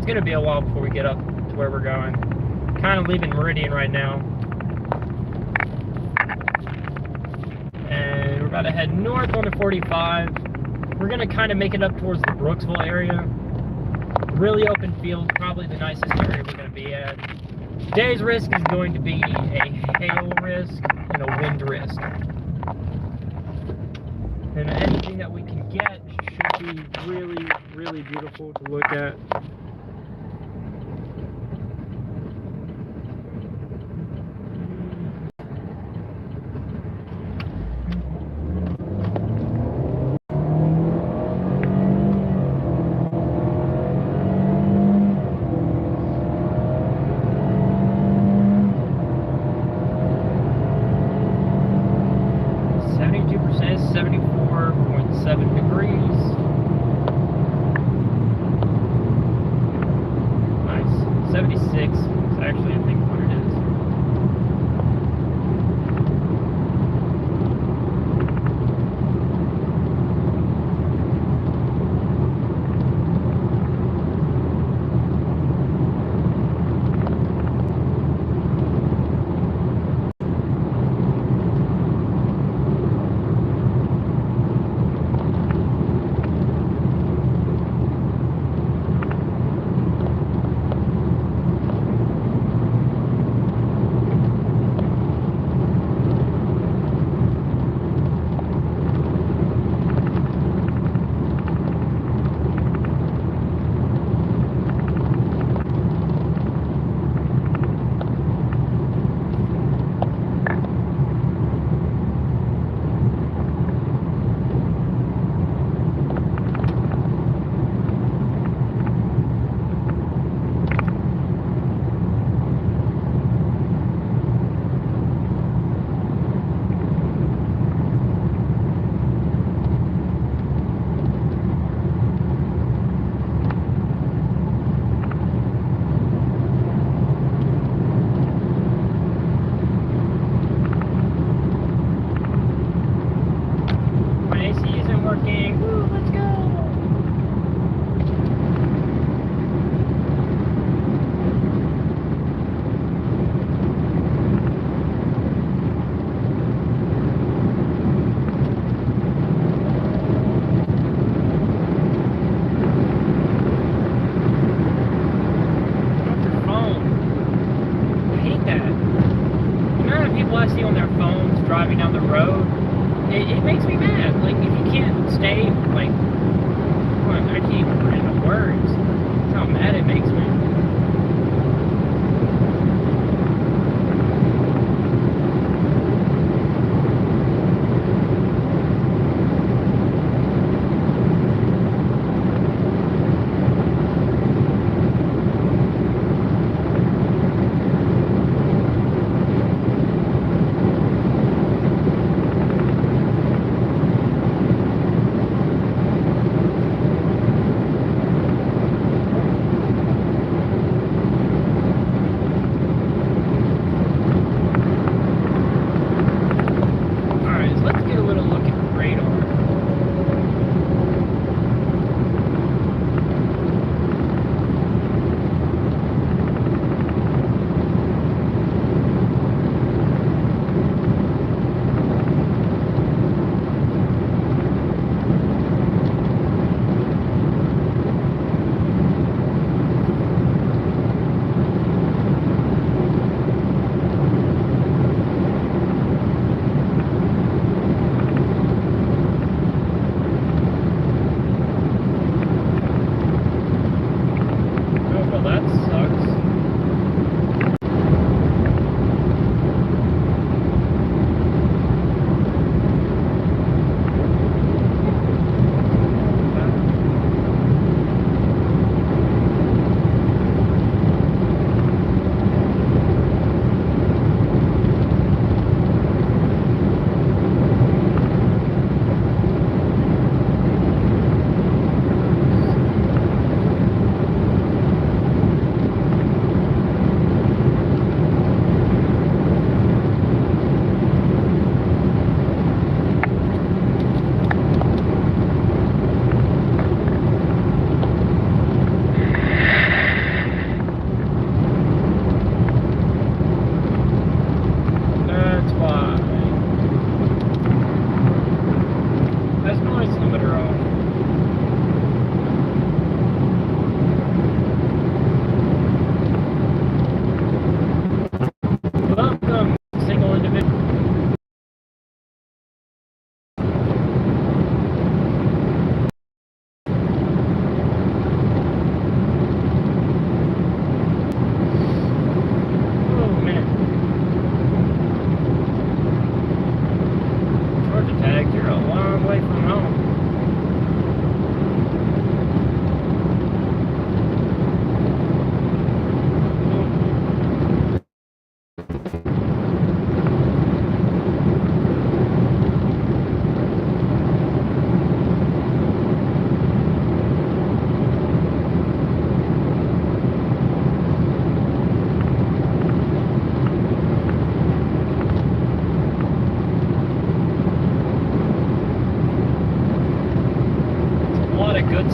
it's going to be a while before we get up to where we're going. Kind of leaving Meridian right now. And we're about to head north on the 45. We're going to kind of make it up towards the Brooksville area. Really open field, probably the nicest area we're going to be at. Today's risk is going to be a hail risk and a wind risk. And anything that we can get should be really, really beautiful to look at. Driving down the road, it makes me mad. Like, if you can't stay, like, I can't even put into words. That's how mad it makes me.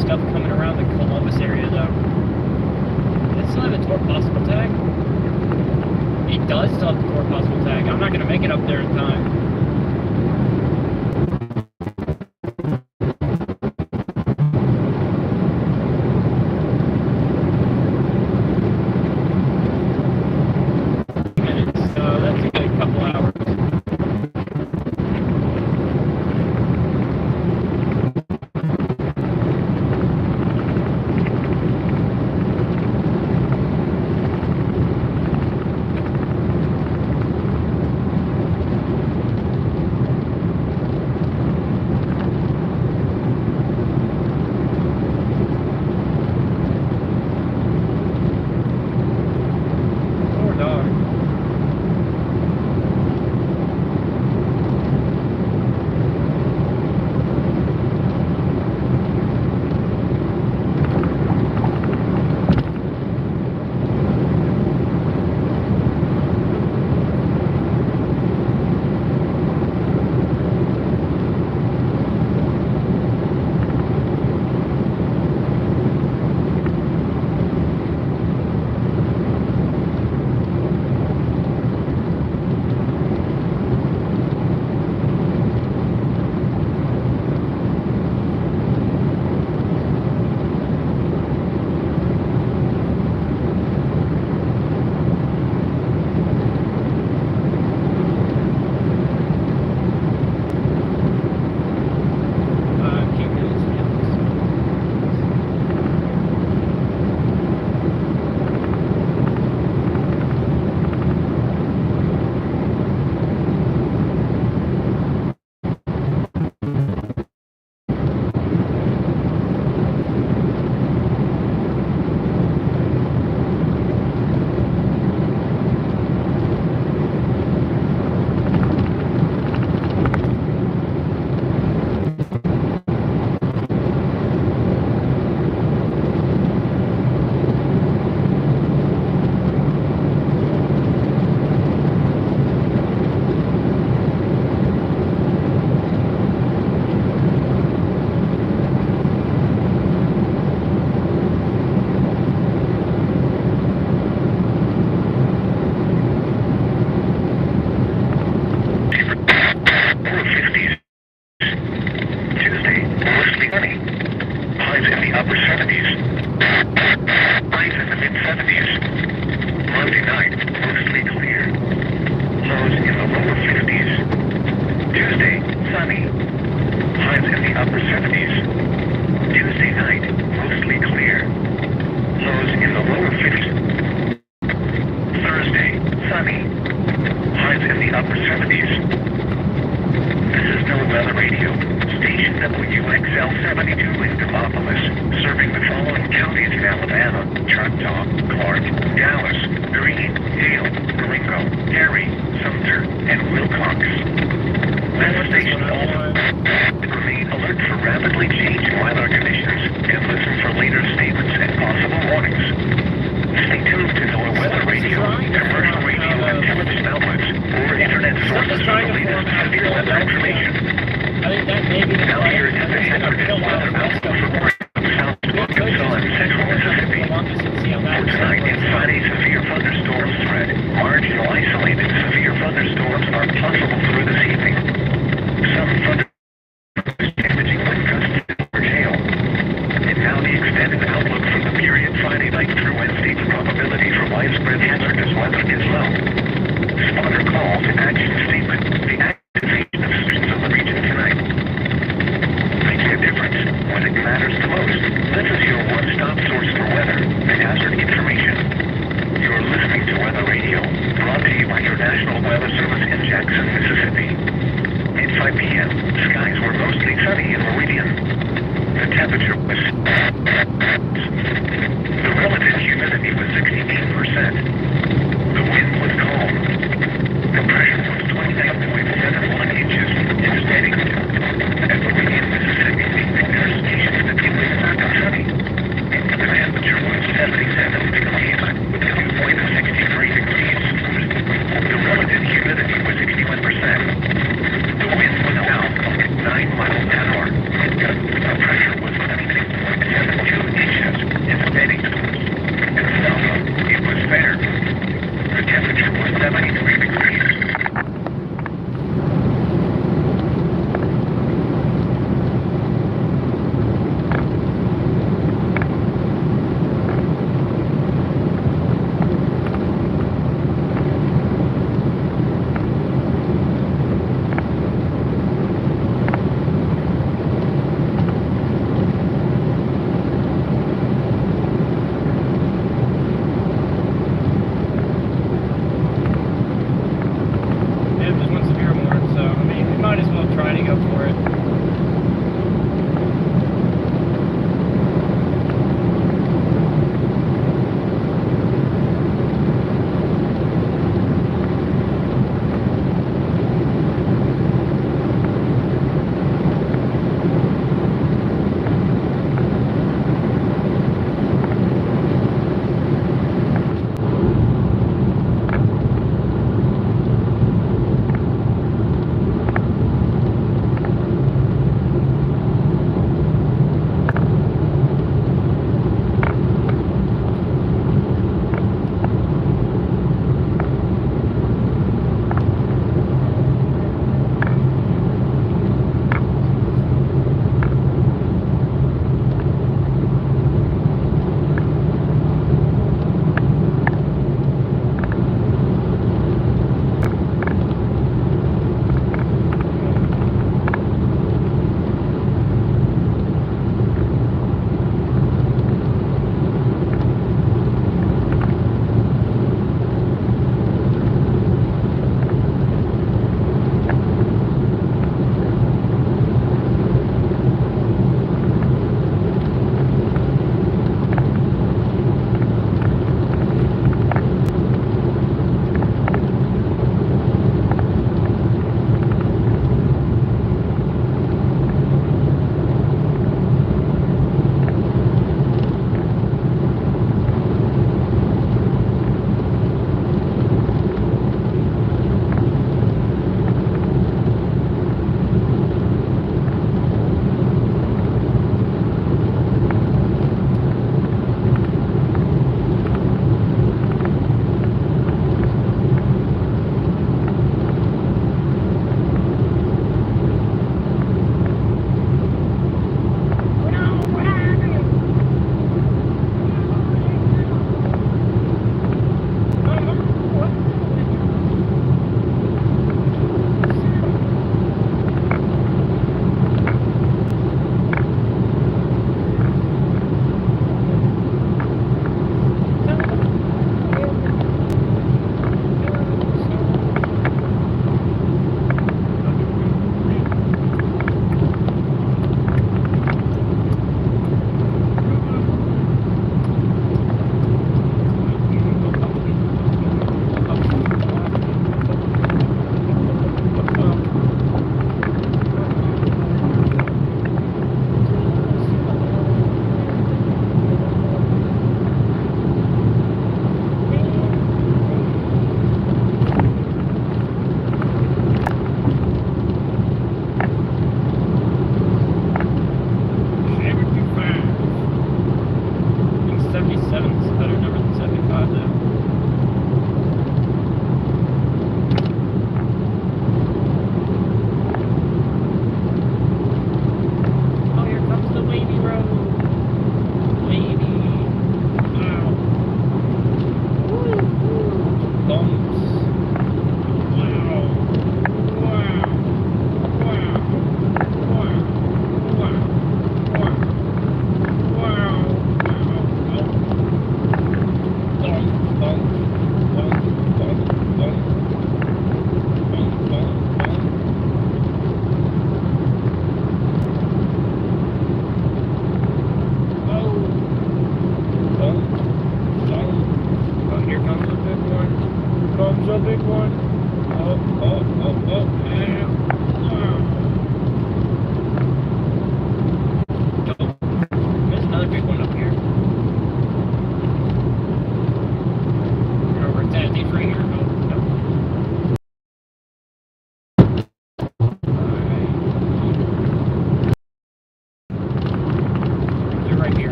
stuff coming around the Columbus area, though. Does it still have a tour possible tag? It does still have the tour possible tag. I'm not going to make it up there in time.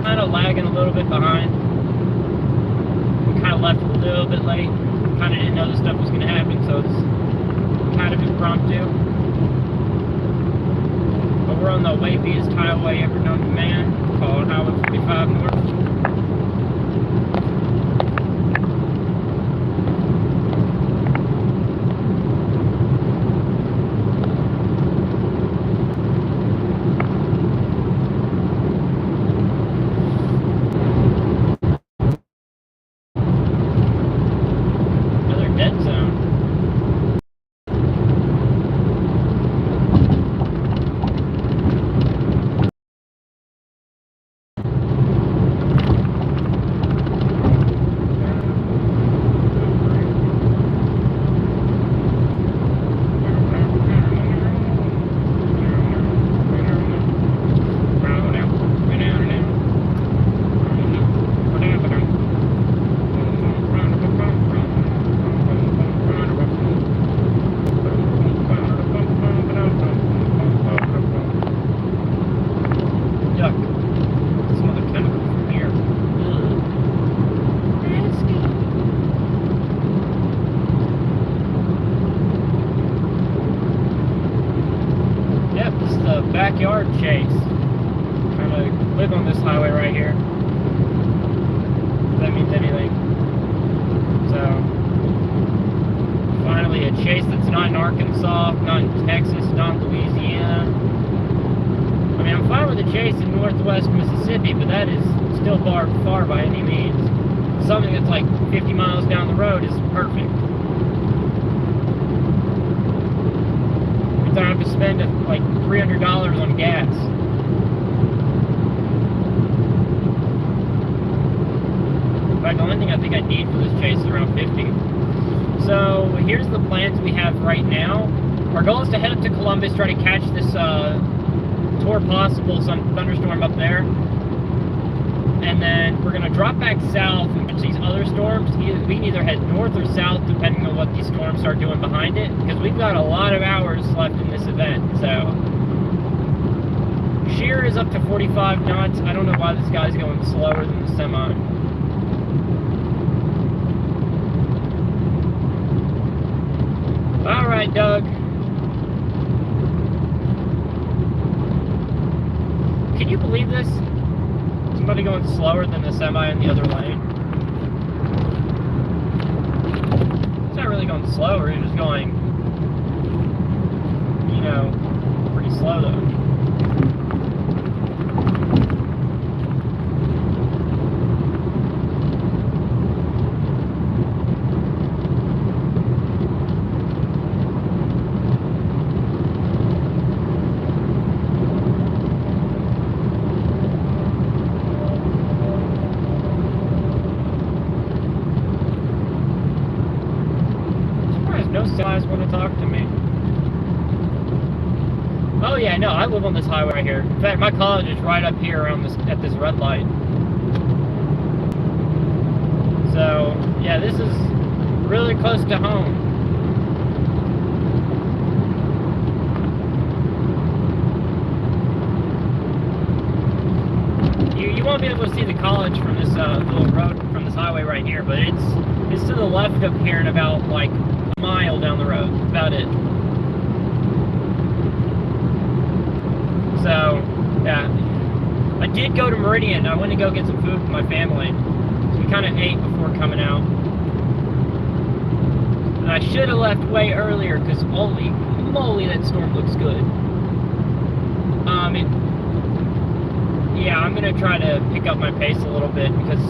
kind of lagging a little bit behind. We kind of left a little bit late. Kind of didn't know this stuff was going to happen, so it's kind of impromptu. But we're on the way busiest highway ever known to man, called Highway 45 North. Backyard chase. Kind of live on this highway right here. If that means anything. So, finally a chase that's not in Arkansas, not in Texas, not in Louisiana. I mean, I'm fine with a chase in northwest Mississippi, but that is still far by any means. Something that's like 50 miles down the road is perfect. I don't have to spend like $300 on gas. In fact, the only thing I think I need for this chase is around 50. So here's the plans we have right now. Our goal is to head up to Columbus, try to catch this tour possible thunderstorm up there. And then we're going to drop back south and catch these other storms. We can either head north or south depending on what these storms start doing behind it, because we've got a lot of hours left in this event. So shear is up to 45 knots. I don't know why this guy's going slower than the semi. Alright, Doug. Can you believe this? Somebody going slower than the semi in the other lane. It's not really going slower, you're just going, you know, pretty slow though. Guys want to talk to me. Oh yeah, no, I live on this highway right here. In fact, my college is right up here around this at this red light. So yeah, this is really close to home. You won't be able to see the college from this little road, from this highway right here, but it's to the left up here and about like a mile down the road. That's about it. So, yeah. I did go to Meridian. I went to go get some food for my family. So we kind of ate before coming out. And I should have left way earlier because holy moly, that storm looks good. Yeah, I'm going to try to pick up my pace a little bit because,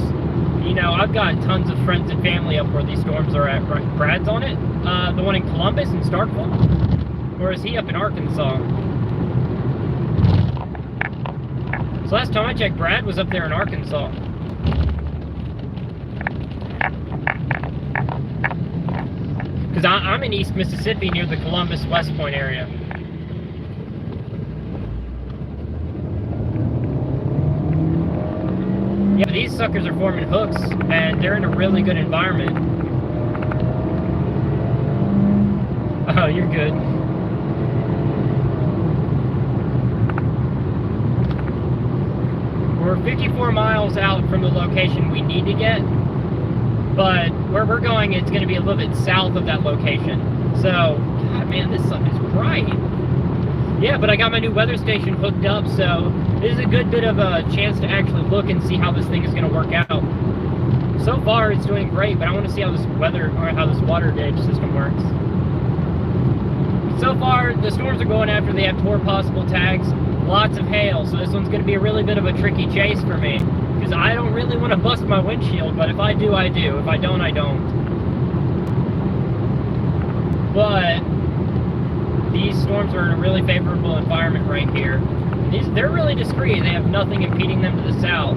you know, I've got tons of friends and family up where these storms are at. Right? Brad's on it. The one in Columbus and Starkville. Or is he up in Arkansas? So last time I checked, Brad was up there in Arkansas. Because I'm in East Mississippi near the Columbus, West Point area. Yeah, but these suckers are forming hooks, and they're in a really good environment. Oh, you're good. we're 54 miles out from the location we need to get, but where we're going, it's going to be a little bit south of that location. So, God, man, this sun is bright. Yeah, but I got my new weather station hooked up, so this is a good bit of a chance to actually look and see how this thing is going to work out. So far, it's doing great, but I want to see how this weather, or how this water gauge system works. So far, the storms are going after they have 4 possible tags, lots of hail, so this one's going to be a really bit of a tricky chase for me, because I don't really want to bust my windshield, but if I do, I do. If I don't, I don't. But these storms are in a really favorable environment right here. They're really discreet. They have nothing impeding them to the south.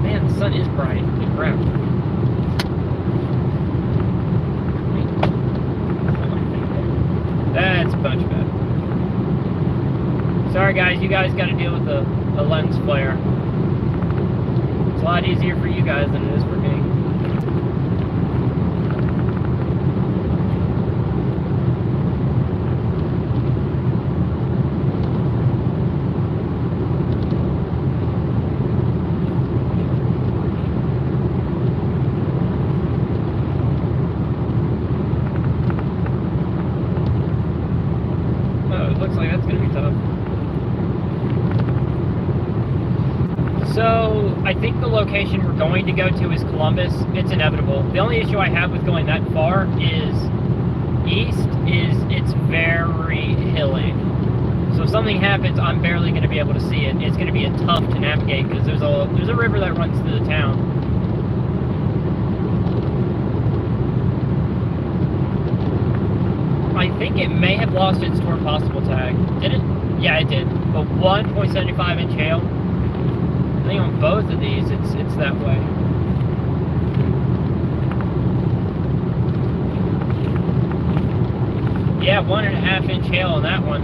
Man, the sun is bright. Holy crap. That's much better. Sorry guys, you guys got to deal with the lens flare. It's a lot easier for you guys than it is for me. Looks like that's going to be tough. So, I think the location we're going to go to is Columbus. It's inevitable. The only issue I have with going that far is east is it's very hilly. So if something happens, I'm barely going to be able to see it. It's going to be tough to navigate because there's a river that runs through the town. I think it may have lost its Storm Possible tag. Did it? Yeah, it did. But 1.75 inch hail. I think on both of these, it's that way. Yeah, 1.5 inch hail on that one.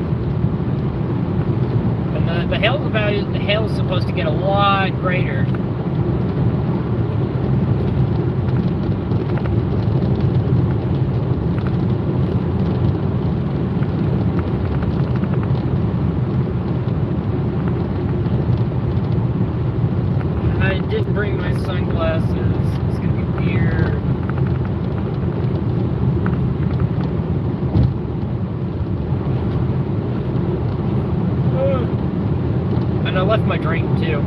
And the hail is supposed to get a lot greater. Didn't bring my sunglasses. It's gonna be weird. And I left my drink too.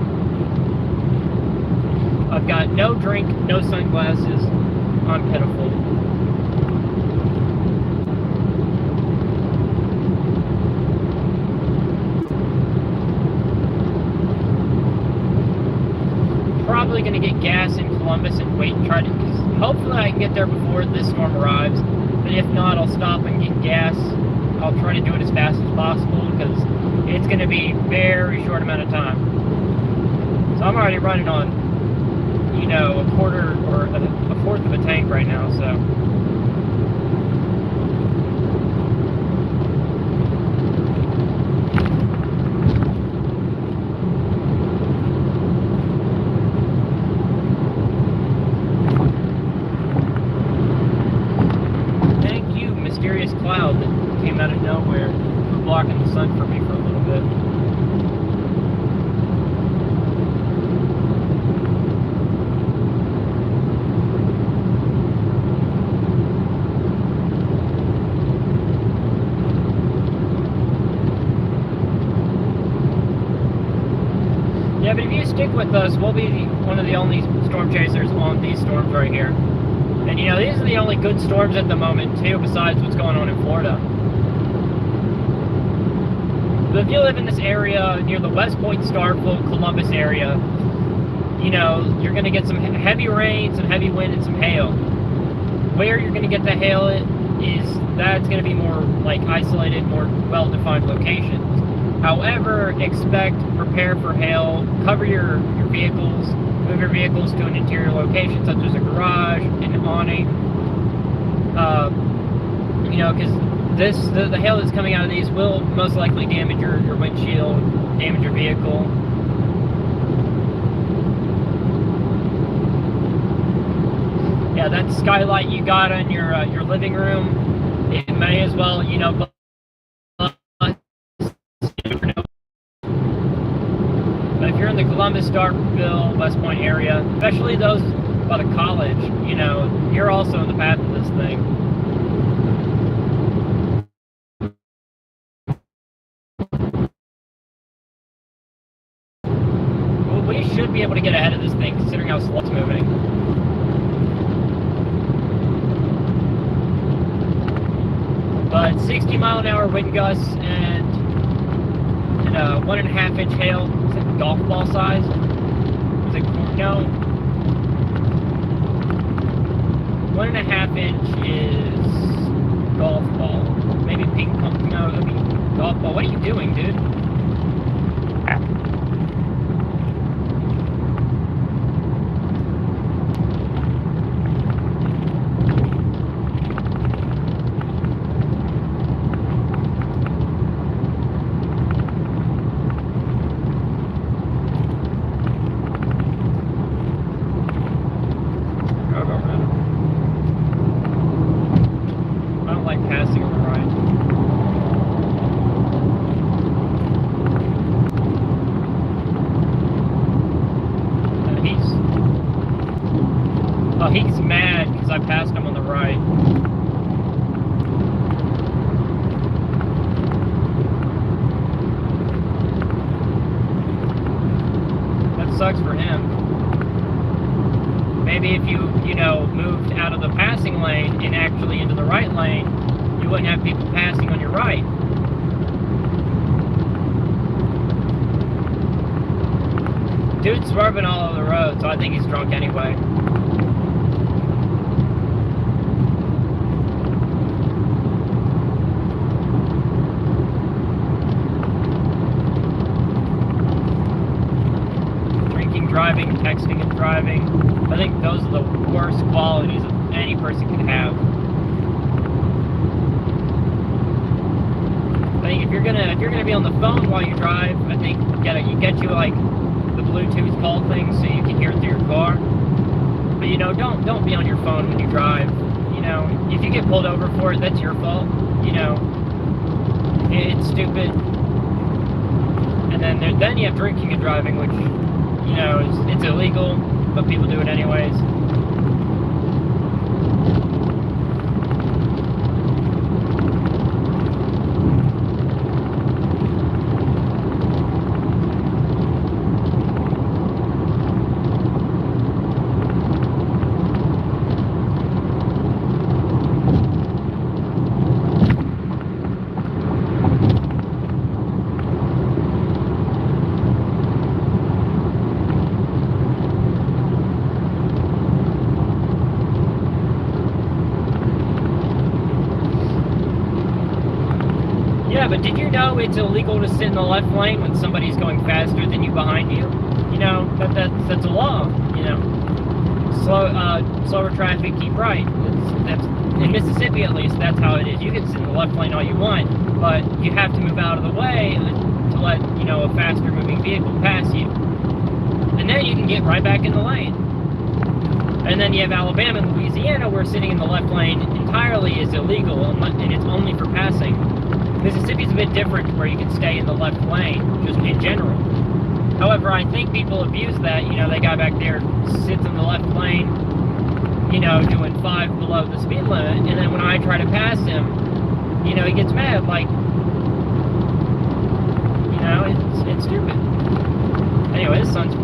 I've got no drink, no sunglasses. I'm pitiful. Probably going to get gas in Columbus and wait and try to, because hopefully I can get there before this storm arrives, but if not, I'll stop and get gas. I'll try to do it as fast as possible because it's going to be a very short amount of time. So I'm already running on, you know, a quarter or a fourth of a tank right now, so. Cloud that came out of nowhere, blocking the sun for me for a little bit. Yeah, but if you stick with us, we'll be one of the only storm chasers on these storms right here. And you know, these are the only good storms at the moment too, besides what's going on in Florida. But if you live in this area near the West Point, Starkville, Columbus area, you know, you're going to get some heavy rain, some heavy wind, and some hail. Where you're going to get the hail that's going to be more like isolated, more well-defined locations. However, prepare for hail, cover your vehicles, move your vehicles to an interior location such as a garage, an awning. You know, because the hail that's coming out of these will most likely damage your windshield, damage your vehicle. Yeah, that skylight you got on your living room, it may as well, you know, in the Columbus, Starkville, West Point area, especially those by the college, you know, you're also in the path of this thing. Well, we should be able to get ahead of this thing, considering how slow it's moving. But 60-mile-an-hour wind gusts and a 1.5-inch hail. Is it golf ball size? Is it no? 1.5-inch is golf ball. Maybe ping pong. No, I mean golf ball. What are you doing, dude? He's mad because I passed him on the right. That sucks for him. Maybe if you know, moved out of the passing lane and actually into the right lane, you wouldn't have people passing on your right. Dude's swerving all over the road, so I think he's drunk anyway. Driving, texting and driving. I think those are the worst qualities that any person can have. I think if you're gonna be on the phone while you drive, I think you get you like the Bluetooth call thing so you can hear it through your car. But you know, don't be on your phone when you drive. You know, if you get pulled over for it, that's your fault. You know, it's stupid. And then you have drinking and driving, which, you know, it's illegal, but people do it anyways. Yeah, but did you know it's illegal to sit in the left lane when somebody's going faster than you behind you? You know, that's a law, you know. Slower traffic, keep right. That's in Mississippi, at least, that's how it is. You can sit in the left lane all you want, but you have to move out of the way to let, you know, a faster moving vehicle pass you. And then you can get right back in the lane. And then you have Alabama and Louisiana, where sitting in the left lane entirely is illegal, and it's only for passing. Mississippi's a bit different, where you can stay in the left lane, just in general. However, I think people abuse that. You know, the guy back there sits in the left lane, you know, doing 5 below the speed limit, and then when I try to pass him, you know, he gets mad, like, you know, it's stupid. Anyway, this sun's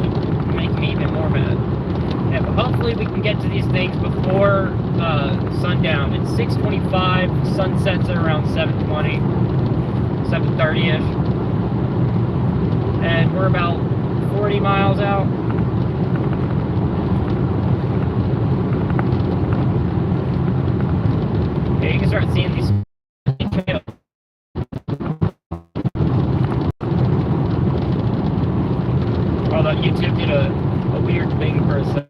making me even more mad. Yeah, but hopefully we can get to these things before sundown. It's 6:25, sun sets at around 7:20, 7:30-ish. And we're about 40 miles out. Okay, you can start seeing these trails. Although YouTube did a weird thing for a second.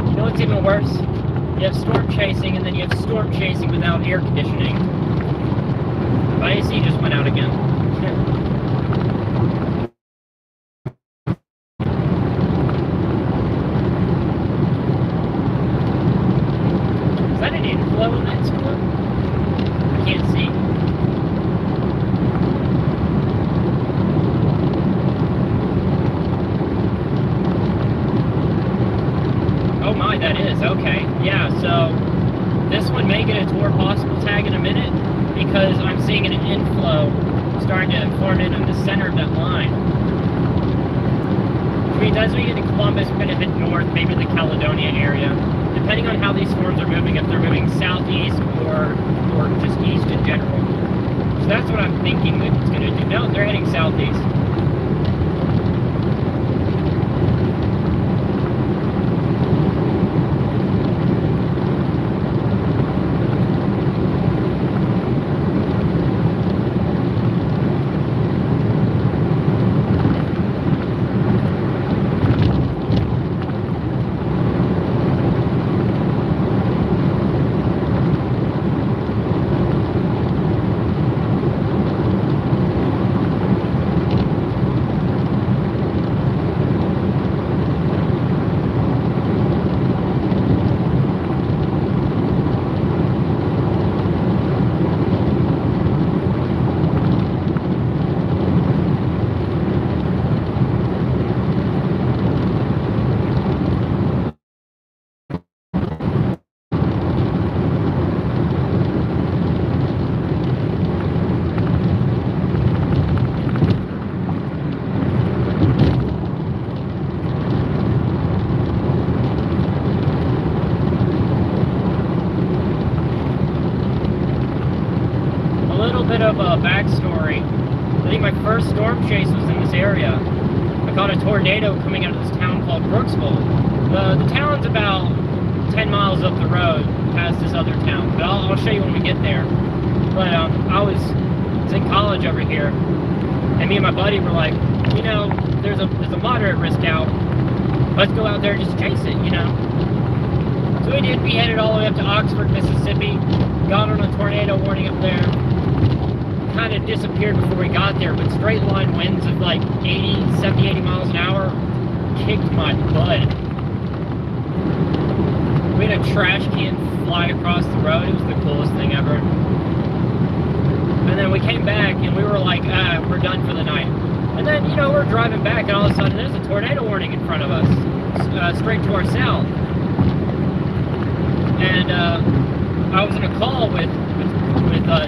You know what's even worse? You have storm chasing, and then you have storm chasing without air conditioning. My AC just went out again. Is that an inflow in that storm? I can't see. Oh my, that is, okay. Yeah, so this one may get a tour possible tag in a minute because I'm seeing an inflow starting to form in the center of that line. Which means as we get to Columbus, we're going to head north, maybe the Caledonia area. Depending on how these storms are moving, if they're moving southeast or just east in general. So that's what I'm thinking that it's going to do. No, they're heading southeast. Bit of a backstory. I think my first storm chase was in this area. I caught a tornado coming out of this town called Brooksville. The town's about 10 miles up the road past this other town, but I'll show you when we get there. But I was in college over here, and me and my buddy were like, you know, there's a moderate risk out. Let's go out there and just chase it, you know. So we did. We headed all the way up to Oxford, Mississippi. Got on a tornado warning up there. Kind of disappeared before we got there, but straight line winds of like 70, 80 miles an hour kicked my butt. We had a trash can fly across the road. It was the coolest thing ever. And then we came back and we were like, we're done for the night. And then, you know, we're driving back and all of a sudden there's a tornado warning in front of us, straight to our south. And I was in a call with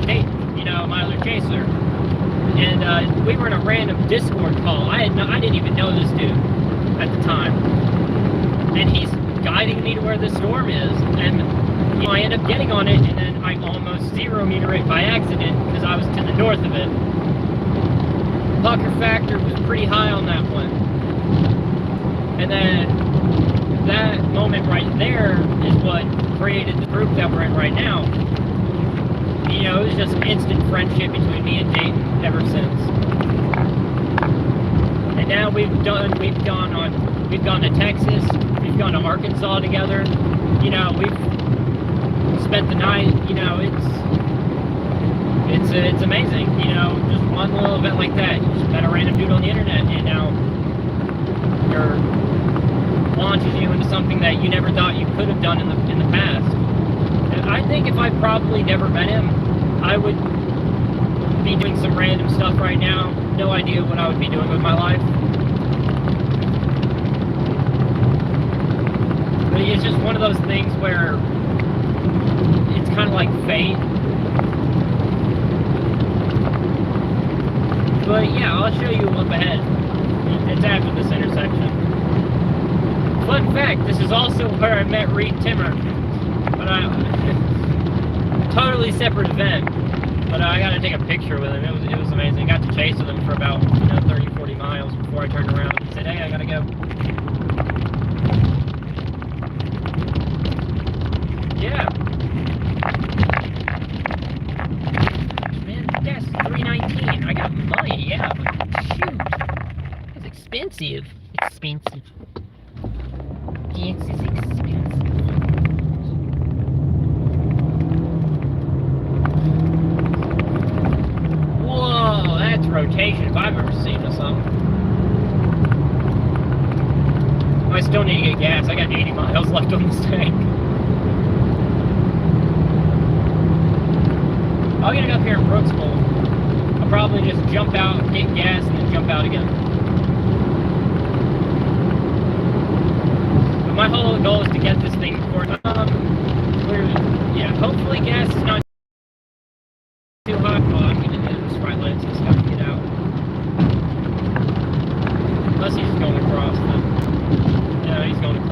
Dayton, you know, my other chaser, and we were in a random Discord call. I didn't even know this dude at the time, and he's guiding me to where the storm is, and you know, I end up getting on it, and then I almost zero-meter it by accident because I was to the north of it. Pucker factor was pretty high on that one, and then that moment right there is what created the group that we're in right now. You know, it was just instant friendship between me and Dayton ever since. And now we've gone to Texas, we've gone to Arkansas together. You know, we've spent the night. You know, it's amazing. You know, just one little event like that. You just met a random dude on the internet, and now you're launches you into something that you never thought you could have done in the past. And I think if I probably never met him, I would be doing some random stuff right now. No idea what I would be doing with my life. But it's just one of those things where it's kind of like fate. But yeah, I'll show you up ahead. It's after this intersection. Fun fact, this is also where I met Reed Timmer. But totally separate event. But I got to take a picture with him. It was amazing. Got to chase with him for about 30, 40 miles before I turned around and said, hey, I gotta go. Yeah. Man, gas $3.19. I got money, yeah, but shoot. It's expensive. Expensive. Gas is expensive. Whoa, that's rotation if I've ever seen something. I still need to get gas. I got 80 miles left on this tank. I'll get it up here in Brooksville. I'll probably just jump out, get gas, and then jump out again. But my whole goal is to get this thing for yeah, hopefully gas is not too hot. Oh, I'm gonna hit this right lane, so it's gotta get out. Unless he's going across then. Yeah, he's going across.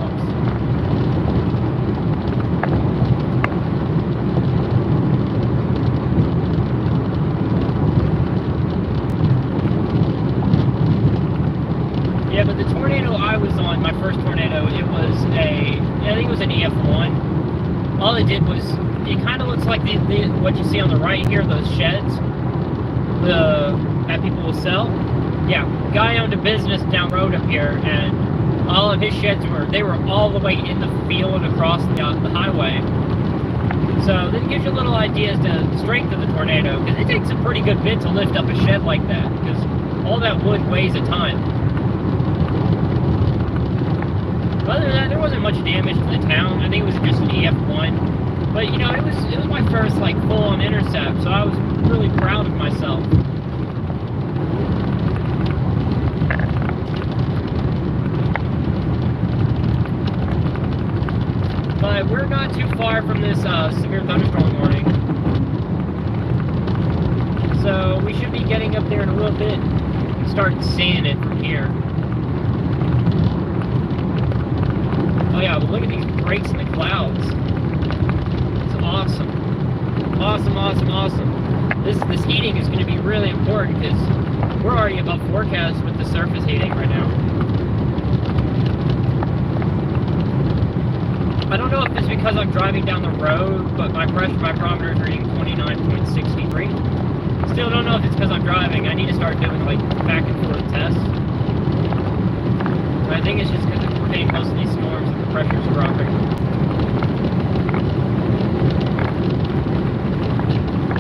Yeah, but the tornado I was on, my first tornado, it was I think it was an EF1. All it did was, it kind of looks like what you see on the right here, those sheds that people will sell. Yeah, guy owned a business down the road up here, and all of his sheds were all the way in the field across the highway. So that gives you a little idea as to the strength of the tornado, because it takes a pretty good bit to lift up a shed like that, because all that wood weighs a ton. Other than that, there wasn't much damage to the town. I think it was just an EF1. But, you know, it was my first, like, full-on intercept, so I was really proud of myself. But we're not too far from this severe thunderstorm warning. So we should be getting up there in a little bit and start seeing it from here. Oh yeah, but look at these breaks in the clouds. It's awesome. Awesome, awesome, awesome. This heating is going to be really important because we're already above forecast with the surface heating right now. I don't know if it's because I'm driving down the road, but my pressure micrometer is reading 29.63. Still don't know if it's because I'm driving. I need to start doing like back and forth tests. I think it's just because we're getting close to these storms and the pressure's dropping.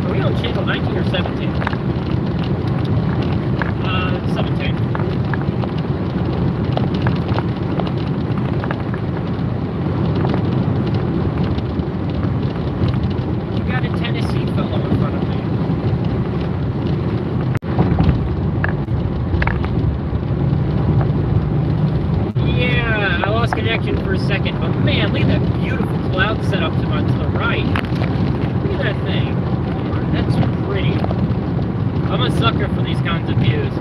Are we on channel 19 or 17? 17. You got a Tennessee fellow in front of me. Connection for a second, but man, look at that beautiful cloud set up to the right. Look at that thing. That's pretty. I'm a sucker for these kinds of views.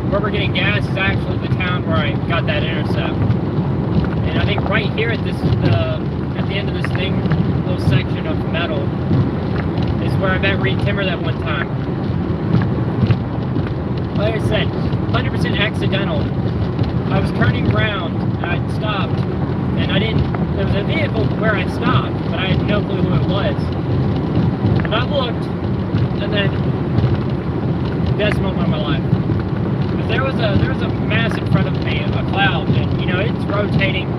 Where we're getting gas is actually the town where I got that intercept. And I think right here at this, at the end of this thing, little section of metal, is where I met Reed Timmer that one time. Like I said, 100% accidental. I was turning around, and I stopped, and there was a vehicle where I stopped, but I had no clue who it was. And I looked, and then, best moment of my life. There was a mass in front of me, a cloud, and, you know, it's rotating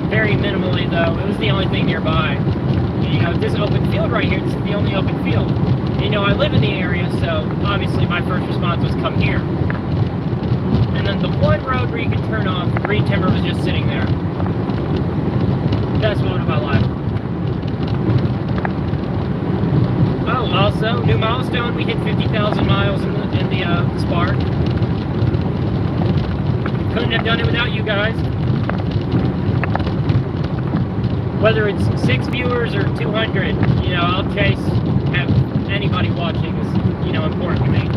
very minimally, though. It was the only thing nearby. And, you know, this open field right here, this is the only open field. And, you know, I live in the area, so obviously my first response was come here. And then the one road where you can turn off, Reed Timmer was just sitting there. Best moment of my life. Oh, also, new milestone, we hit 50,000 miles in the Spark. Couldn't have done it without you guys. Whether it's 6 viewers or 200, you know, I'll have anybody watching is, you know, important to me.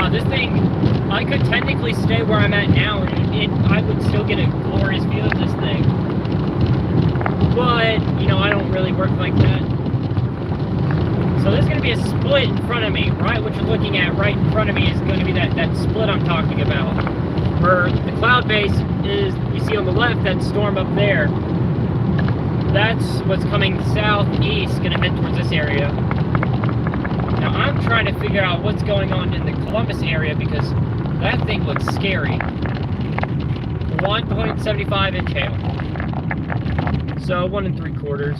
Now, this thing, I could technically stay where I'm at now, and I would still get a glorious view of this thing. But, you know, I don't really work like that. So there's going to be a split in front of me, right? What you're looking at right in front of me is going to be that split I'm talking about. Where the cloud base is, you see on the left, that storm up there. That's what's coming southeast, going to head towards this area. Now I'm trying to figure out what's going on in the Columbus area because that thing looks scary. 1.75 inch hail. So 1 3/4.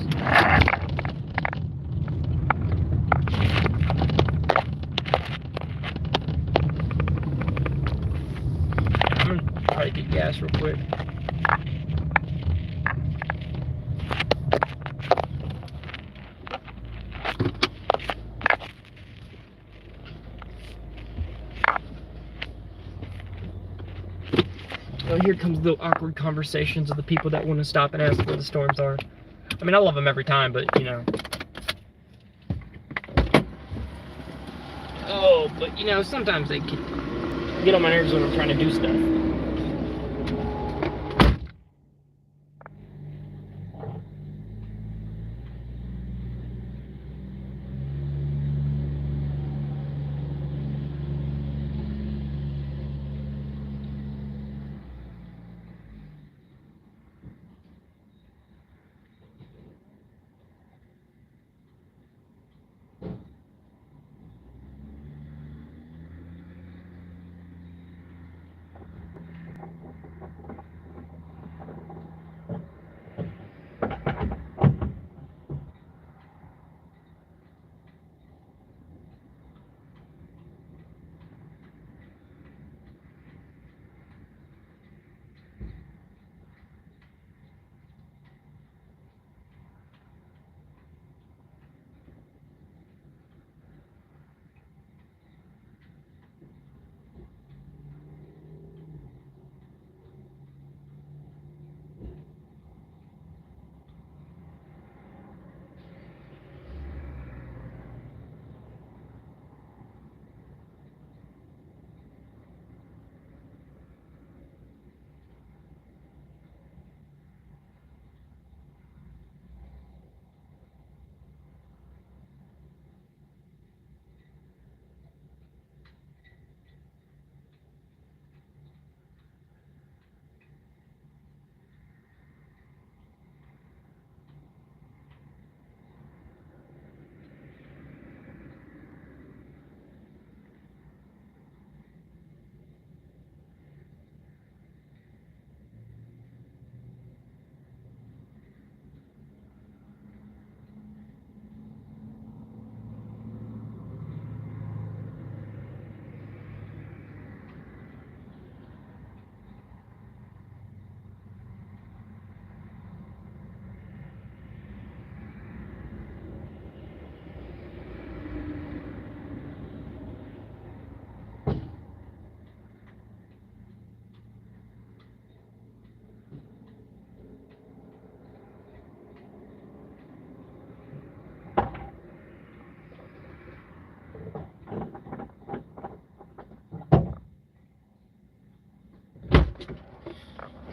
I'm gonna try to get gas real quick. Oh, here comes the awkward conversations of the people that want to stop and ask where the storms are. I mean, I love them every time, but, you know. Oh, but, you know, sometimes they can get on my nerves when I'm trying to do stuff.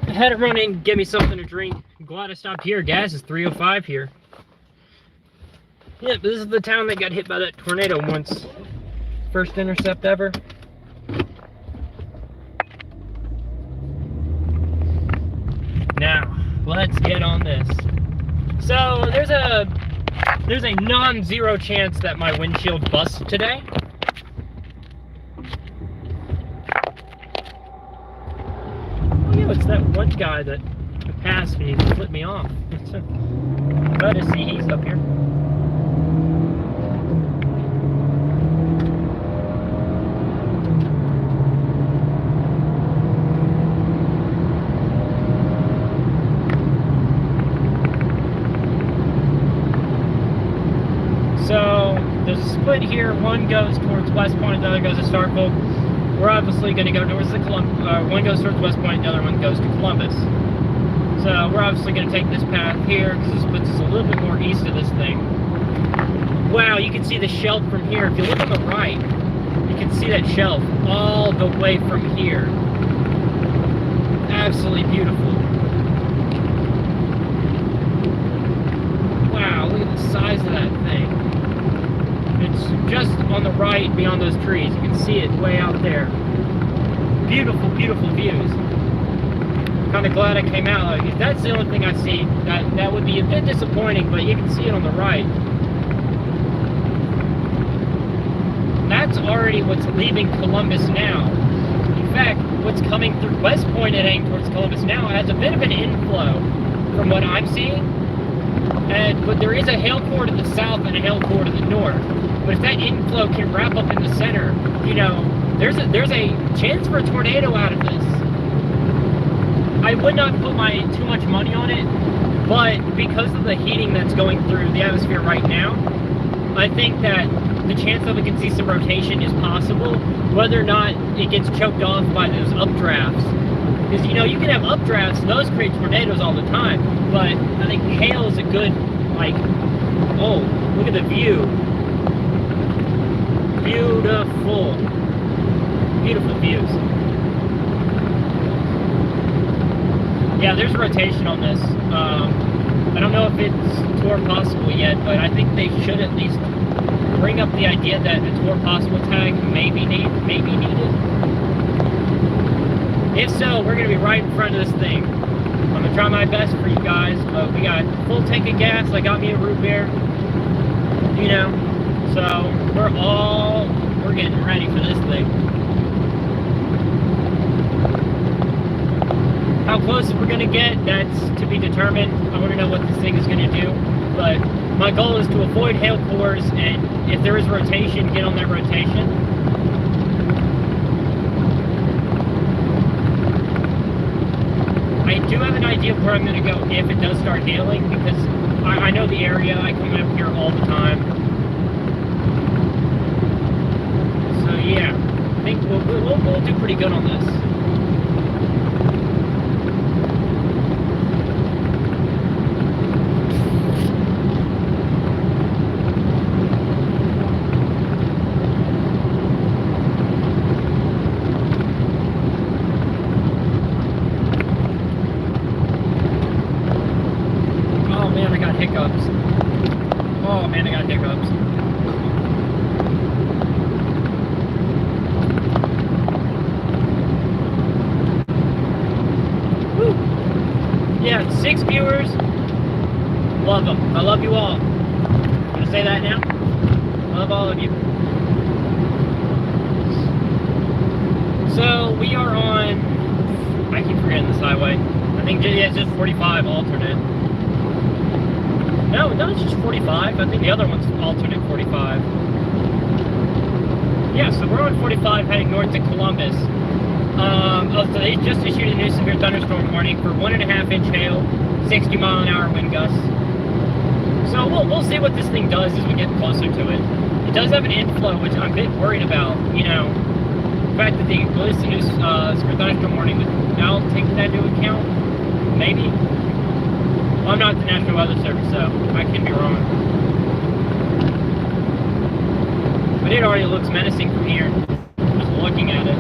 I had it run in, get me something to drink. I'm glad I stopped here. Gas is $3.05 here. Yep, this is the town that got hit by that tornado once. First intercept ever. Now, let's get on this. So, there's a non-zero chance that my windshield busts today. It's that one guy that passed me and flipped me off. Glad to see he's up here. So there's a split here. One goes towards West Point, the other goes to Starkville. We're obviously going to go towards the one goes towards West Point, the other one goes to Columbus. So we're obviously going to take this path here because this puts us a little bit more east of this thing. Wow, you can see the shelf from here. If you look on the right, you can see that shelf all the way from here. Absolutely beautiful. Wow, look at the size of that thing. It's just on the right beyond those trees. You can see it way out there. Beautiful, beautiful views. Kind of glad I came out. Like, if that's the only thing I see, that would be a bit disappointing, but you can see it on the right. That's already what's leaving Columbus now. In fact, what's coming through West Point and heading towards Columbus now has a bit of an inflow from what I'm seeing. But there is a hail core to the south and a hail core to the north. But if that inflow can wrap up in the center, you know, there's a chance for a tornado out of this. I would not put too much money on it, but because of the heating that's going through the atmosphere right now, I think that the chance that we can see some rotation is possible, whether or not it gets choked off by those updrafts. Because, you know, you can have updrafts, and those create tornadoes all the time, but I think hail is a good, like, oh, look at the view. Beautiful. Beautiful views. Yeah, there's rotation on this. I don't know if it's tour possible yet, but I think they should at least bring up the idea that the tour possible tag may be needed. If so, we're going to be right in front of this thing. I'm going to try my best for you guys, but we got full tank of gas. I got me a root beer, you know, so we're getting ready for this thing. How close we're going to get, that's to be determined. I want to know what this thing is going to do, but my goal is to avoid hail cores, and if there is rotation, get on that rotation. I do have an idea of where I'm going to go if it does start hailing, because I know the area. I come up here all the time. So yeah, I think we'll do pretty good on this. Hiccups. Oh man, I got hiccups. Woo. Yeah, 6 viewers. Love them. I love you all. I'm gonna say that now. Love all of you. So we are on, I keep forgetting this highway. I think it's just 45 alternate. No, it's just 45. I think the other one's alternate 45. Yeah, so we're on 45 heading north to Columbus. So they just issued a new severe thunderstorm warning for 1.5-inch hail, 60-mile-an-hour wind gusts. So we'll see what this thing does as we get closer to it. It does have an inflow, which I'm a bit worried about. You know, the fact that they released a new severe thunderstorm warning, I'll take that into account. Maybe. I'm not the National Weather Service, so I can be wrong. But it already looks menacing from here, just looking at it.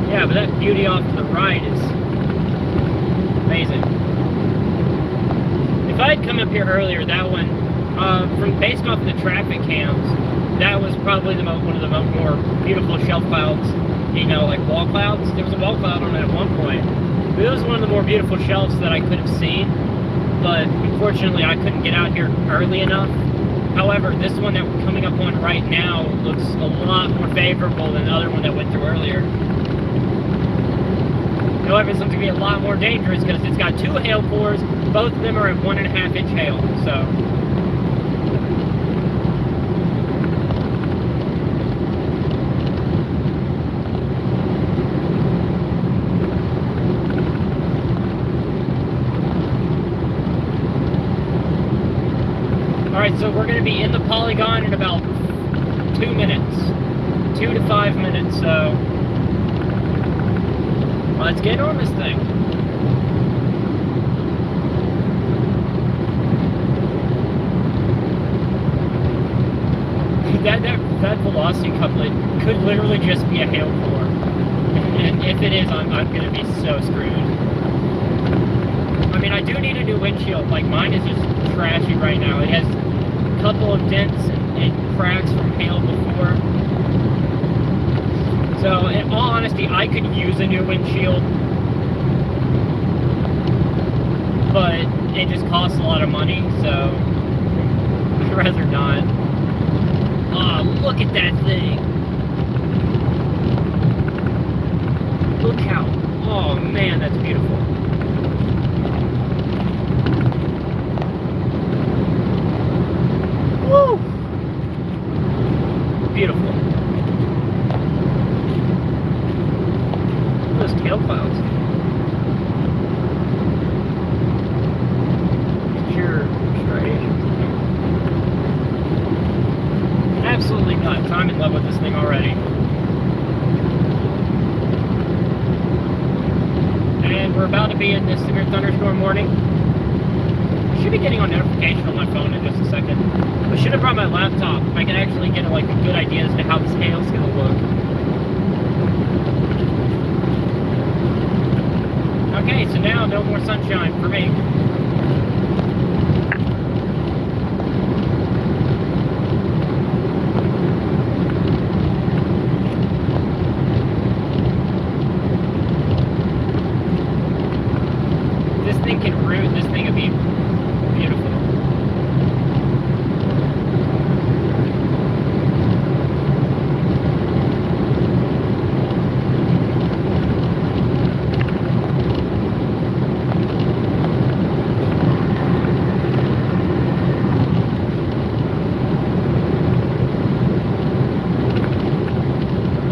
Yeah, but that beauty off to the right is amazing. If I had come up here earlier, that one, based off the traffic cams, that was probably one of the more beautiful shelf clouds, you know, like wall clouds. There was a wall cloud on it at one point. But it was one of the more beautiful shelves that I could have seen, but unfortunately I couldn't get out here early enough. However, this one that we're coming up on right now looks a lot more favorable than the other one that went through earlier. However, it's going to be a lot more dangerous because it's got 2 hail cores. Both of them are at 1.5-inch hail, so. Alright, so we're going to be in the polygon in about 2 minutes. 2 to 5 minutes, so Let's get on this thing. That velocity couplet could literally just be a hail core. And if it is, I'm gonna be so screwed. I mean, I do need a new windshield. Like, mine is just trashy right now. It has a couple of dents and cracks from hail before. So, in all honesty, I could use a new windshield. But it just costs a lot of money, so I'd rather not. Oh, look at that thing. Look how, oh man, that's beautiful. Woo! Beautiful. Those tail clouds. Pure striations. Absolutely nuts. I'm in love with this thing already. And we're about to be in this severe thunderstorm warning. I should be getting a notification on my phone in just a second. I should have brought my laptop. I can actually get like a good idea as to how this hail's gonna look. Okay, so now no more sunshine for me. This thing would be beautiful.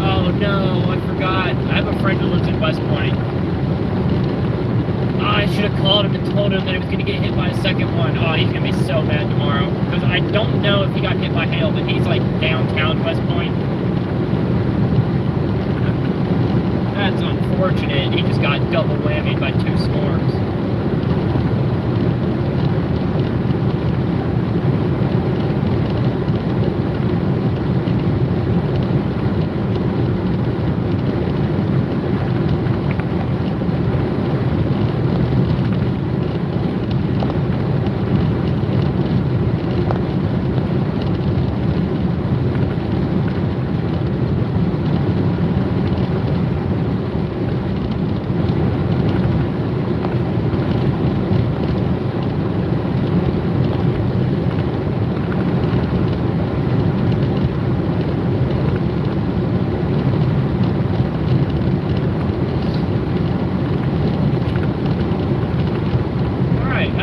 Oh no, I forgot. I have a friend who lives in West Point. I should have called him and told him that he was going to get hit by a second one. Oh, he's going to be so mad tomorrow. Because I don't know if he got hit by hail, but he's like downtown West Point. That's unfortunate. He just got double whammied by 2 storms.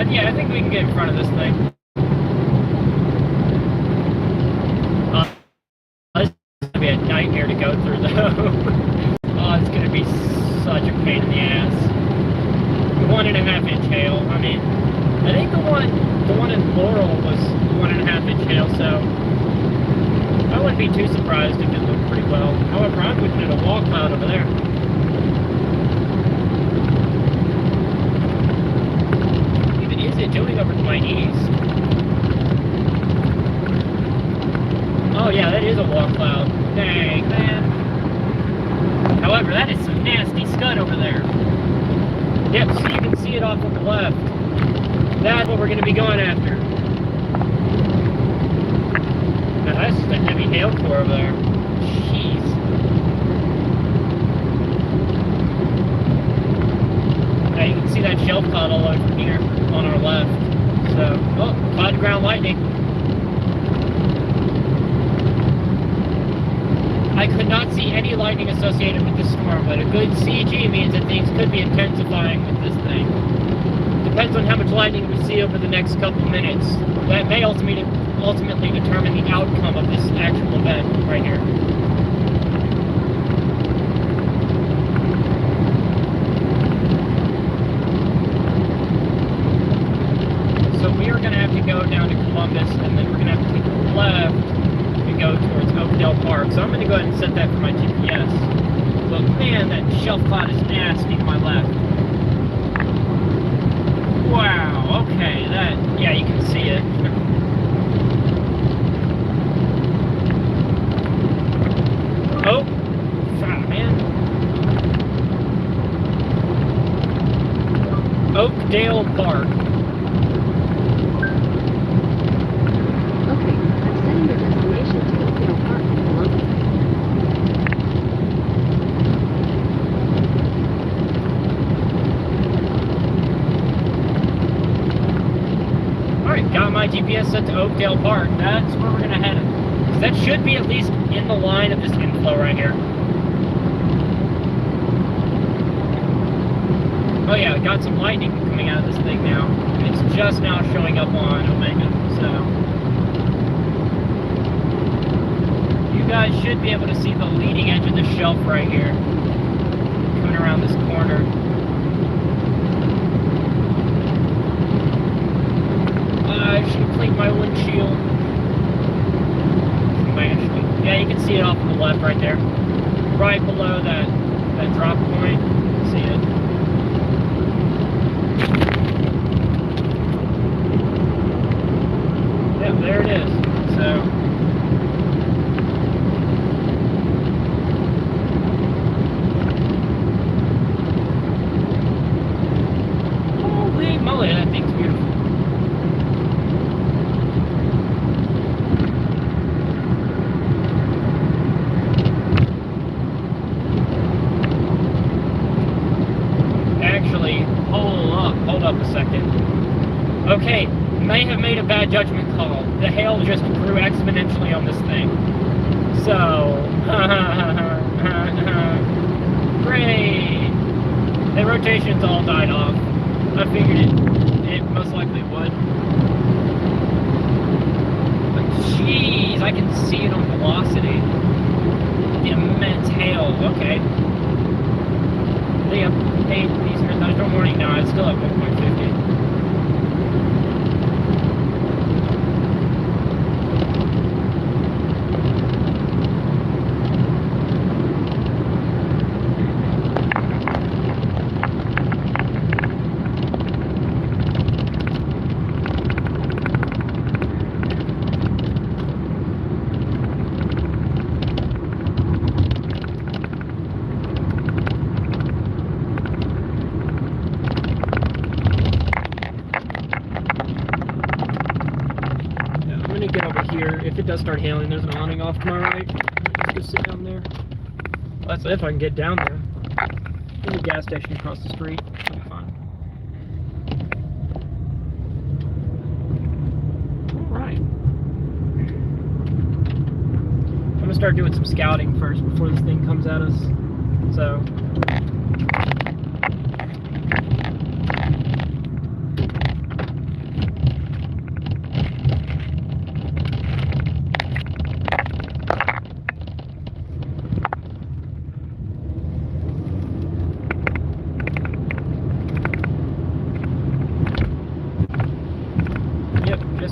Yeah, I think we can get in front of this thing. This is going to be a nightmare to go through, though. Oh, it's going to be such a pain in the ass. 1.5 inch hail. I mean, I think the one in Laurel was 1.5 inch hail, so I wouldn't be too surprised if it looked pretty well. However, I'm looking at a wall cloud over there. It doing over to my east? Oh yeah, that is a wall cloud. Dang, man. However, that is some nasty scud over there. Yep, so you can see it off on the left. That's what we're going to be going after. Now that's just a heavy hail core over there. Jeez. Now you can see that shelf cloud all over here on our left. So, oh, cloud to ground lightning. I could not see any lightning associated with the storm, but a good CG means that things could be intensifying with this thing. Depends on how much lightning we see over the next couple minutes. That may ultimately determine the outcome of this actual event right here. Go down to Columbus, and then we're going to have to take a left and go towards Oakdale Park. So I'm going to go ahead and set that for my GPS. But man, that shelf cloud is nasty to my left. Wow, okay, yeah, you can see it. Oh, man. Oakdale Park. Okay, I'm setting your destination to Oakdale Park, Columbia. Alright, got my GPS set to Oakdale Park. That's where we're gonna head. That should be at least in the line of this inflow right here. Oh yeah, got some lightning coming out of this thing now. It's just now showing up on Omega, so you guys should be able to see the leading edge of the shelf right here, coming around this corner. I should complete my windshield. Yeah, you can see it off to the left right there. Right below that drop point. You can see it. Yep, there it is. So holy moly, that thing's beautiful. Hold up a second. Okay, may have made a bad judgment call. The hail just grew exponentially on this thing. So, great. The rotations all died off. I figured it most likely would. But jeez, I can see it on velocity. The immense hail. Okay. They have paid these thunderstorm warning now. It's still at 1.50. If it does start hailing, there's an awning off to my right. Just go sit down there. Well, that's if I can get down there. There's a gas station across the street. It'll be fine. Alright. I'm gonna start doing some scouting first before this thing comes at us. So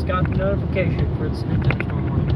got the notification for its intentional warning.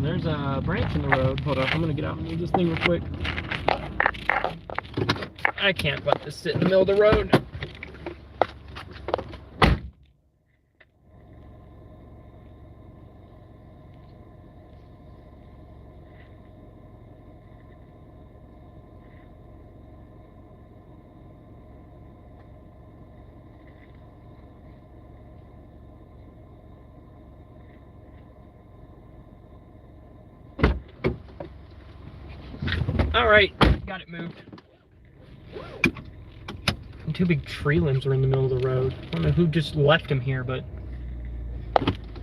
There's a branch in the road. Hold up, I'm gonna get out and move this thing real quick. I can't let this sit in the middle of the road. Alright, got it moved. And 2 big tree limbs are in the middle of the road. I don't know who just left them here, but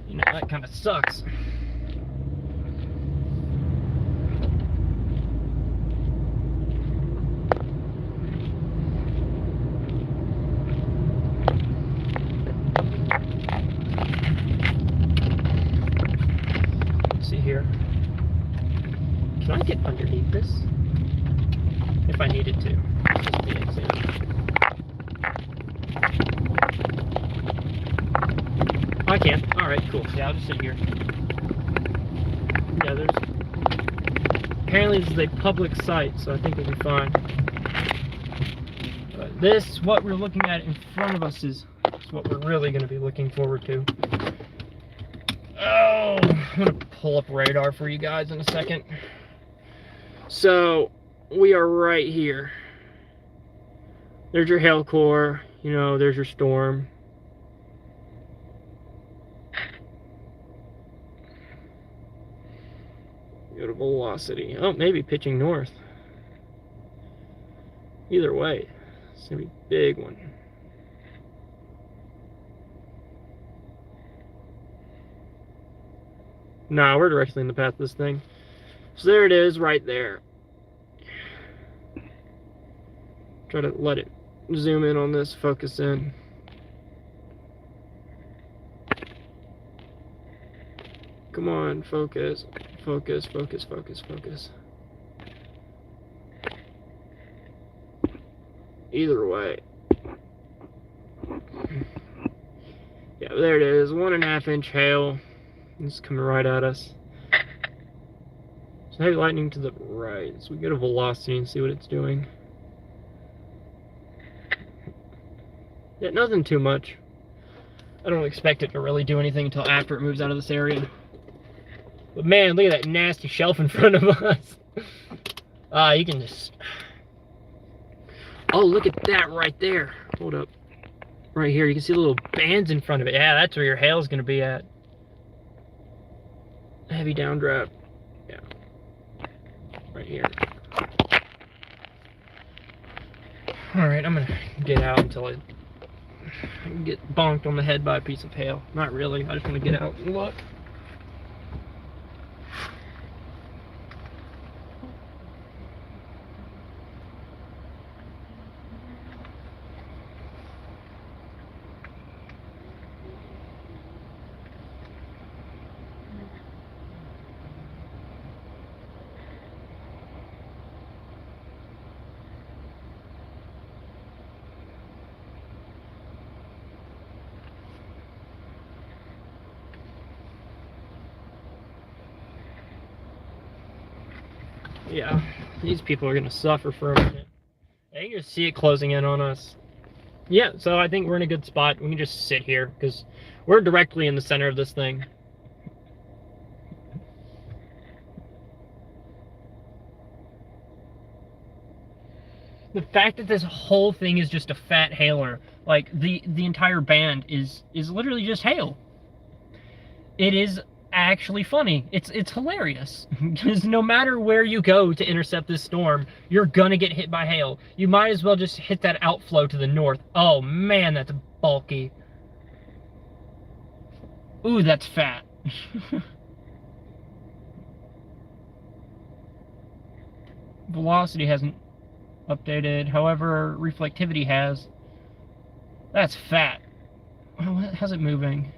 you know, that kind of sucks. Let's see here. Can I get underneath this? If I needed to. Just be example. I can. Alright, cool. Yeah, I'll just sit here. Yeah, there's... Apparently this is a public site, so I think we'll be fine. But this, what we're looking at in front of us is what we're really going to be looking forward to. Oh, I'm going to pull up radar for you guys in a second. So, we are right here. There's your hail core, you know, there's your storm. Go to velocity. Oh, maybe pitching north. Either way, it's gonna be a big one. Nah, we're directly in the path of this thing. So there it is, right there. Try to let it zoom in on this, focus in. Come on, focus, focus, focus, focus, focus. Either way. Yeah, there it is, 1.5 inch hail. It's coming right at us. So heavy lightning to the right. So we get a velocity and see what it's doing. Yeah, nothing too much. I don't expect it to really do anything until after it moves out of this area. But man, look at that nasty shelf in front of us. You can just... Oh, look at that right there. Hold up. Right here, you can see little bands in front of it. Yeah, that's where your hail's going to be at. Heavy downdraft. Yeah. Right here. Alright, I'm going to get out until I get bonked on the head by a piece of hail. Not really, I just want to get out and look. Yeah, these people are going to suffer for a minute. Yeah, you can just see it closing in on us. Yeah, so I think we're in a good spot. We can just sit here, because we're directly in the center of this thing. The fact that this whole thing is just a fat hailer, like, the entire band is literally just hail. It is actually funny. It's hilarious, because no matter where you go to intercept this storm, you're gonna get hit by hail. You might as well just hit that outflow to the north. Oh man, that's bulky. Ooh, that's fat. Velocity hasn't updated, however reflectivity has. That's fat. Oh, how's it moving?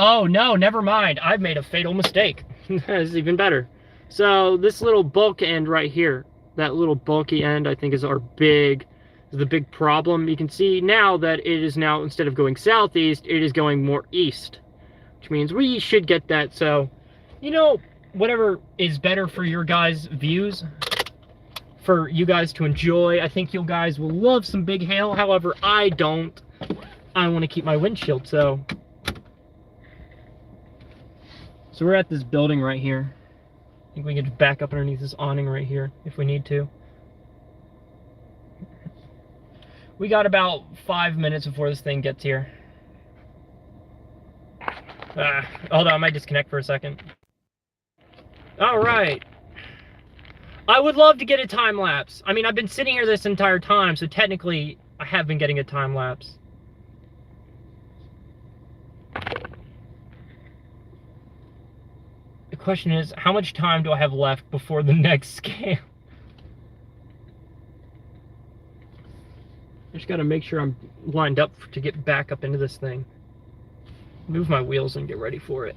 Oh no, never mind. I've made a fatal mistake. That's even better. So this little bulk end right here, that little bulky end, I think is the big problem. You can see now that it is now, instead of going southeast, it is going more east, which means we should get that. So, you know, whatever is better for your guys' views, for you guys to enjoy. I think you guys will love some big hail. However, I don't. I want to keep my windshield, so we're at this building right here. I think we can just back up underneath this awning right here if we need to. We got about 5 minutes before this thing gets here. Hold on, I might disconnect for a second. Alright. I would love to get a time lapse. I mean, I've been sitting here this entire time, so technically I have been getting a time lapse. The question is, how much time do I have left before the next scam? I just gotta make sure I'm lined up to get back up into this thing. Move my wheels and get ready for it.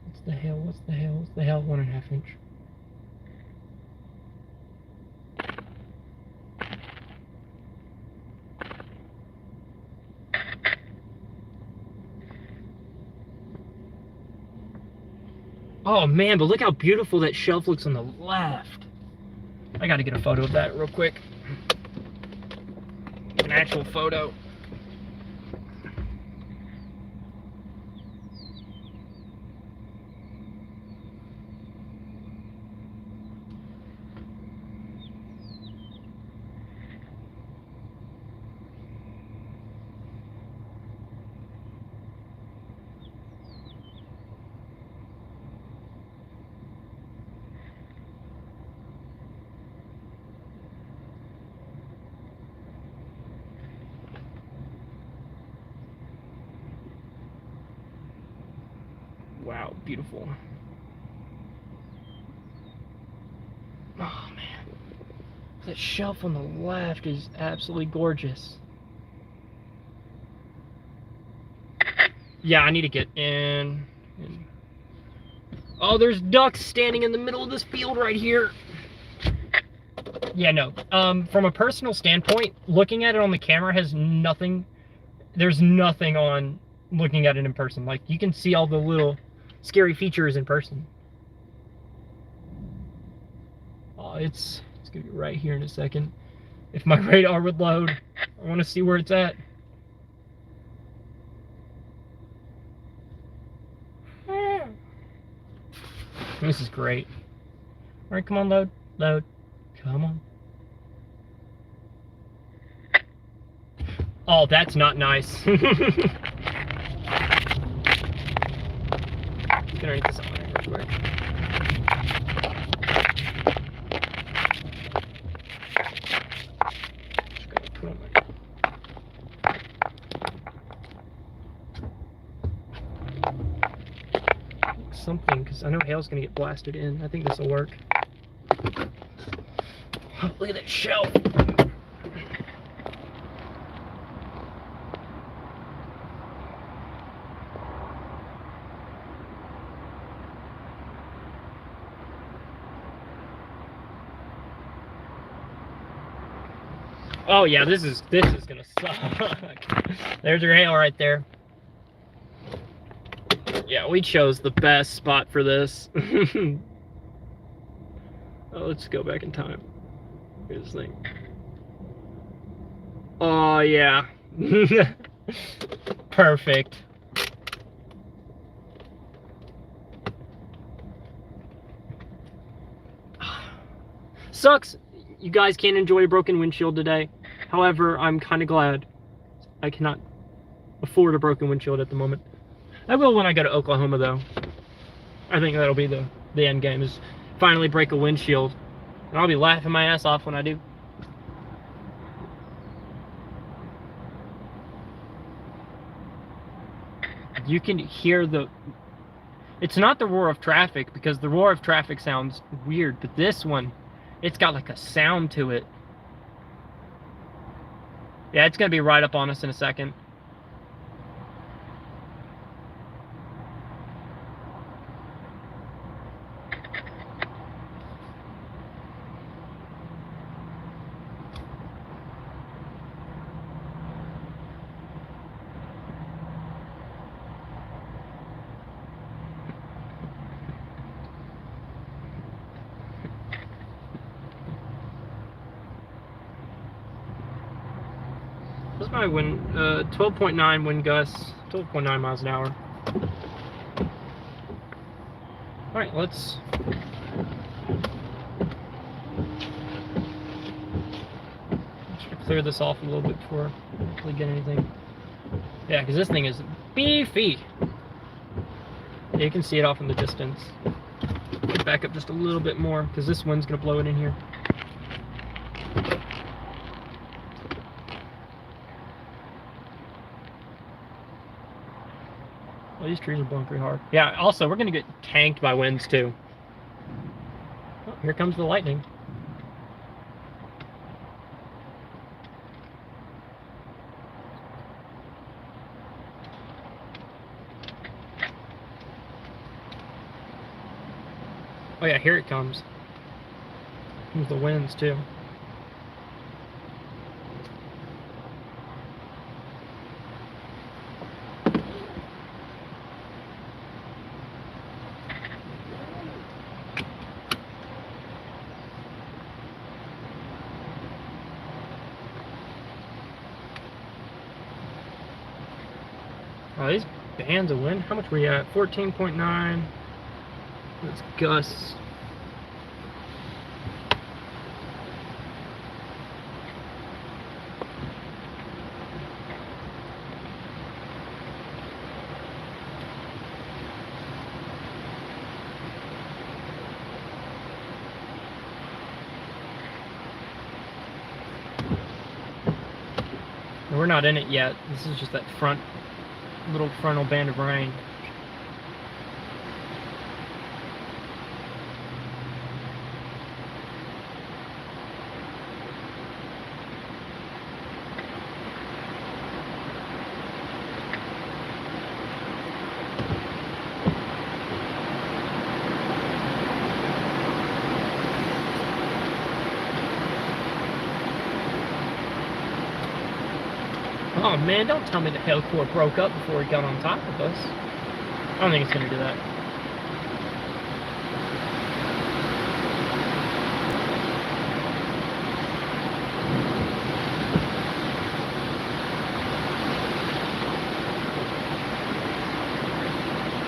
What's the hell? What's the hell? What's the hell? 1.5 inch. Oh man, but look how beautiful that shelf looks on the left. I gotta get a photo of that real quick. An actual photo. Wow, beautiful. Oh man, that shelf on the left is absolutely gorgeous. Yeah, I need to get in. Oh, there's ducks standing in the middle of this field right here. Yeah, no. From a personal standpoint, looking at it on the camera has nothing. There's nothing on looking at it in person. Like, you can see all the little scary features in person. Oh, it's gonna be right here in a second. If my radar would load, I want to see where it's at. This is great. All right, come on, load, load, come on. Oh, that's not nice. Gonna read this on real quick. Just gotta put on my something, because I know hail's gonna get blasted in. I think this will work. Oh, look at that shelf. Oh yeah, this is gonna suck. There's your hail right there. Yeah, we chose the best spot for this. Oh, let's go back in time. Here's this thing. Oh yeah. Perfect. Sucks you guys can't enjoy a broken windshield today. However, I'm kind of glad. I cannot afford a broken windshield at the moment. I will when I go to Oklahoma, though. I think that'll be the end game, is finally break a windshield. And I'll be laughing my ass off when I do. You can hear the... It's not the roar of traffic, because the roar of traffic sounds weird, but this one, it's got like a sound to it. Yeah, it's gonna be right up on us in a second. What's my wind? 12.9 wind gusts, 12.9 miles an hour. All right, let's. Check clear this off a little bit before we get anything. Yeah, because this thing is beefy. Yeah, you can see it off in the distance. Back up just a little bit more because this wind's gonna blow it in here. Well, these trees are blowing pretty hard. Yeah, also, we're gonna get tanked by winds too. Oh, here comes the lightning. Oh yeah, here it comes. Here's the winds too. Oh, these bands of wind. How much were you at? 14.9. That's gusts. We're not in it yet. This is just that little frontal band of rain. Oh man, don't tell me the hail core broke up before it got on top of us. I don't think it's gonna do that.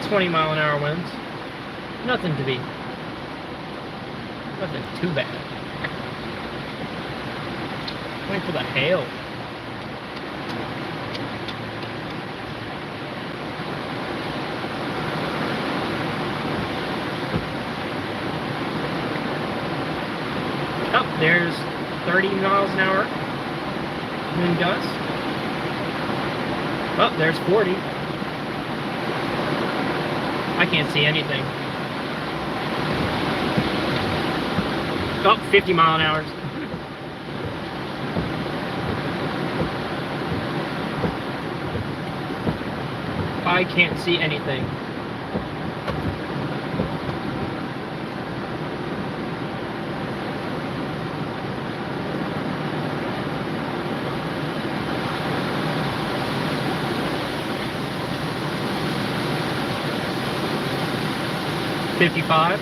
.20-mile-an-hour winds. Nothing too bad. Wait for the hail. Oh, there's 30 miles an hour wind gust. Oh, there's 40. I can't see anything. Oh, 50 mile an hour. I can't see anything. .55.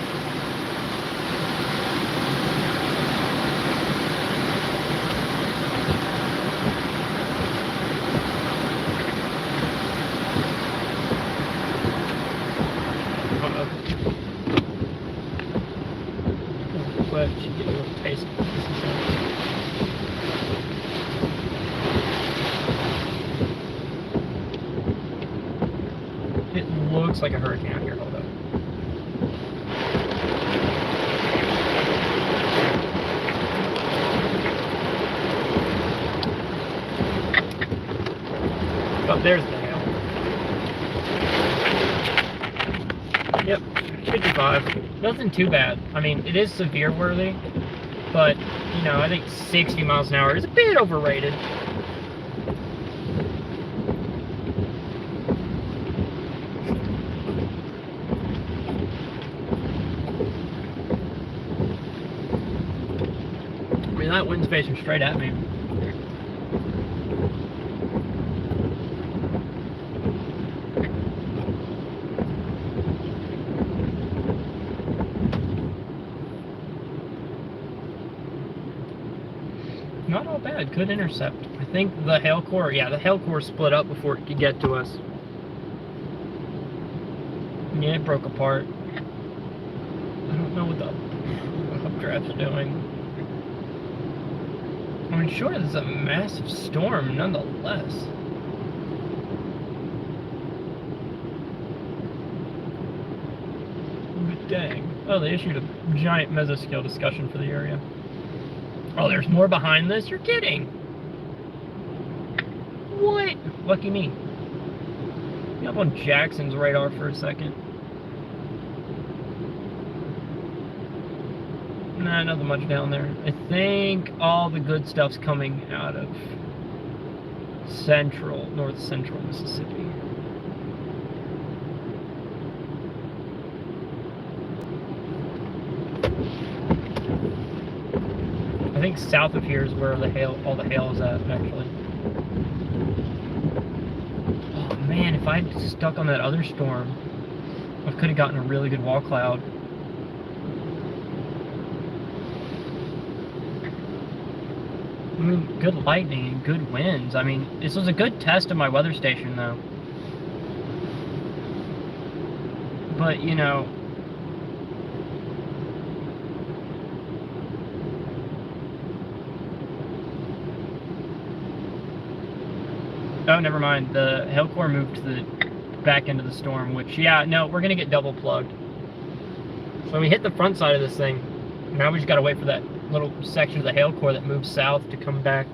But you get a little taste of this. It looks like a hurricane out here. Hold up. Oh, there's the hail. Yep, 55. Nothing too bad. I mean, it is severe worthy, but, you know, I think 60 miles an hour is a bit overrated. I mean, that wind's facing straight at me. Not all bad, good intercept. I think the hail core, yeah, the hail core split up before it could get to us. Yeah, it broke apart. I don't know what the updraft's doing. I mean, sure, there's a massive storm nonetheless. But dang. Oh, they issued a giant mesoscale discussion for the area. Oh, there's more behind this? You're kidding! What? Lucky me. Be up on Jackson's radar for a second. Nah, nothing much down there. I think all the good stuff's coming out of north central Mississippi. I think south of here is where all the hail is at, actually. Oh man, if I'd stuck on that other storm, I could have gotten a really good wall cloud. I mean, good lightning and good winds. I mean, this was a good test of my weather station, though. But, you know... Oh, never mind. The hail core moved to the back end of the storm, which, yeah, no, we're going to get double plugged. So we hit the front side of this thing. Now we just got to wait for that little section of the hail core that moves south to come back.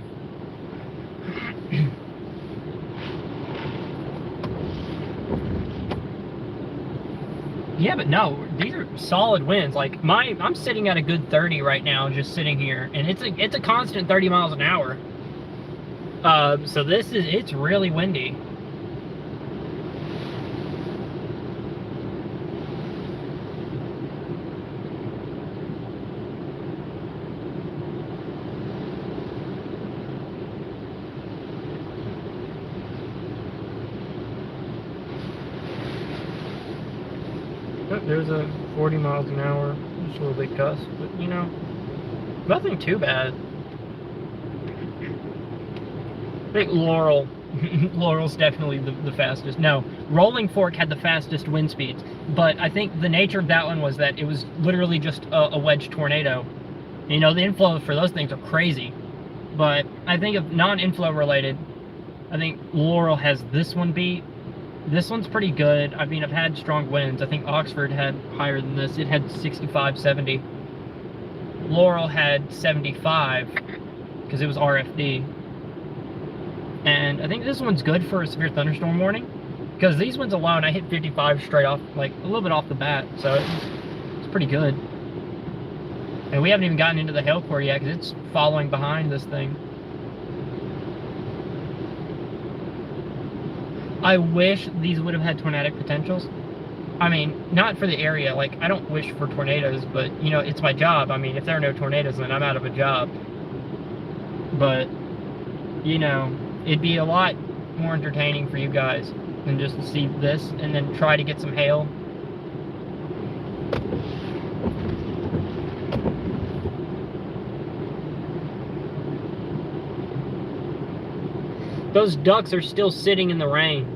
Yeah, but no, these are solid winds. Like I'm sitting at a good 30 right now, just sitting here, and it's a constant 30 miles an hour. So it's really windy. There's a 40 miles an hour, just a little bit gust, but you know, nothing too bad. I think Laurel's definitely the fastest. No, Rolling Fork had the fastest wind speeds, but I think the nature of that one was that it was literally just a wedge tornado. You know, the inflow for those things are crazy, but I think of non-inflow related, I think Laurel has this one beat. This one's pretty good. I mean, I've had strong winds. I think Oxford had higher than this. It had 65, 70. Laurel had 75 because it was RFD. And I think this one's good for a severe thunderstorm warning because these ones alone, I hit 55 straight off, like a little bit off the bat. So it's pretty good. And we haven't even gotten into the hail core yet because it's following behind this thing. I wish these would have had tornadic potentials. I mean, not for the area. Like, I don't wish for tornadoes, but, you know, it's my job. I mean, if there are no tornadoes, then I'm out of a job. But, you know, it'd be a lot more entertaining for you guys than just to see this and then try to get some hail. Those ducks are still sitting in the rain.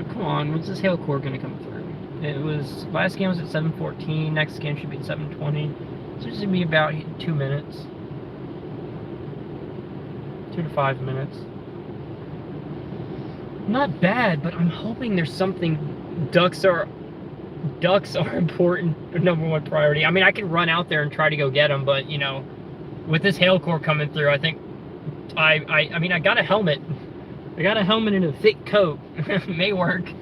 Come on, when's this hail core gonna come through? It was, last scan was at 7:14, next scan should be at 7:20. So it's gonna be about 2 minutes. 2 to 5 minutes. Not bad, but I'm hoping there's something. Ducks are important, #1 priority. I mean, I can run out there and try to go get them, but you know, with this hail core coming through, I think I mean, I got a helmet. I got a helmet and a thick coat. May work.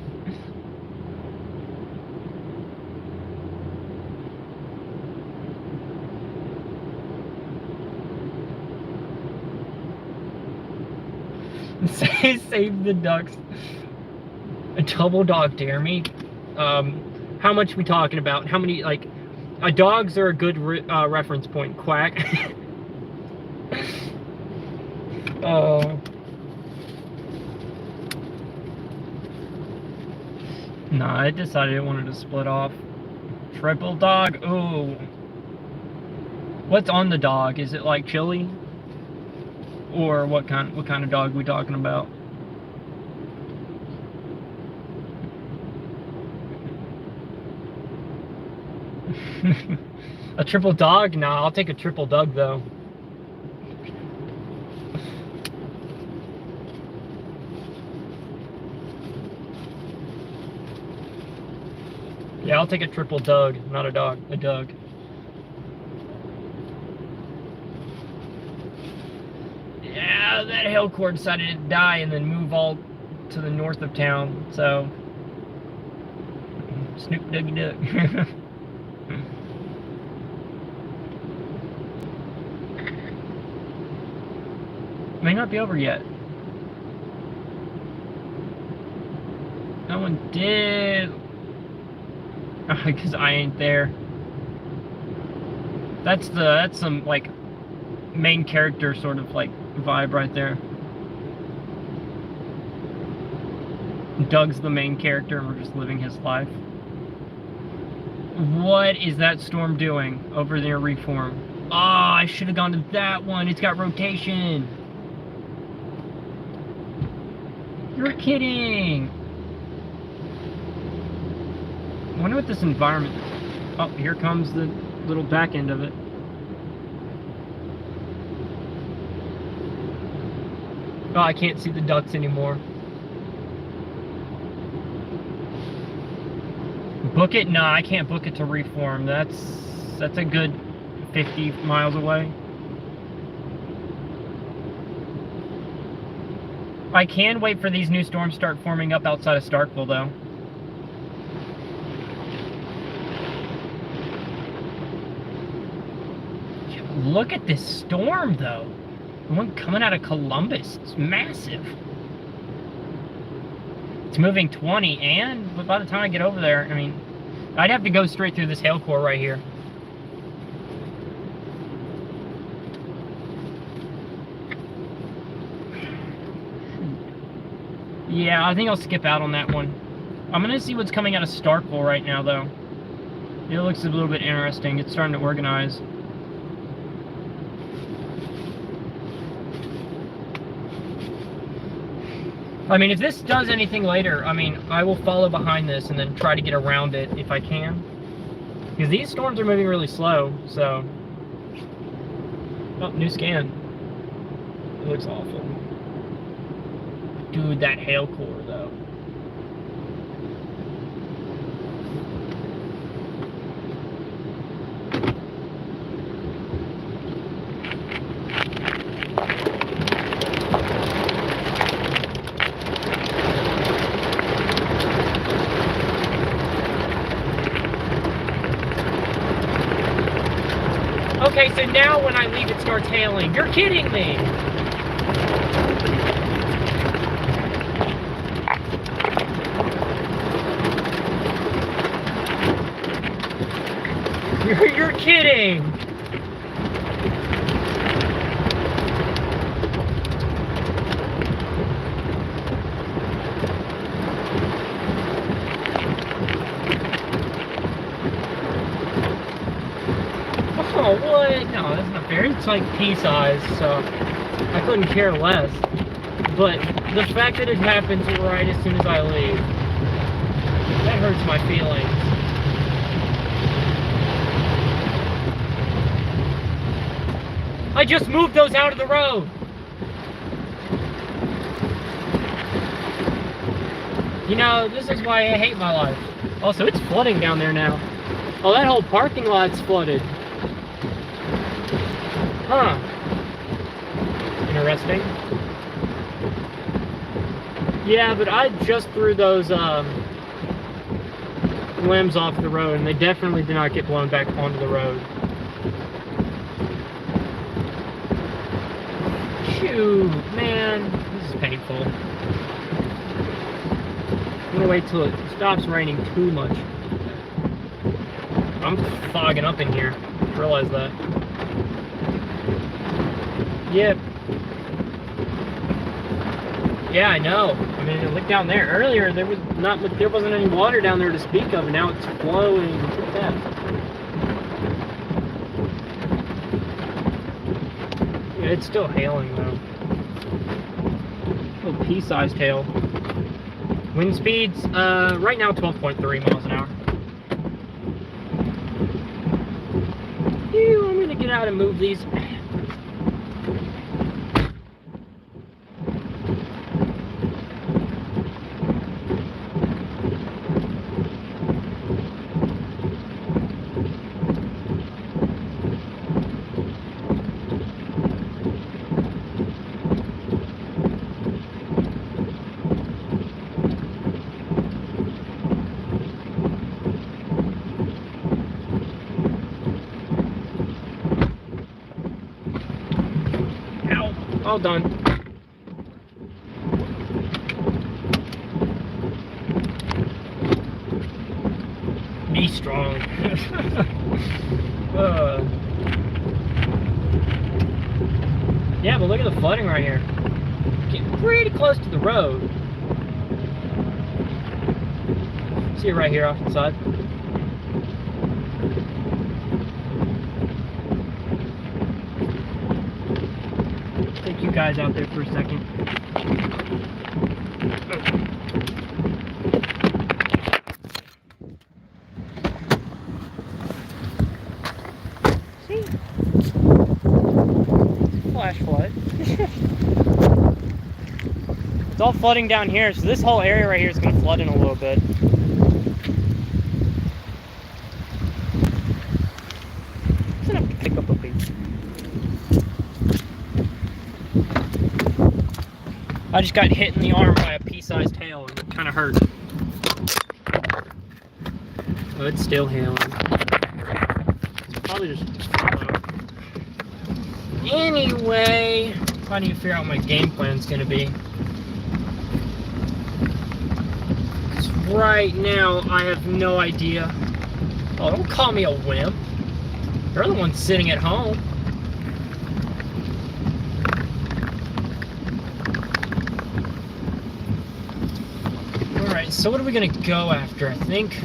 Save the ducks. A double dog dare me? How much we talking about? How many, like, dogs are a good reference point. Quack. Nah, I decided I wanted to split off. Triple dog, ooh. What's on the dog? Is it like chili? Or what kind of dog we talking about? A triple dog? Nah, I'll take a triple Doug though. Yeah, I'll take a triple Doug, not a dog, a Doug. Yeah, that hail core decided to die and then move all to the north of town, so Snoop Doggy Duck. May not be over yet. No one did. Because I ain't there. That's some like main character sort of like vibe right there. Doug's the main character and we're just living his life. What is that storm doing over near Reform? Oh, I should have gone to that one. It's got rotation. You're kidding. I wonder what this environment... Oh, here comes the little back end of it. Oh, I can't see the ducks anymore. Book it? Nah, I can't book it to Reform. That's a good 50 miles away. I can wait for these new storms to start forming up outside of Starkville, though. Look at this storm, though. The one coming out of Columbus. It's massive. It's moving 20, and by the time I get over there, I mean, I'd have to go straight through this hail core right here. Yeah, I think I'll skip out on that one. I'm going to see what's coming out of Starkville right now, though. It looks a little bit interesting. It's starting to organize. I mean, if this does anything later, I mean, I will follow behind this and then try to get around it if I can. Because these storms are moving really slow, so... Oh, new scan. It looks awful. Dude, that hail core, though. Okay, so now when I leave, it starts hailing. You're kidding me! You're kidding! Oh, what? No, that's not fair. It's like pea size, so I couldn't care less. But the fact that it happens right as soon as I leave, that hurts my feelings. I just moved those out of the road. You know, this is why I hate my life. Also, it's flooding down there now. Oh, that whole parking lot's flooded. Huh. Interesting. Yeah, but I just threw those limbs off the road, and they definitely did not get blown back onto the road. Shoot, man, this is painful. I'm gonna wait till it stops raining too much. I'm fogging up in here. Realize that. Yep. Yeah, I know. I mean, look down there. Earlier, there wasn't any water down there to speak of, and now it's flowing. Look at that. It's still hailing though. Little pea-sized hail. Wind speeds, right now 12.3 miles an hour. Ew, I'm gonna get out and move these. All done. Be strong. Yeah, but look at the flooding right here. Getting pretty close to the road. See it right here off the side. Take you guys out there for a second. See? Flash flood. It's all flooding down here, so this whole area right here is going to flood in a little bit. Just gonna have to pick up a piece. I just got hit in the arm by a pea-sized hail and it kind of hurt. Oh, it's still hailing. It's probably just... Anyway, I need to figure out what my game plan's gonna be. Because right now, I have no idea. Oh, don't call me a wimp. You're the one sitting at home. Alright, so what are we gonna go after? I think...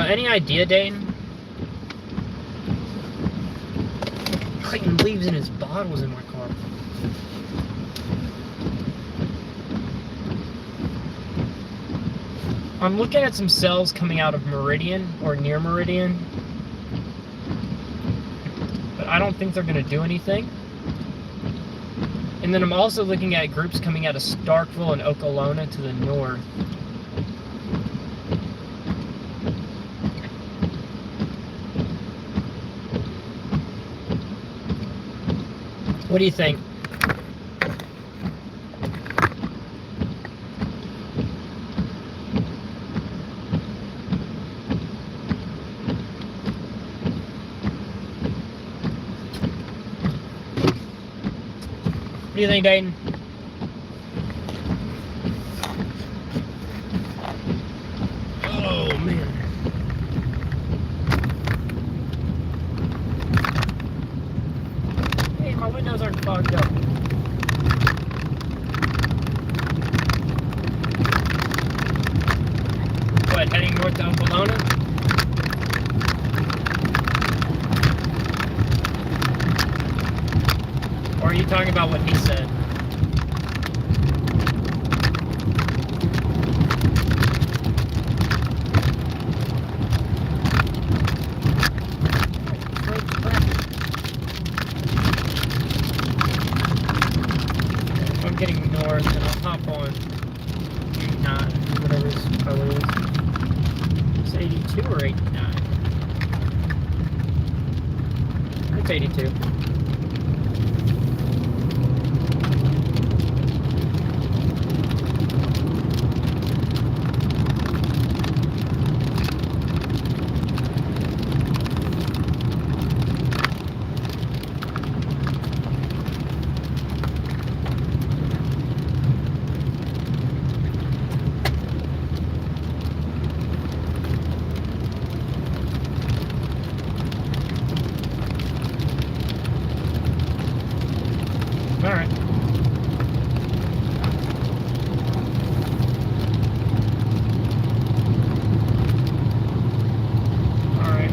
any idea, Dayton? Clayton leaves in his bottles in my car. I'm looking at some cells coming out of Meridian, or near Meridian. But I don't think they're going to do anything. And then I'm also looking at groups coming out of Starkville and Okolona to the north. What do you think? What do you think, Dayton? Oh, man. Hey, my windows aren't fogged up. What, heading north to Okolona? Or are you talking about what he said? If I'm getting north, then I'll hop on 89, whatever his color is. It's 82 or 89? It's 82.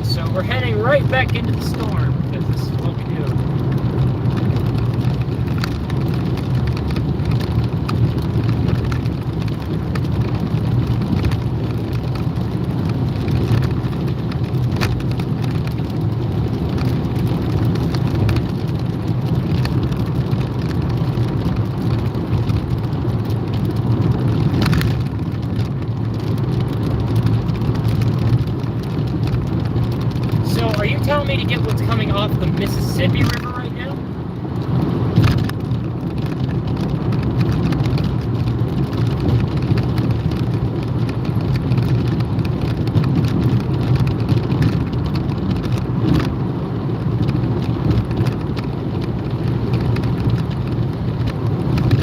Alright, so we're heading right back into the storm, because this is what we do. Are you telling me to get what's coming off the Mississippi River right now?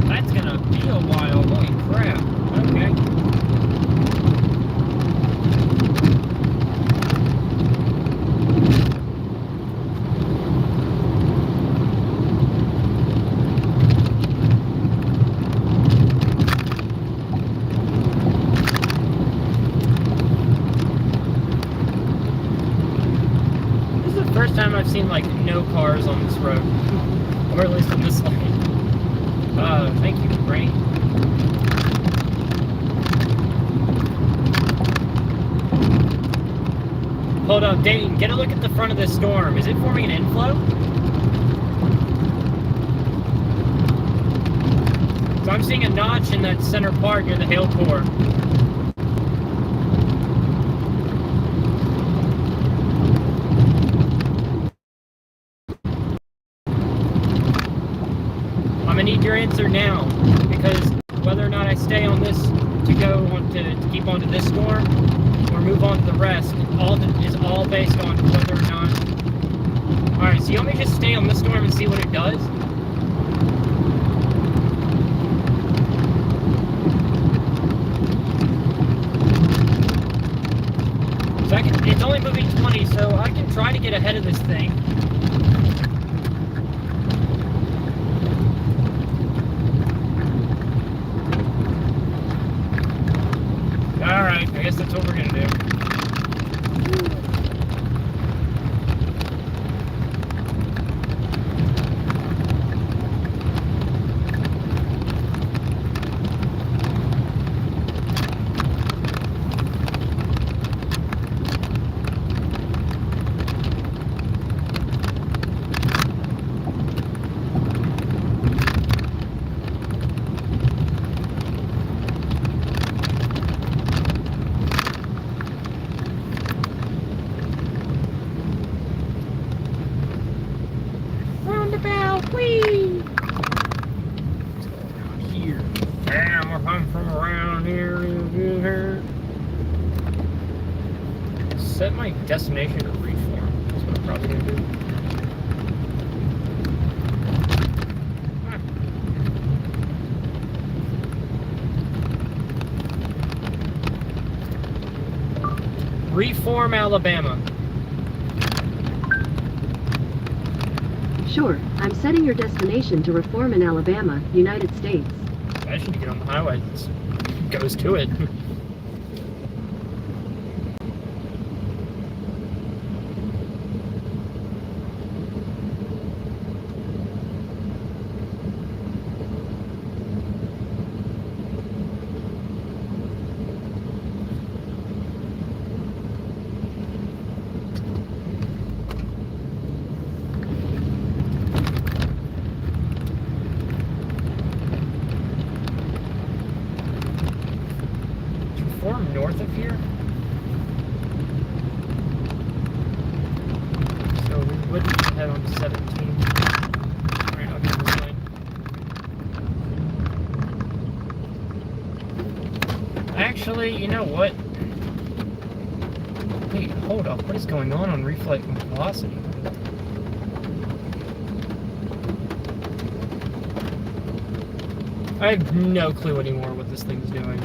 That's gonna be a while, holy crap. Okay. First time I've seen like no cars on this road, or at least on this lane. Thank you, rain. Hold up, Dane, get a look at the front of this storm. Is it forming an inflow? So I'm seeing a notch in that center part near the hail core. I'm gonna need your answer now, because whether or not I stay on this to go on to keep on to this storm or move on to the rest is all based on whether or not. Alright, so you want me to just stay on this storm and see what it does? So it's only moving 20, so I can try to get ahead of this thing. Alright, I guess that's what we're gonna do. Roundabout, whee! Let's go around here. Damn, if I'm from around here. Set my destination to reform. That's what I'm probably gonna do. Reform, Alabama. Sure, I'm setting your destination to Reform in Alabama, United States. I should get on the highway. It goes to it. North of here, so we wouldn't head on to 17. Alright, I'll get this way. Actually, you know what? Wait, hold up. What is going on reflight velocity? I have no clue anymore what this thing's doing.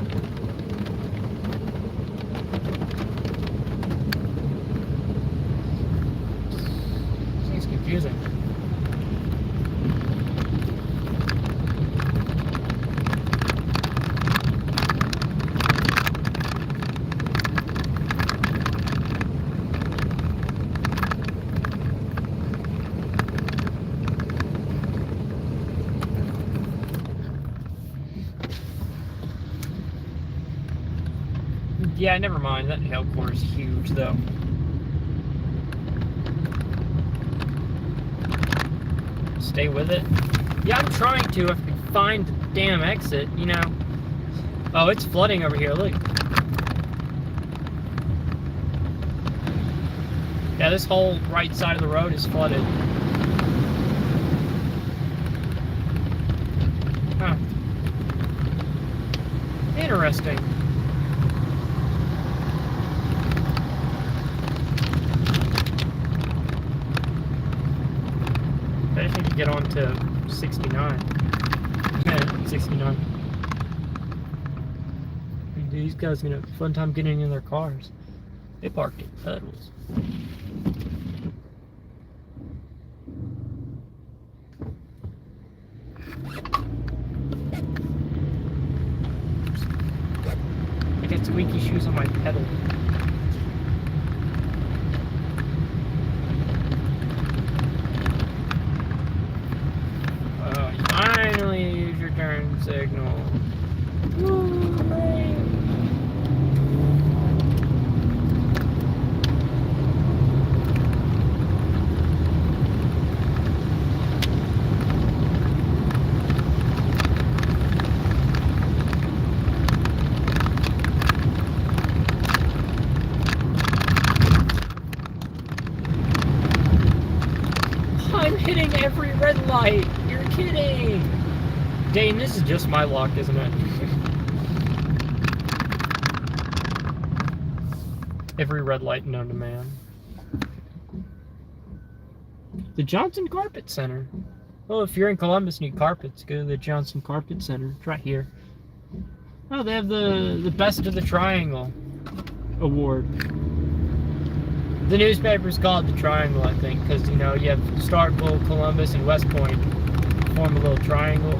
Confusing. Yeah, never mind. That hail core is huge, though. Stay with it. Yeah, I'm trying to. If I can find the damn exit, you know. Oh, it's flooding over here. Look. Yeah, this whole right side of the road is flooded. Huh. Interesting. I just need to get on to 69. 69. These guys are gonna have a fun time getting in their cars. They parked at puddles. I got squeaky shoes on my pedal. Finally use your turn signal. Woo, hooray. I'm hitting every red light. You're kidding. Dane, this is just my luck, isn't it? Every red light known to man. The Johnson Carpet Center. Well, if you're in Columbus and need carpets, go to the Johnson Carpet Center. It's right here. Oh, they have the Best of the Triangle award. The newspaper's called the Triangle, I think, because, you know, you have Starkville, Columbus, and West Point form a little triangle.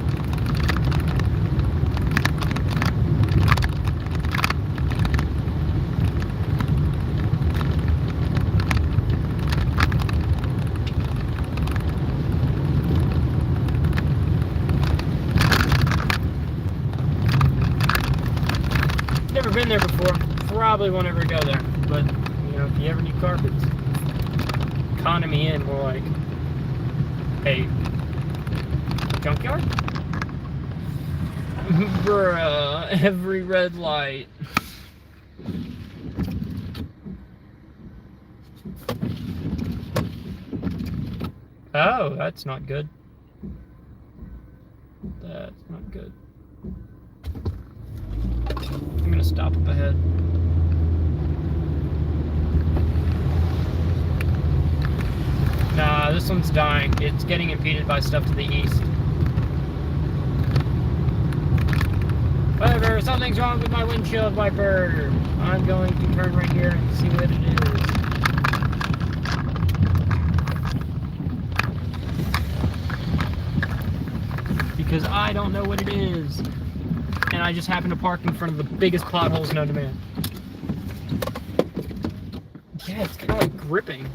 Never been there before. Probably won't ever go there, but you know, if you ever need carpets, economy in, more like a junkyard? Bruh, every red light. Oh, that's not good. That's not good. I'm gonna stop up ahead. Nah, this one's dying. It's getting impeded by stuff to the east. Whatever, something's wrong with my windshield wiper. I'm going to turn right here and see what it is. Because I don't know what it is. And I just happen to park in front of the biggest potholes known to man. Yeah, it's kind of like gripping.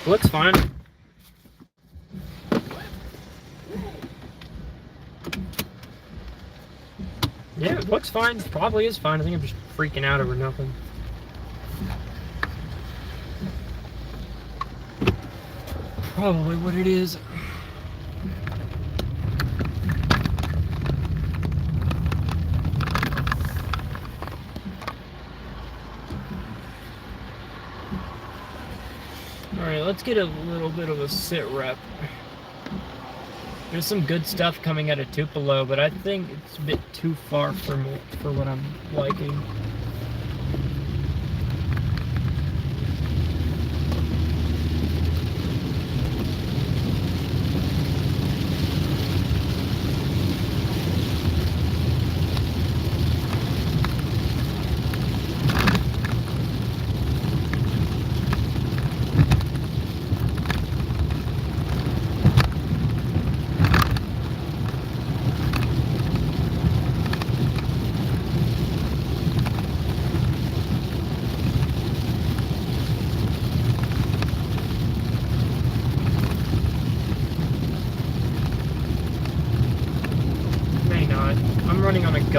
Looks fine. Yeah, it looks fine. Probably is fine. I think I'm just freaking out over nothing. Probably what it is. Alright, let's get a little bit of a sit rep. There's some good stuff coming out of Tupelo, but I think it's a bit too far for me, for what I'm liking.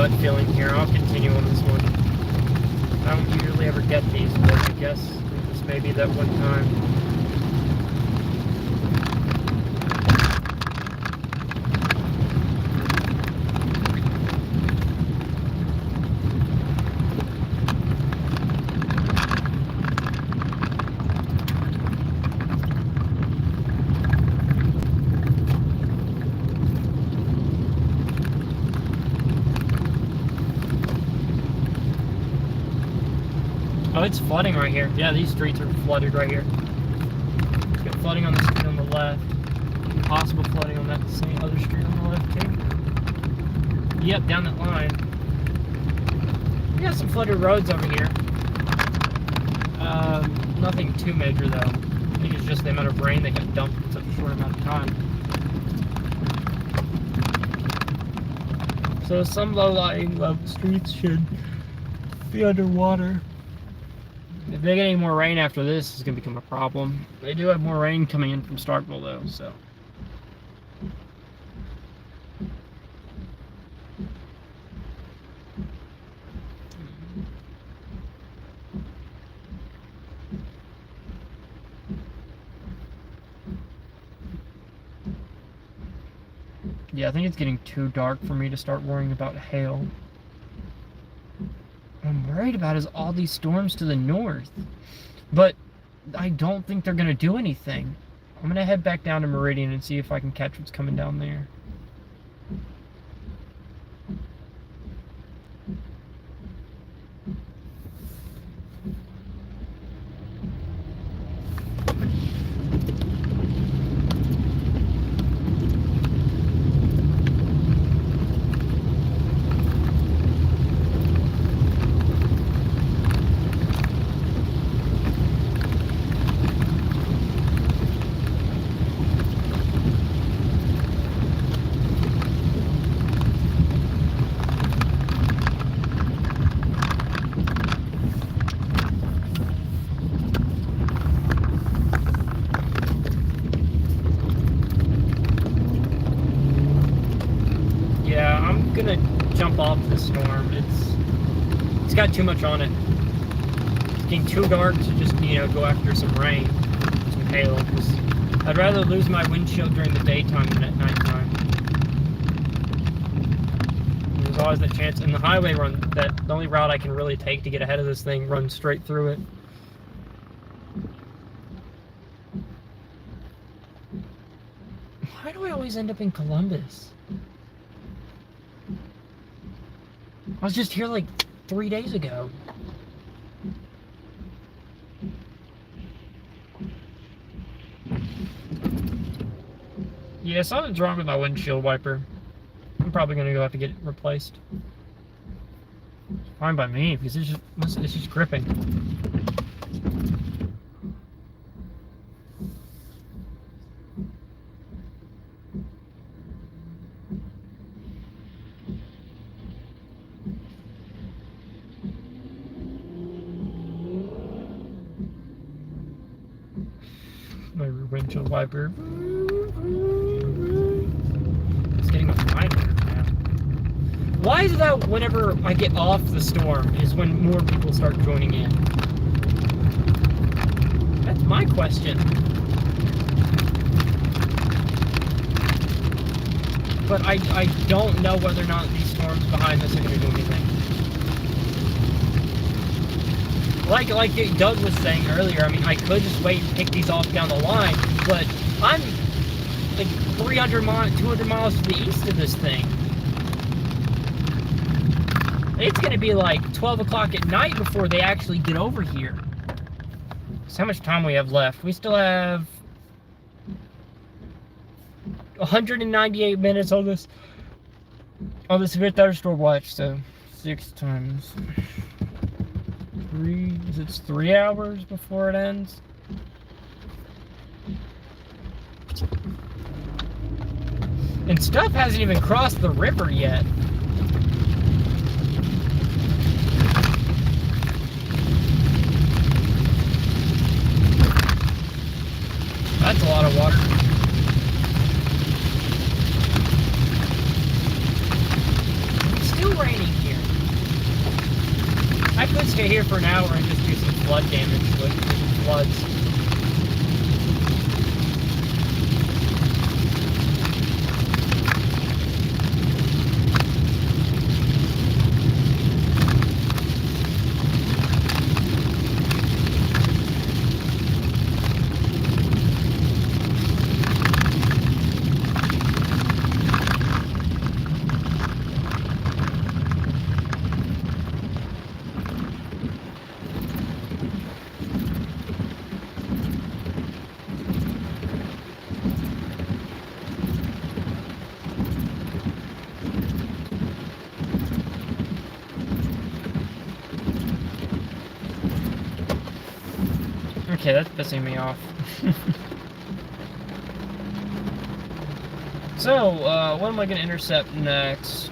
gut feeling here. I'll continue on this one. I don't usually ever get these, but I guess this may be that one time. Oh, it's flooding right here. Yeah, these streets are flooded right here. It's got flooding on the street on the left. Possible flooding on that same other street on the left too. Yep, down that line. We got some flooded roads over here. Nothing too major though. I think it's just the amount of rain that got dumped in such a short amount of time. So some low-lying streets should be underwater. If they get any more rain after this, it's going to become a problem. They do have more rain coming in from Starkville, though, so. Yeah, I think it's getting too dark for me to start worrying about hail. What I'm worried about is all these storms to the north. But I don't think they're going to do anything. I'm going to head back down to Meridian and see if I can catch what's coming down there. I'm gonna jump off this storm. It's got too much on it. It's getting too dark to just, go after some rain, some hail. I'd rather lose my windshield during the daytime than at nighttime. There's always that chance. And the highway run, the only route I can really take to get ahead of this thing, runs straight through it. Why do I always end up in Columbus? I was just here like 3 days ago. Yeah, something's wrong with my windshield wiper. I'm probably gonna go have to get it replaced. It's fine by me because it's just gripping. My windshield wiper. It's getting a fine now. Why is it that whenever I get off the storm is when more people start joining in? That's my question. But I don't know whether or not these storms behind us are going to do anything. Like Doug was saying earlier, I mean, I could just wait and pick these off down the line, but I'm like 200 miles to the east of this thing. It's going to be like 12 o'clock at night before they actually get over here. So how much time we have left? We still have 198 minutes on this Event Thunderstorm watch, so 6 times 3, it's 3 hours before it ends. And stuff hasn't even crossed the river yet. That's a lot of water. It's still raining. I could stay here for an hour and just do some flood damage, like floods. Okay, that's pissing me off. So, what am I going to intercept next?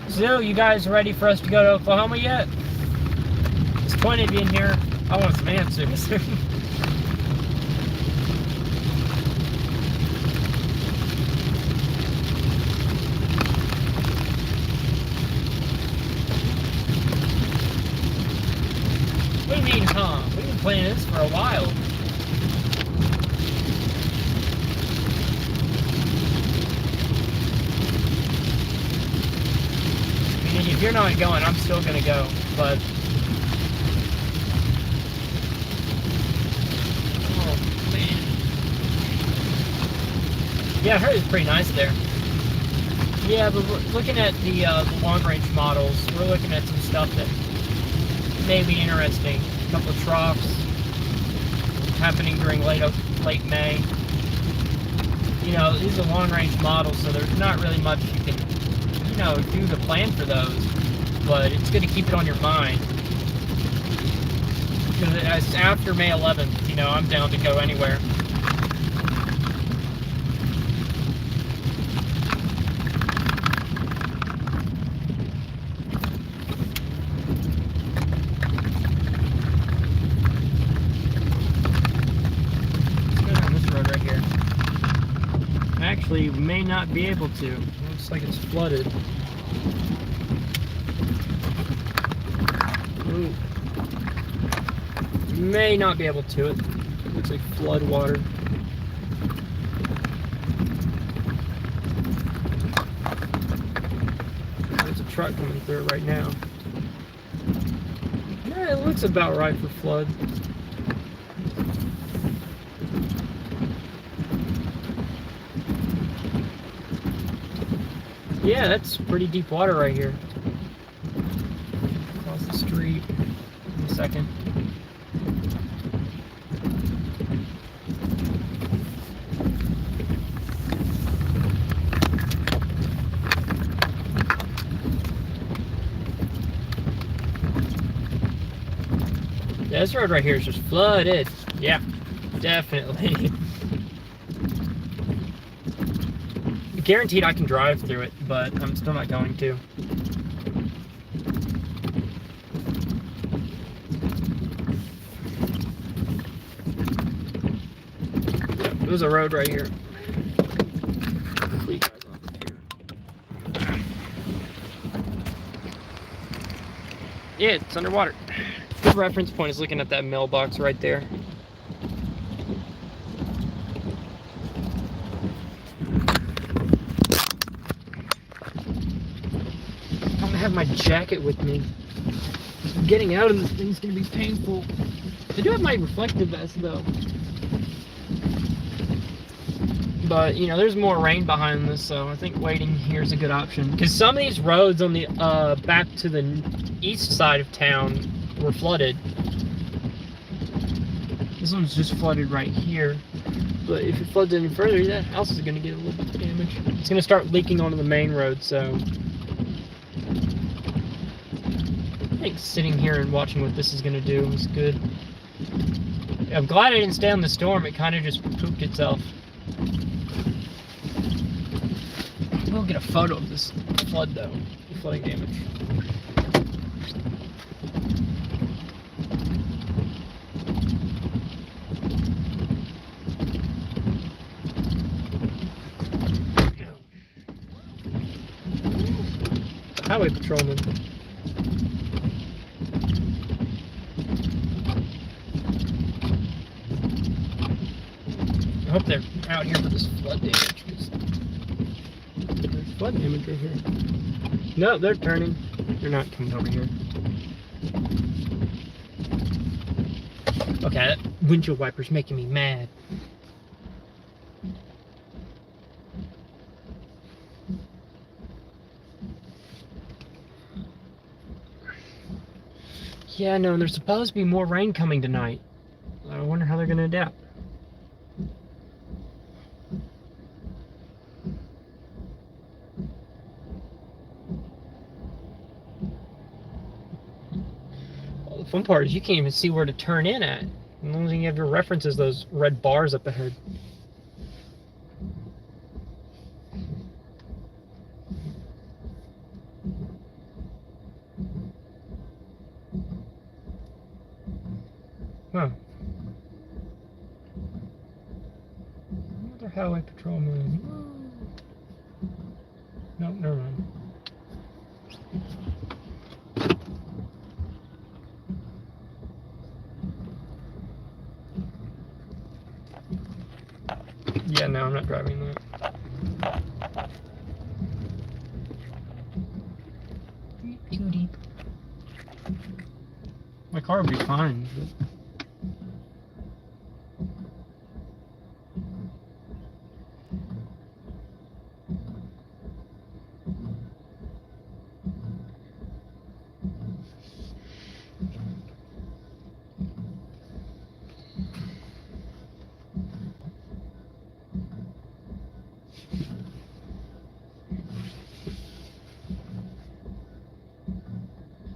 So, you guys ready for us to go to Oklahoma yet? There's 20 of you in here. I want some answers. What do you mean, huh? We've been playing this for a while. I mean, if you're not going, I'm still gonna go, but... Oh, man. Yeah, I heard it's pretty nice there. Yeah, but we're looking at the long-range models. We're looking at some stuff that may be interesting. A couple of troughs happening during late May. You know, these are long-range models, so there's not really much you can, you know, do to plan for those. But it's good to keep it on your mind. Because after May 11th, you know, I'm down to go anywhere. Actually, may not be able to. Looks like it's flooded. Ooh. May not be able to. It looks like flood water. There's a truck coming through right now. Yeah, it looks about right for flood. Yeah, that's pretty deep water right here. Across the street. In a second. Yeah, this road right here is just flooded. Yeah, definitely. Guaranteed I can drive through it, but I'm still not going to. Yeah, there's a road right here. Yeah, it's underwater. Good reference point is looking at that mailbox right there. Have my jacket with me. Getting out of this thing's gonna be painful. I do have my reflective vest though. But you know, there's more rain behind this, so I think waiting here is a good option. Because some of these roads on the back to the east side of town were flooded. This one's just flooded right here. But if it floods any further, that house is gonna get a little bit damaged. It's gonna start leaking onto the main road, so I think sitting here and watching what this is going to do is good. I'm glad I didn't stay on the storm. It kind of just pooped itself. We'll get a photo of this flood, though. The flooding damage. highway patrolmen. I hope they're out here for this flood damage. 'Cause there's flood damage right here. No, they're turning. They're not coming over here. Okay, that windshield wiper's making me mad. Yeah, no, and there's supposed to be more rain coming tonight. I wonder how they're going to adapt. Well, the fun part is you can't even see where to turn in at. The only thing you have your reference is those red bars up ahead. Huh. Another highway patrolman. Nope, never mind. Yeah, no, I'm not driving that. Too deep. My car would be fine. But...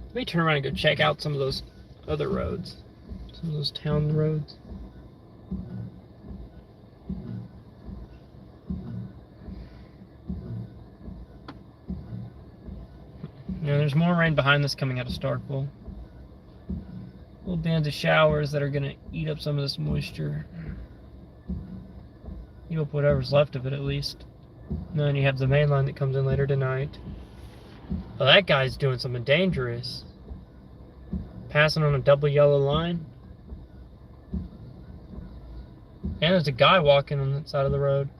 Let me turn around and go check out some of those other roads. Some of those town roads. Yeah, there's more rain behind this coming out of Starkville. Little bands of showers that are going to eat up some of this moisture. Eat up whatever's left of it, at least. And then you have the main line that comes in later tonight. Well, that guy's doing something dangerous. Passing on a double yellow line. And there's a guy walking on that side of the road.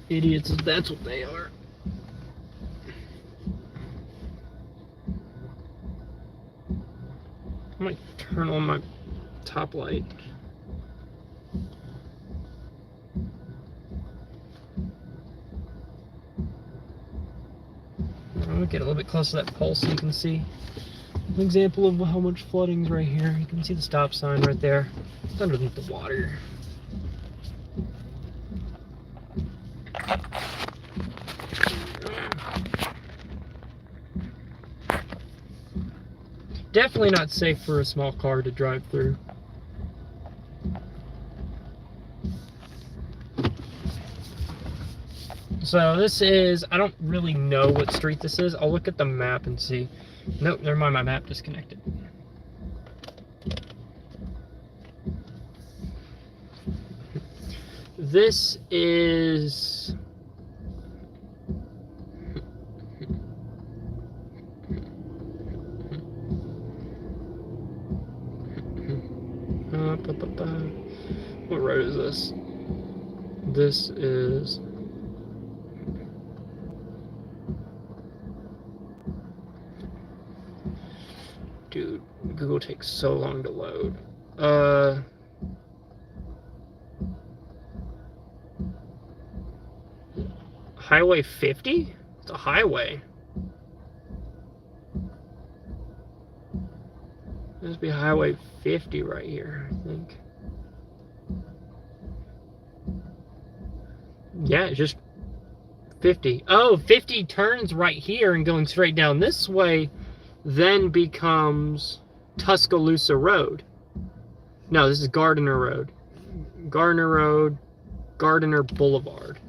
Idiots, that's what they are. I might turn on my top light. I'm gonna get a little bit close to that pole so you can see an example of how much flooding's right here. You can see the stop sign right there. It's underneath the water. Definitely not safe for a small car to drive through. So this is, I don't really know what street this is. I'll look at the map and see. Nope, never mind, my map disconnected. This is... What road is this? This is... Dude, Google takes so long to load. Highway 50? It's a highway. This must be Highway 50 right here, I think. Yeah, it's just 50. Oh, 50 turns right here and going straight down this way then becomes Tuscaloosa Road. No, this is Gardiner Road. Gardiner Road, Gardiner Boulevard.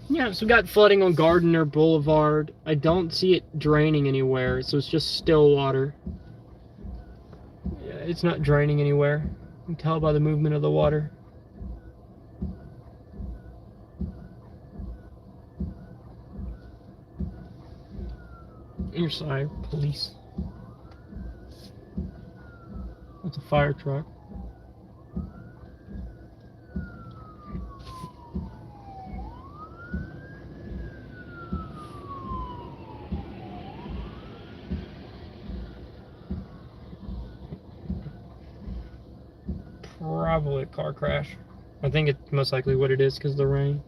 Yeah, so we got flooding on Gardiner Boulevard. I don't see it draining anywhere, so it's just still water. Yeah, it's not draining anywhere. You can tell by the movement of the water. Your side, police. That's a fire truck. Probably a car crash. I think it's most likely what it is because of the rain.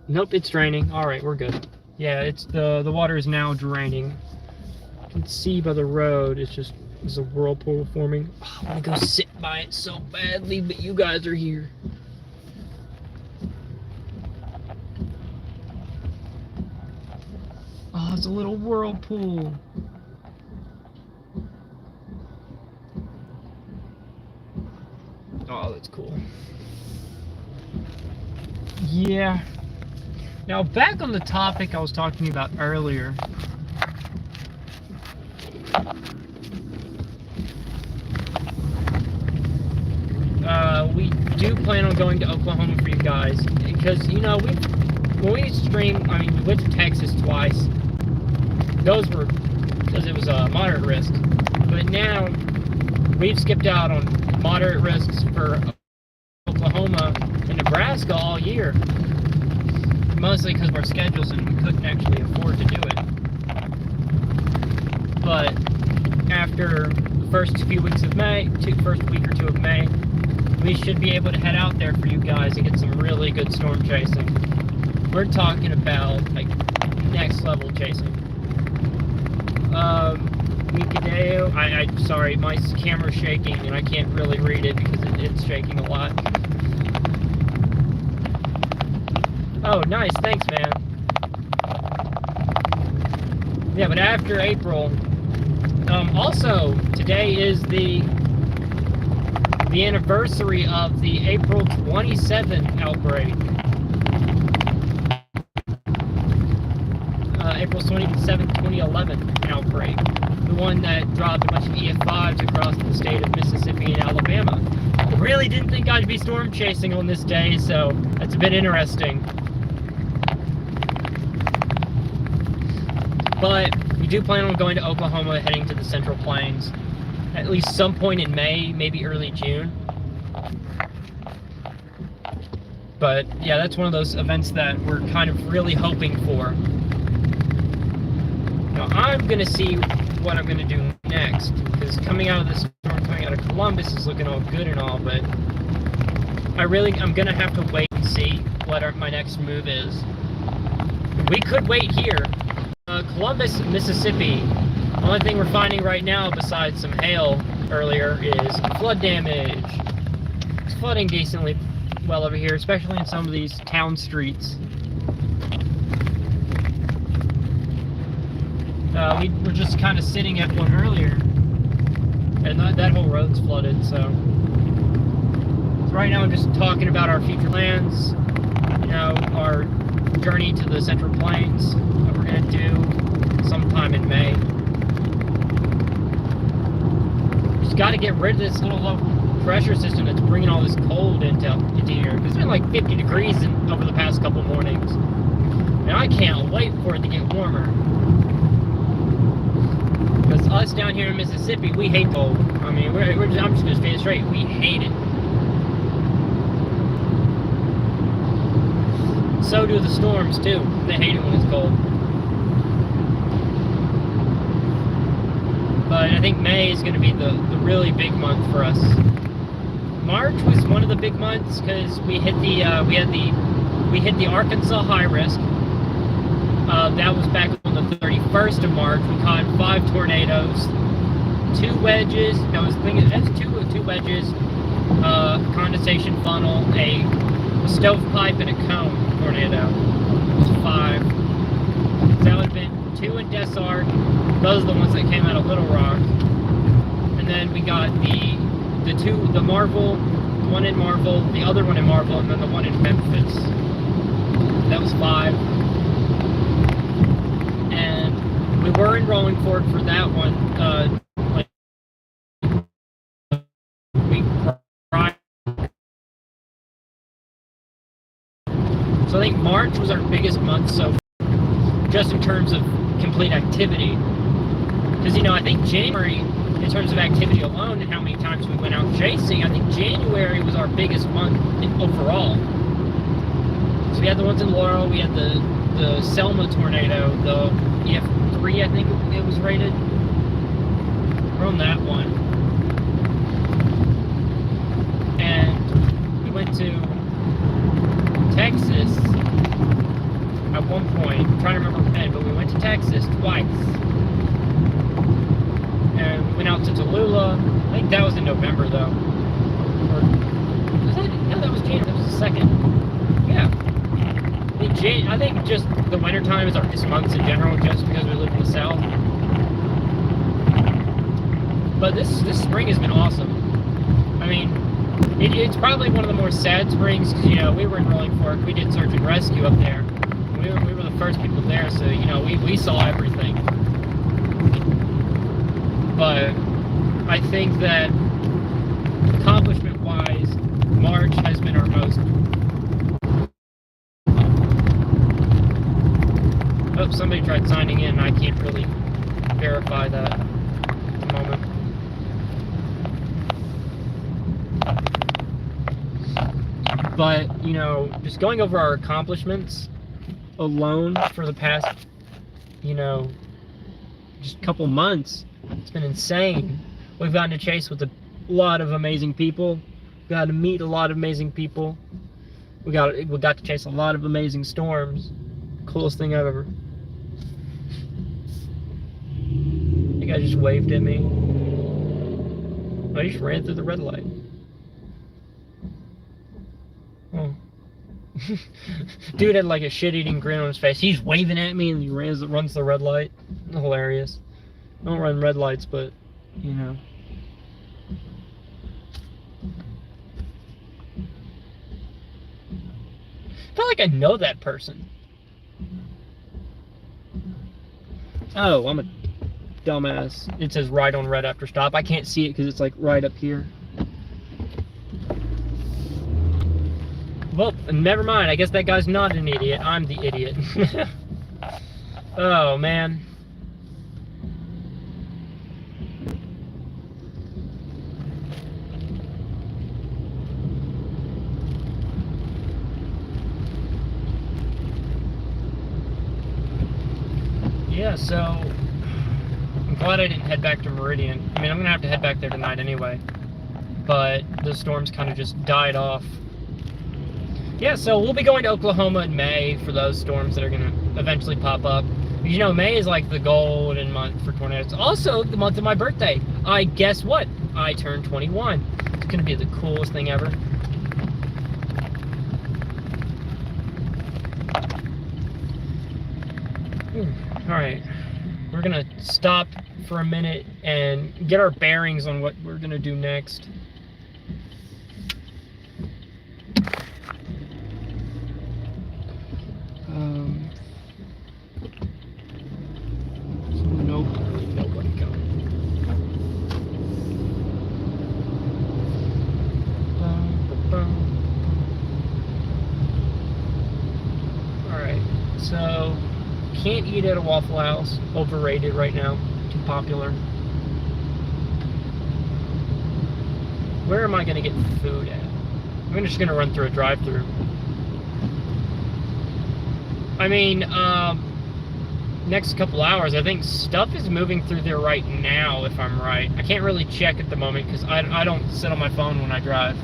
Nope, it's draining. All right, we're good. Yeah, it's the water is now draining. You can see by the road, there's a whirlpool forming. Oh, I want to go sit by it so badly, but you guys are here. Oh, it's a little whirlpool. Oh, that's cool. Yeah. Now, back on the topic I was talking about earlier. We do plan on going to Oklahoma for you guys because, you know, when we stream, I mean, we went to Texas twice. Those were because it was a moderate risk, but now we've skipped out on moderate risks for Oklahoma and Nebraska all year, mostly because of our schedules and we couldn't actually afford to do it. But after the first few weeks of May, first week or two of May, we should be able to head out there for you guys and get some really good storm chasing. We're talking about like next level chasing. Weekday, I'm sorry, my camera's shaking and I can't really read it because it's shaking a lot. Oh, nice, thanks, man. Yeah, but after April, also today is the anniversary of the April 27th outbreak. April 27th, 2011 outbreak. The one that dropped a bunch of EF5s across the state of Mississippi and Alabama. I really didn't think I'd be storm chasing on this day, so that's a bit interesting. But we do plan on going to Oklahoma, heading to the Central Plains, at least some point in May, maybe early June. But yeah, that's one of those events that we're kind of really hoping for. Now I'm gonna see what I'm gonna do next, because coming out of this storm, coming out of Columbus is looking all good and all, but I'm gonna have to wait and see what my next move is. We could wait here. Columbus, Mississippi. The only thing we're finding right now, besides some hail earlier, is flood damage. It's flooding decently well over here, especially in some of these town streets. We were just kind of sitting at one earlier, and that whole road's flooded, so right now I'm just talking about our future plans, you know, our journey to the Central Plains that we're going to do sometime in May. Just got to get rid of this little low pressure system that's bringing all this cold into here, because it's been like 50 degrees over the past couple mornings, and I can't wait for it to get warmer. Because us down here in Mississippi, we hate cold. I mean, I'm just going to stay straight. We hate it. So do the storms, too. They hate it when it's cold. But I think May is going to be the really big month for us. March was one of the big months because we hit the Arkansas high risk. That was back on the 31st of March. We caught 5 tornadoes, 2 wedges. No, that's two wedges, condensation funnel, a stovepipe, and a cone tornado. It was 5. So that would have been 2 in Des Arc. Those are the ones that came out of Little Rock. And then we got the Marvel, the one in Marvel, the other one in Marvel, and then the one in Memphis. That was 5. And we were in Rolling Fork for that one. think March was our biggest month so far, just in terms of complete activity. Because, you know, I think January, in terms of activity alone and how many times we went out chasing, I think January was our biggest month overall. So we had the ones in Laurel, we had the Selma tornado, the EF3, I think it was rated. We're on that one. And we went to Texas at one point. I'm trying to remember when, but we went to Texas twice. And we went out to Tallulah. I think that was in November, though. Or was that? No, that was January. That was the second. Yeah. I think just the wintertime is our best months in general, just because we live in the South. But this spring has been awesome. I mean, it's probably one of the more sad springs, because, you know, we were in Rolling Fork. We did search and rescue up there. We were the first people there, so, you know, we saw everything. But I think that accomplishment-wise, March has been our most. Oh, somebody tried signing in. I can't really verify that at the moment. But, you know, just going over our accomplishments alone for the past, you know, just couple months, it's been insane. We've gotten to chase with a lot of amazing people. We got to meet a lot of amazing people. We got to chase a lot of amazing storms. Coolest thing I've ever. I think I just waved at me. I just ran through the red light. Oh. Dude had like a shit-eating grin on his face. He's waving at me and he runs the red light. Hilarious. I don't run red lights, but, you know. I feel like I know that person. Oh, I'm a dumbass. It says right on red after stop. I can't see it because it's like right up here. Well, never mind. I guess that guy's not an idiot. I'm the idiot. Oh, man. Yeah, so I'm glad I didn't head back to Meridian. I mean, I'm gonna have to head back there tonight anyway, but the storms kind of just died off. Yeah, so we'll be going to Oklahoma in May for those storms that are gonna eventually pop up. You know, May is like the golden month for tornadoes. Also, the month of my birthday. Guess what? I turned 21. It's gonna be the coolest thing ever. Alright, we're gonna stop for a minute and get our bearings on what we're gonna do next. Nope, nobody coming. Alright, so can't eat at a Waffle House. Overrated right now. Too popular. Where am I going to get food at? I'm just going to run through a drive-thru. I mean, next couple hours, I think stuff is moving through there right now, if I'm right. I can't really check at the moment because I don't sit on my phone when I drive.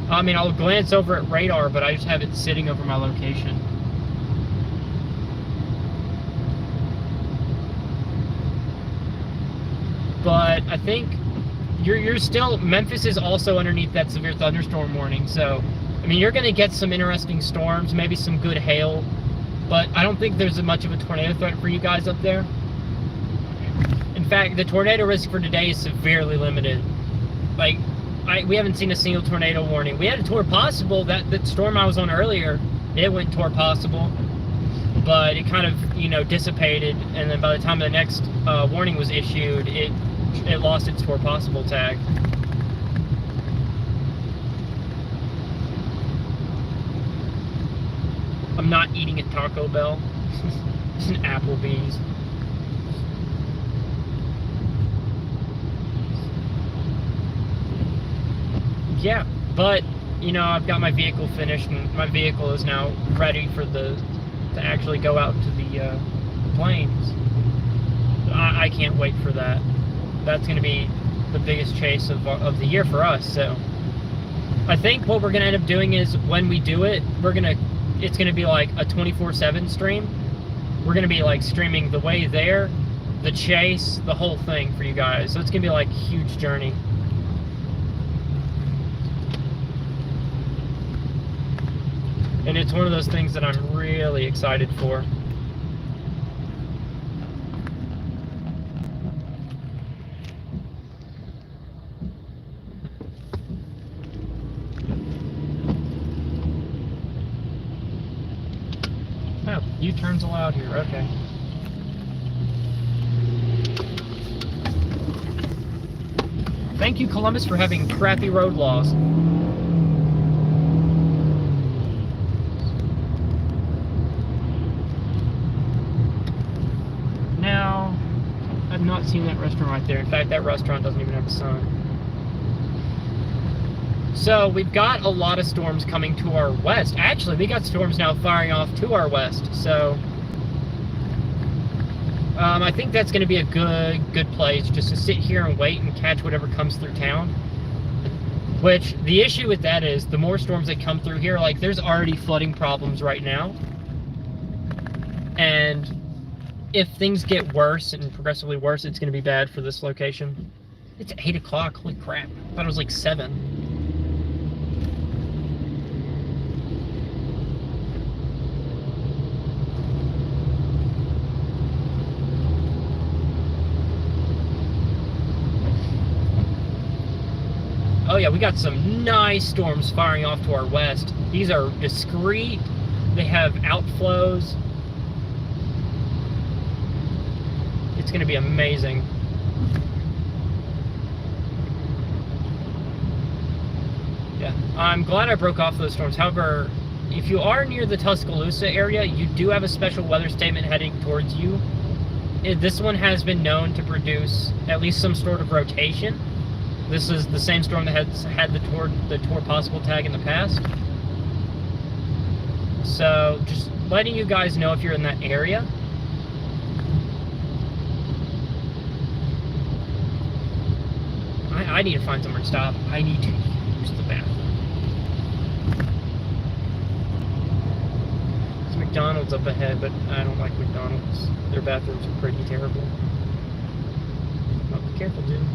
I mean, I'll glance over at radar, but I just have it sitting over my location. But I think you're still, Memphis is also underneath that severe thunderstorm warning, so I mean, you're going to get some interesting storms, maybe some good hail, but I don't think there's much of a tornado threat for you guys up there. In fact, the tornado risk for today is severely limited. Like, we haven't seen a single tornado warning. We had a tour possible, that storm I was on earlier, it went tour possible, but it kind of, you know, dissipated, and then by the time the next warning was issued, it lost its tour possible tag. I'm not eating at Taco Bell. It's an Applebee's. Yeah, but you know, I've got my vehicle finished, and my vehicle is now ready for to actually go out to the plains. I can't wait for that. That's going to be the biggest chase of the year for us. So I think what we're going to end up doing is when we do it, it's going to be like a 24/7 stream. We're going to be like streaming the way there, the chase, the whole thing for you guys. So it's going to be like a huge journey. And it's one of those things that I'm really excited for. Oh, U-turns allowed here, okay. Thank you, Columbus, for having crappy road laws. Now, I've not seen that restaurant right there. In fact, that restaurant doesn't even have a sign. So, we've got a lot of storms coming to our west. Actually, we got storms now firing off to our west. So, I think that's going to be a good place just to sit here and wait and catch whatever comes through town. Which, the issue with that is, the more storms that come through here, like, there's already flooding problems right now. And if things get worse and progressively worse, it's going to be bad for this location. It's 8 o'clock, holy crap. I thought it was like 7. Oh yeah, we got some nice storms firing off to our west. These are discreet. They have outflows. It's going to be amazing. Yeah, I'm glad I broke off those storms. However, if you are near the Tuscaloosa area, you do have a special weather statement heading towards you. This one has been known to produce at least some sort of rotation. This is the same storm that has had the tour possible tag in the past. So, just letting you guys know if you're in that area. I need to find somewhere to stop. I need to use the bathroom. There's McDonald's up ahead, but I don't like McDonald's. Their bathrooms are pretty terrible. Oh, be careful, dude.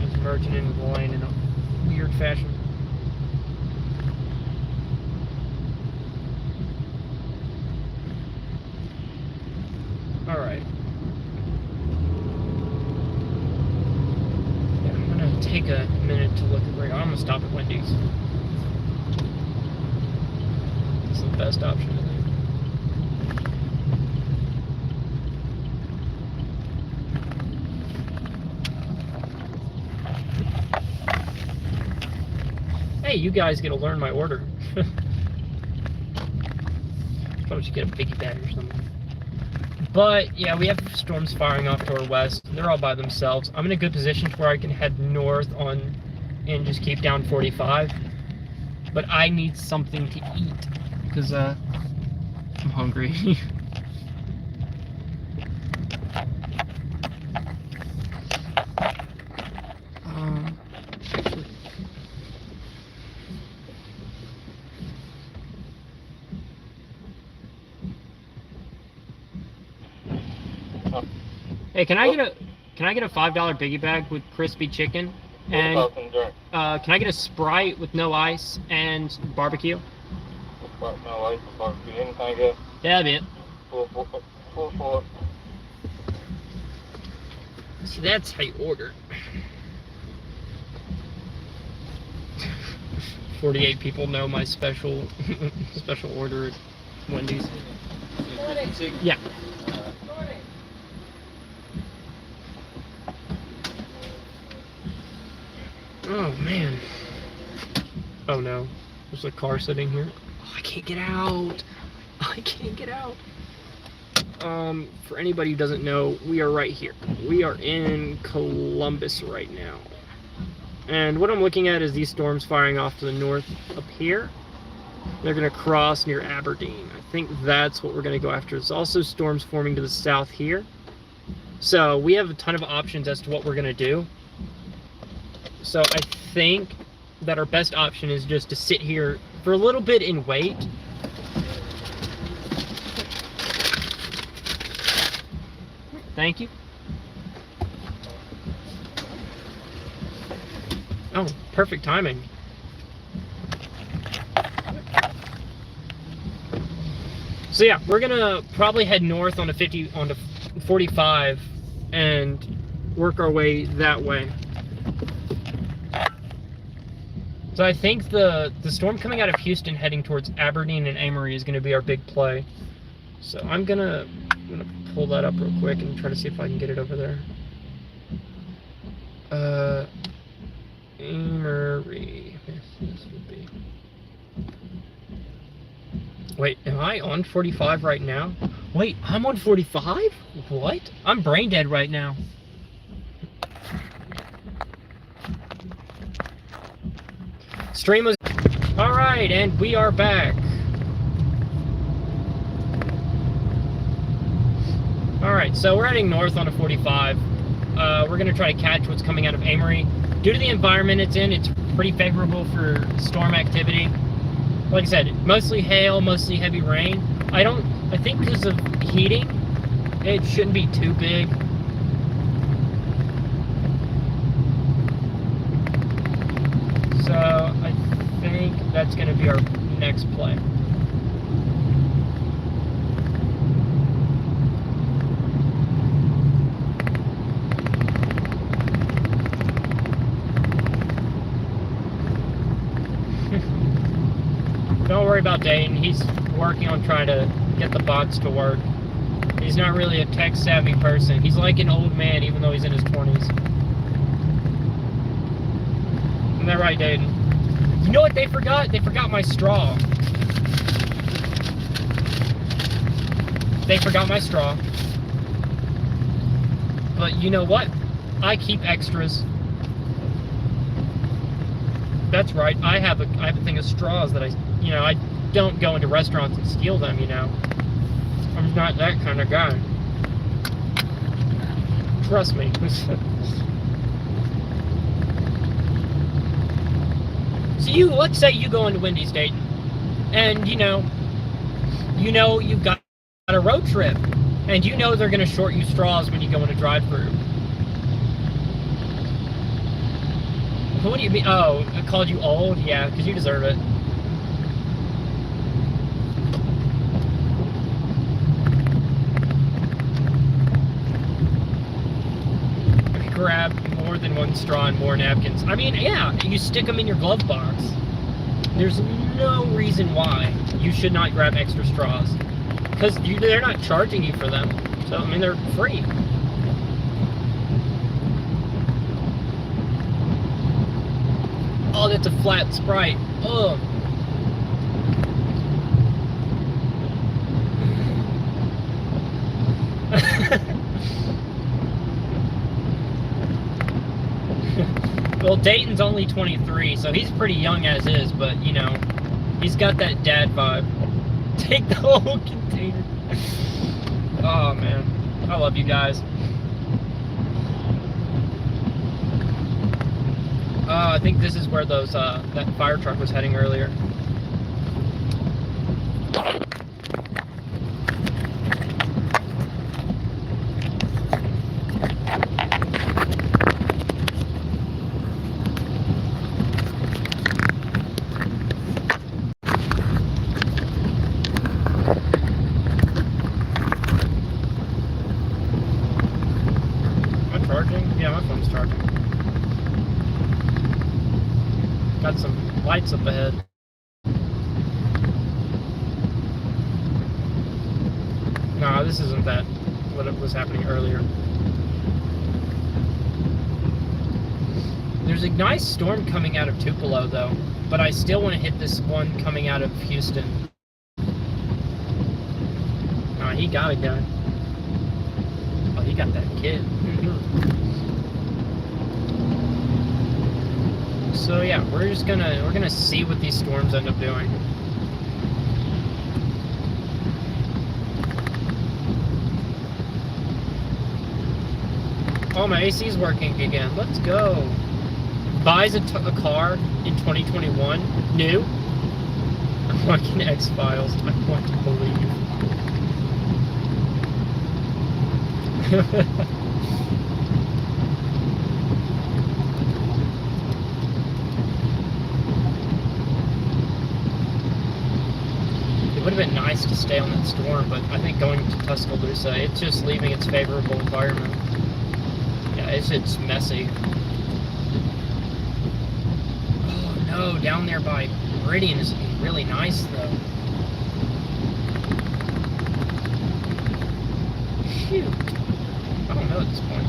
It's merging into the lane in a weird fashion. Alright. Take a minute to look at where I'm gonna stop at Wendy's. This is the best option, I think. Hey, you guys get to learn my order. Probably should get a piggy bag or something. But, yeah, we have storms firing off to our west. They're all by themselves. I'm in a good position to where I can head north and just keep down 45. But I need something to eat, because, I'm hungry. Hey, can I get a $5 biggie bag with crispy chicken? And can I get a Sprite with no ice and barbecue? No ice, barbecue. Anything I get? Yeah, that'd be it. Full. See, that's how you order. 48 people know my special order at Wendy's. Yeah. Oh man. Oh no. There's a car sitting here. Oh, I can't get out. I can't get out. For anybody who doesn't know, we are right here. We are in Columbus right now. And what I'm looking at is these storms firing off to the north up here. They're going to cross near Aberdeen. I think that's what we're going to go after. There's also storms forming to the south here. So we have a ton of options as to what we're going to do. So I think that our best option is just to sit here for a little bit and wait. Thank you. Oh, perfect timing. So yeah, we're gonna probably head north on the 45 and work our way that way. So I think the storm coming out of Houston heading towards Aberdeen and Amory is gonna be our big play. So I'm gonna pull that up real quick and try to see if I can get it over there. Amory. This would be. Wait, am I on 45 right now? Wait, I'm on 45? What? I'm brain dead right now. Stream was. Alright, and we are back. Alright, so we're heading north on a 45. We're going to try to catch what's coming out of Amory. Due to the environment it's in, it's pretty favorable for storm activity. Like I said, mostly hail, mostly heavy rain. I think because of heating, it shouldn't be too big. So I think that's going to be our next play. Don't worry about Dayton. He's working on trying to get the bots to work. He's not really a tech-savvy person. He's like an old man, even though he's in his 20s. Isn't that right, Dayton? You know what they forgot? They forgot my straw. They forgot my straw. But you know what? I keep extras. That's right. I have a thing of straws that I don't go into restaurants and steal them, you know. I'm not that kind of guy. Trust me. So let's say you go into Wendy's, Dayton, and you know you've got a road trip, and you know they're going to short you straws when you go in a drive-thru. What do you mean? Oh, I called you old? Yeah, because you deserve it. Grab more than one straw and more napkins. I mean, yeah, you stick them in your glove box. There's no reason why you should not grab extra straws. Because they're not charging you for them. So, I mean, they're free. Oh, that's a flat Sprite. Ugh. Well, Dayton's only 23, so he's pretty young as is, but, you know, he's got that dad vibe. Take the whole container. Oh, man. I love you guys. I think this is where those that fire truck was heading earlier. Am I charging? Yeah, my phone's charging. Got some lights up ahead. No, this isn't that what was happening earlier. There's a nice storm coming out of Tupelo though, but I still want to hit this one coming out of Houston. Oh, he got a gun. Oh, he got that kid. So yeah, we're gonna see what these storms end up doing. Oh, my AC's working again. Let's go. Buys a car in 2021. New. I'm watching X-Files. I want to believe. It would have been nice to stay on that storm, but I think going to Tuscaloosa, it's just leaving its favorable environment. Yeah, it's messy. Oh no, down there by Meridian is really nice though. Shoot. I don't know at this point.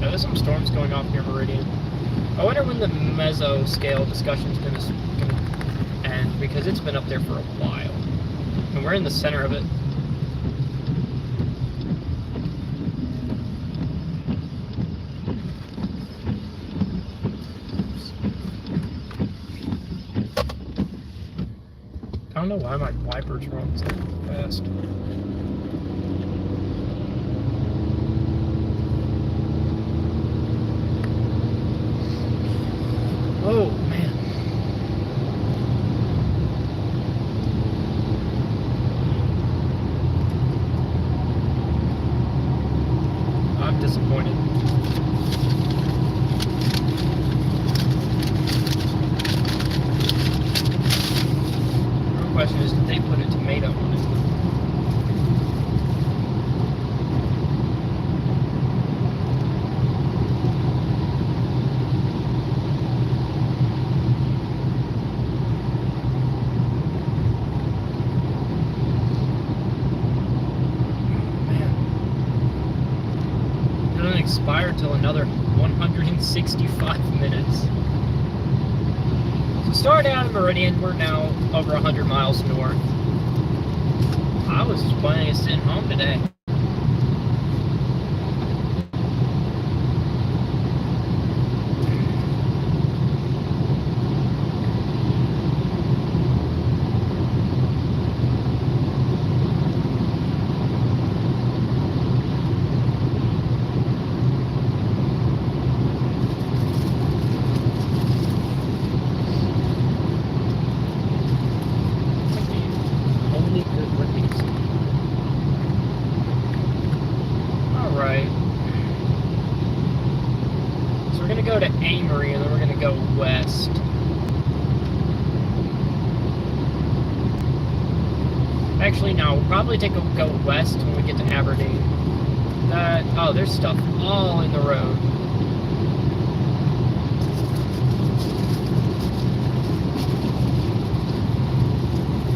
There's some storms going off near Meridian. I wonder when the mesoscale discussion's gonna end, because it's been up there for a while. And we're in the center of it. I don't know why my wipers are on so fast. Oh, man. I'm disappointed. The real question is, did they put a tomato on it? Expire till another 165 minutes. So starting out of Meridian, we're now over 100 miles north. I was planning on sitting home today. Go to Amory and then we're going to go west. Actually, no, we'll probably go west when we get to Aberdeen. Oh, there's stuff all in the road.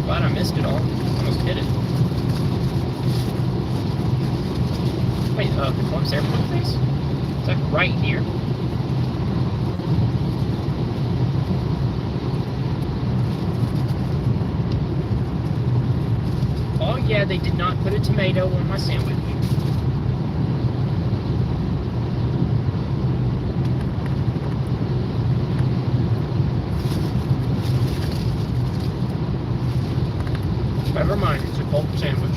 Glad I missed it all. Almost hit it. Wait, the Columbus Airport base? Is that right here? Oh yeah, they did not put a tomato on my sandwich. Never mind, it's a cold sandwich.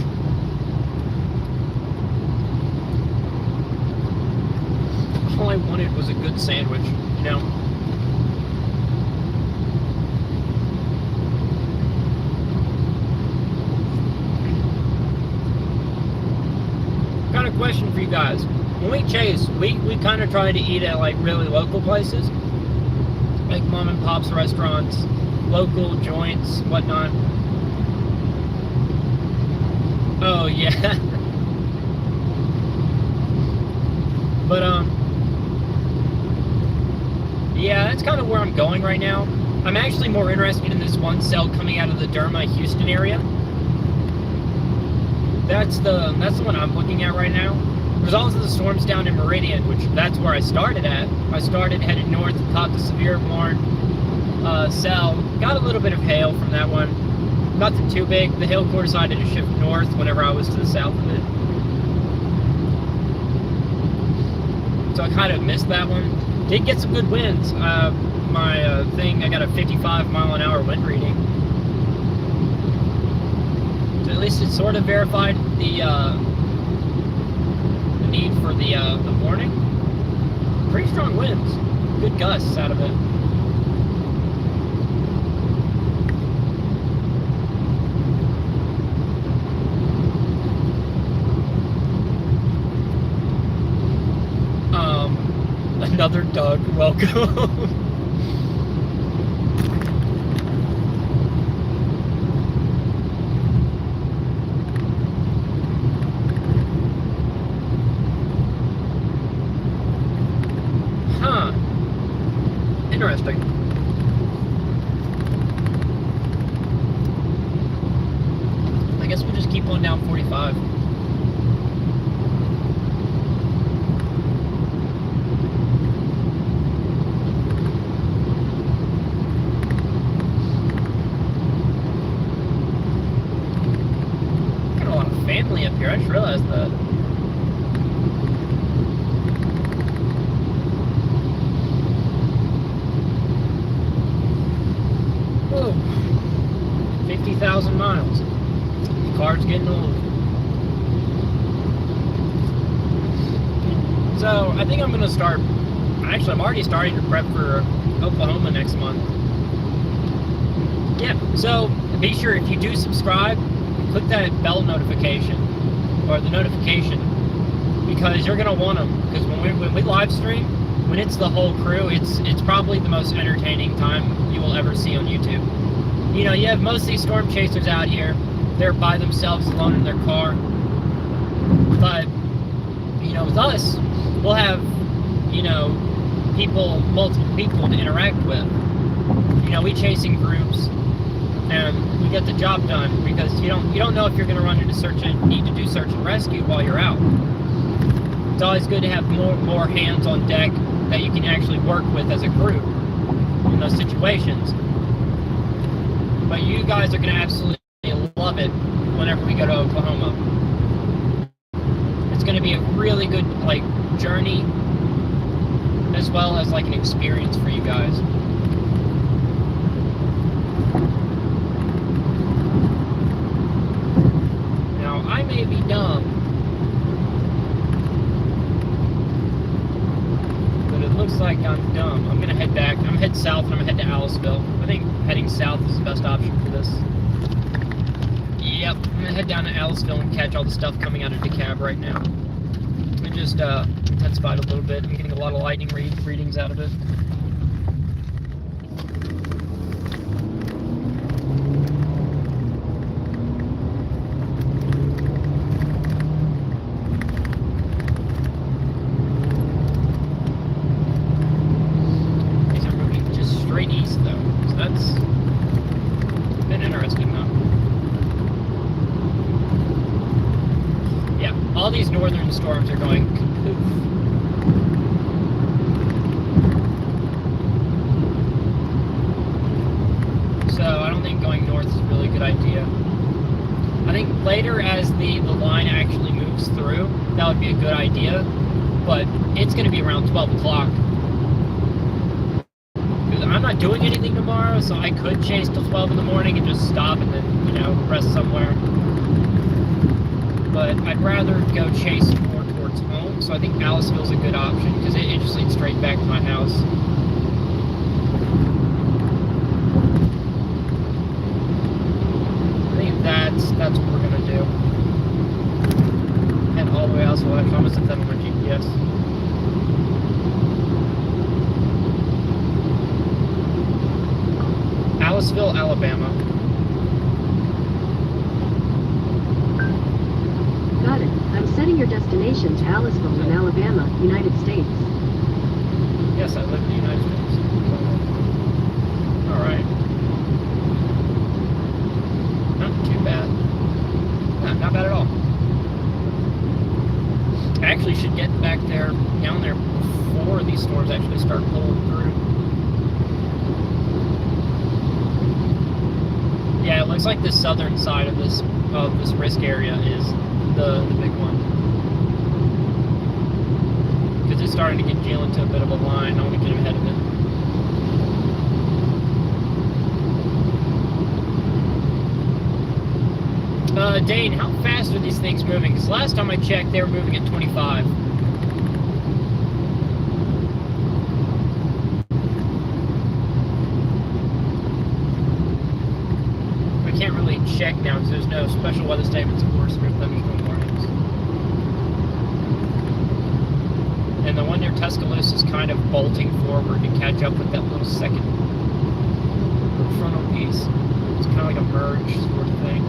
All I wanted was a good sandwich, you know? Got a question for you guys. When we chase, we kind of try to eat at like really local places, like mom and pop's restaurants, local joints, whatnot. Oh yeah. But yeah, that's kind of where I'm going right now. I'm actually more interested in this one cell coming out of the Derma, Houston area. That's the one I'm looking at right now. There's also the storms down in Meridian, which that's where I started at. I started headed north, caught the severe warn cell. Got a little bit of hail from that one. Nothing too big. The hail core decided to shift north whenever I was to the south of it. So I kind of missed that one. Did get some good winds. My thing, I got a 55-mile-an-hour wind reading. So at least it sort of verified the need for the warning. Pretty strong winds. Good gusts out of it. Another Doug, welcome. Huh. Interesting. I guess we'll just keep on down 45. Family up here, I just realized that. Whoa. 50,000 miles. The car's getting old. So, I think I'm going to start... Actually, I'm already starting to prep for Oklahoma next month. Yeah, so be sure if you do subscribe, click that bell notification, or the notification, because you're gonna want them. Because when we live stream, when it's the whole crew, it's probably the most entertaining time you will ever see on YouTube. You know, you have most of these storm chasers out here, they're by themselves alone in their car. But you know, with us, we'll have, you know, multiple people to interact with. You know, we chase in groups, and we get the job done, because you don't know if you're going to run into need to do search and rescue while you're out. It's always good to have more hands on deck that you can actually work with as a group in those situations. But you guys are going to absolutely love it whenever we go to Oklahoma. It's going to be a really good journey, as well as an experience for you guys. I may be dumb, but it looks like I'm dumb. I'm gonna head back. I'm gonna head south, and I'm gonna head to Aliceville. I think heading south is the best option for this. Yep, I'm gonna head down to Aliceville and catch all the stuff coming out of DeKalb right now. It just intensified a little bit. I'm getting a lot of lightning readings out of it. East though, so that's been interesting though. Yeah, all these northern storms are going kapoof. So I don't think going north is a really good idea. I think later, as the line actually moves through, that would be a good idea, but it's going to be around 12 o'clock. I'm not doing anything tomorrow, so I could chase till 12 in the morning and just stop and then, you know, rest somewhere. But I'd rather go chase more towards home, so I think Aliceville's a good option, because it just leads straight back to my house. I think that's what we're gonna do. Head all the way out, so I almost set that on my GPS. Aliceville, Alabama. Got it. I'm setting your destination to Aliceville in Alabama, United States. Yes, I live in the United States. Alright. storms actually start pulling through. Yeah, it looks like the southern side of this risk area is the big one. Because it's starting to get Jill into a bit of a line. I want to get ahead of it. Dane, how fast are these things moving? Because last time I checked, they were moving at 25. I can't really check now because there's no special weather statements, of course, or thunderstorm warnings. And the one near Tuscaloosa is kind of bolting forward to catch up with that little second frontal piece. It's kind of like a merge sort of thing.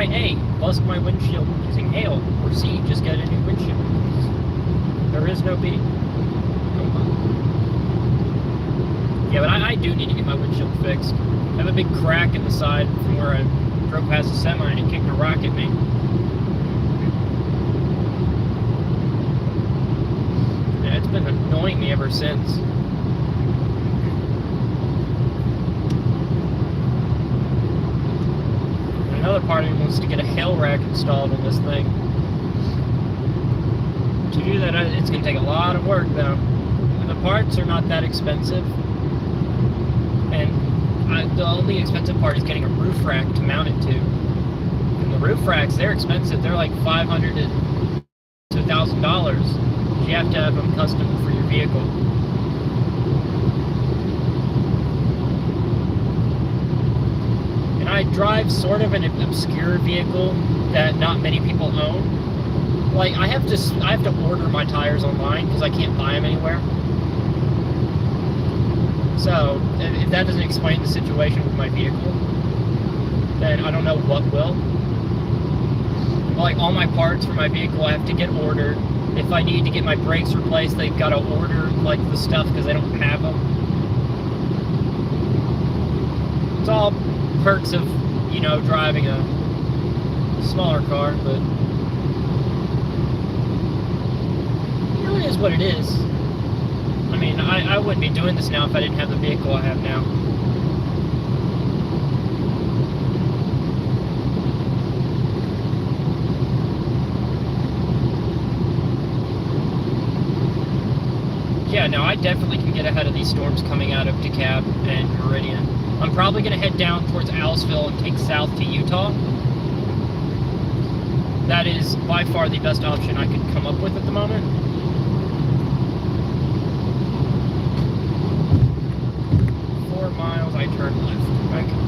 A, bust my windshield using hail, or C, just get a new windshield. There is no B. Yeah, but I do need to get my windshield fixed. I have a big crack in the side from where I drove past a semi and it kicked a rock at me. Yeah, it's been annoying me ever since. Another part of me wants to get a hail rack installed in this thing. To do that, it's going to take a lot of work, though. The parts are not that expensive, and the only expensive part is getting a roof rack to mount it to. And the roof racks, they're expensive. They're like $500 to $1,000. You have to have them custom for your vehicle. I drive sort of an obscure vehicle that not many people own. Like, I have to order my tires online because I can't buy them anywhere. So, if that doesn't explain the situation with my vehicle, then I don't know what will. Like, all my parts for my vehicle I have to get ordered. If I need to get my brakes replaced, they've got to order, like, the stuff because they don't have them. It's all perks of, you know, driving a smaller car, but you know, it is what it is. I mean, I wouldn't be doing this now if I didn't have the vehicle I have now. Yeah, no, I definitely can get ahead of these storms coming out of DeKalb and Meridian. I'm probably going to head down towards Aliceville and take south to Utah. That is by far the best option I could come up with at the moment. Miles, I turn left. Okay.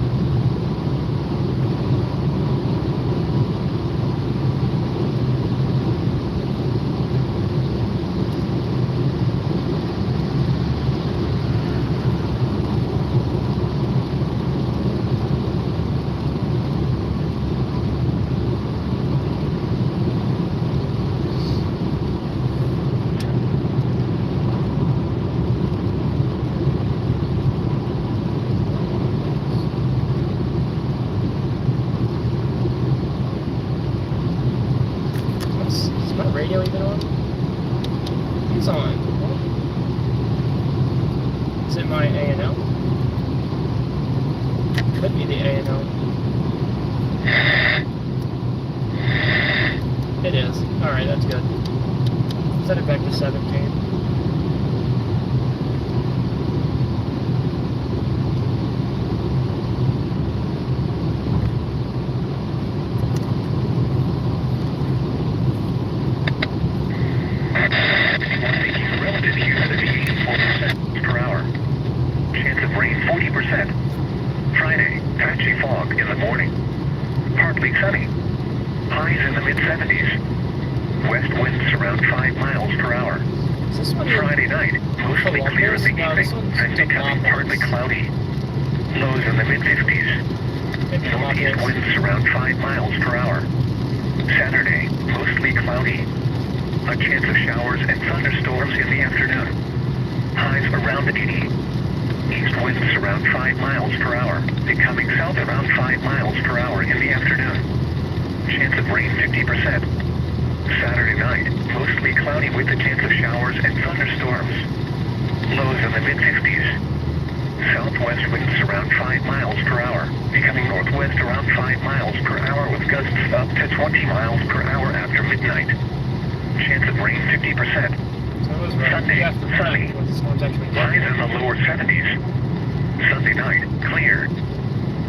Radio even on? It's on. Is it my A&L? Could be the A&L. It is. Alright, that's good. Set it back to 17. Friday, patchy fog in the morning. partly sunny. Highs in the mid-70s. West winds around 5 miles per hour. Is this one Friday night, mostly clear in the No, this evening, one's then becoming partly cloudy. Lows in the mid-50s. Northeast winds around 5 miles per hour. Saturday, mostly cloudy. A chance of showers and thunderstorms in the afternoon. Highs around 80. East winds around 5 miles per hour, becoming south around 5 miles per hour in the afternoon. Chance of rain 50%. Saturday night, mostly cloudy with a chance of showers and thunderstorms. Lows in the mid-50s. Southwest winds around 5 miles per hour, becoming northwest around 5 miles per hour with gusts up to 20 miles per hour after midnight. Chance of rain 50%. Sunday, sunny. Highs in the lower 70s. Sunday night, clear.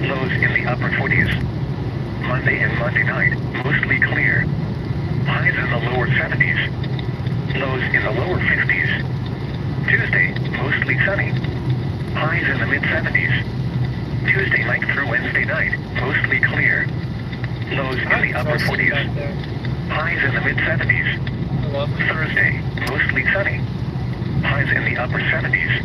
Lows in the upper 40s. Monday and Monday night, mostly clear. Highs in the lower 70s. Lows in the lower 50s. Tuesday, mostly sunny. Highs in the mid-70s. Tuesday night through Wednesday night, mostly clear. Lows in the upper 40s. Highs in the mid-70s. Thursday, mostly sunny. Highs in the upper 70s.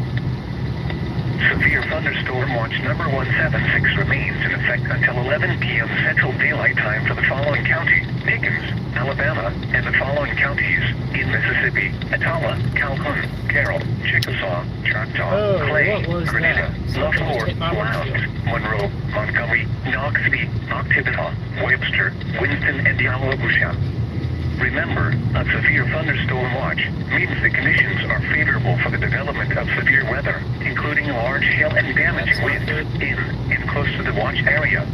Severe thunderstorm watch number 176 remains in effect until 11 p.m. Central Daylight Time for the following county: Pickens, Alabama, and the following counties in Mississippi: Atala, Calhoun, Carroll, Chickasaw, Choctaw, Clay, Grenada, LaFleur, Lowndes, Monroe, Montgomery, Knoxville, Occidental, Webster, Winston, and Yalobusha. Remember, a severe thunderstorm watch means the conditions are favorable for the development of severe weather, including large hail and damaging winds in and close to the watch area.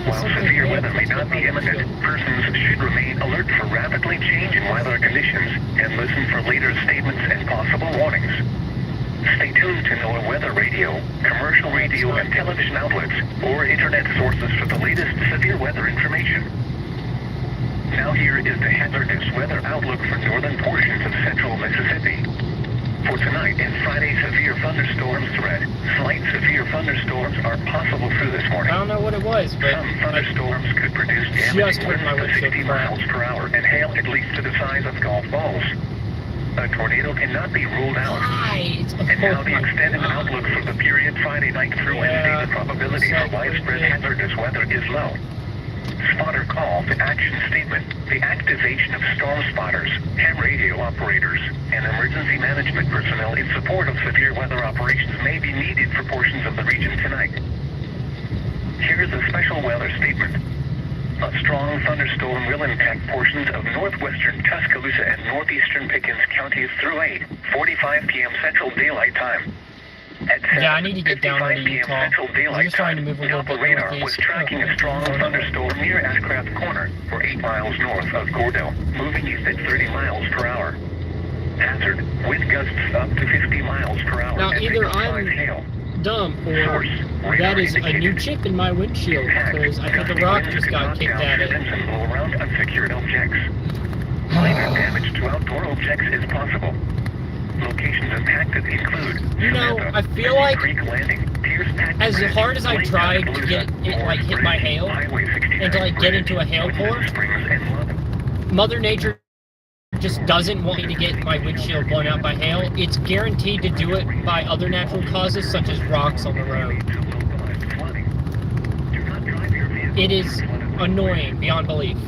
While severe weather may not be imminent, persons should remain alert for rapidly changing weather conditions and listen for later statements and possible warnings. Stay tuned to NOAA weather radio, commercial radio and television outlets, or internet sources for the latest severe weather information. Now here is the hazardous weather outlook for northern portions of central Mississippi. For tonight and Friday, severe thunderstorms threat. Slight severe thunderstorms are possible through this morning. I don't know what it was, but some thunderstorms could produce damaging winds to 60 miles per hour and hail at least to the size of golf balls. A tornado cannot be ruled out. And now the extended outlook for the period Friday night through Wednesday. The probability of widespread hazardous weather is low. Spotter call to action statement. The activation of storm spotters, ham radio operators, and emergency management personnel in support of severe weather operations may be needed for portions of the region tonight. Here is a special weather statement. A strong thunderstorm will impact portions of northwestern Tuscaloosa and northeastern Pickens counties through 8:45 p.m. Central Daylight Time. Yeah, I need to get down to Utah. I'm just trying to move a little bit radar was tracking a strong thunderstorm near Ashcraft Corner, or 8 miles north of Gordo, moving east at 30 miles per hour. Hazard, wind gusts up to 50 miles per hour. Now, either I'm dumb, or that is a new chip in my windshield, because I think a rock just got kicked at it. Around unsecured objects. Minor damage to outdoor objects is possible. Locations impacted include, you know, I feel like as hard as I tried to get it, like, hit by hail, and to, like, get into a hail core, Mother Nature just doesn't want me to get my windshield blown out by hail. It's guaranteed to do it by other natural causes, such as rocks on the road. It is annoying beyond belief.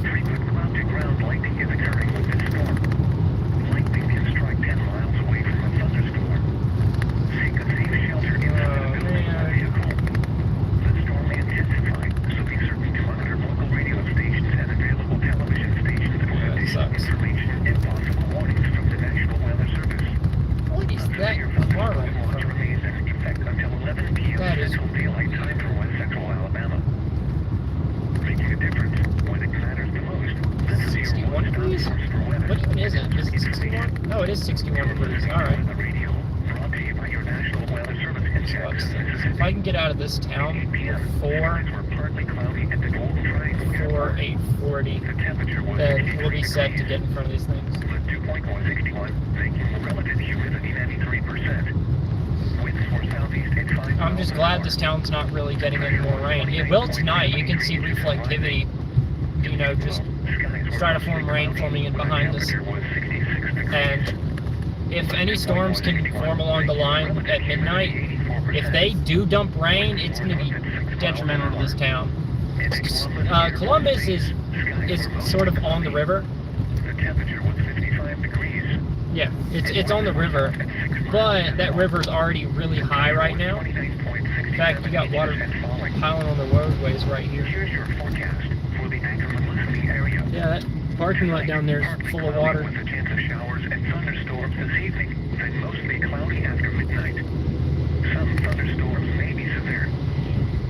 That is daylight time for West Central Alabama. Making a difference when it matters the most. 61 degrees? What even is it? Is it 61? No, it is 61 degrees. Alright. If I can get out of this town before 8:40, then we'll be set to get in front of these things. Dew point 161, making relative humidity 93%. Winds force southeast at 5 I'm just glad this town's not really getting any more rain. It will tonight. You can see reflectivity, you know, just stratiform rain forming in behind us. And if any storms can form along the line at midnight, if they do dump rain, it's going to be detrimental to this town. Columbus is sort of on the river. The temperature was 55 degrees. Yeah, it's on the river, but that river's already really high right now. In fact, you got water piling on the roadways right here. Here's your forecast for the Aliceville area. Yeah, that parking lot down there is full of water. With a chance of showers and thunderstorms this evening, then mostly cloudy after midnight. Some thunderstorms may be severe.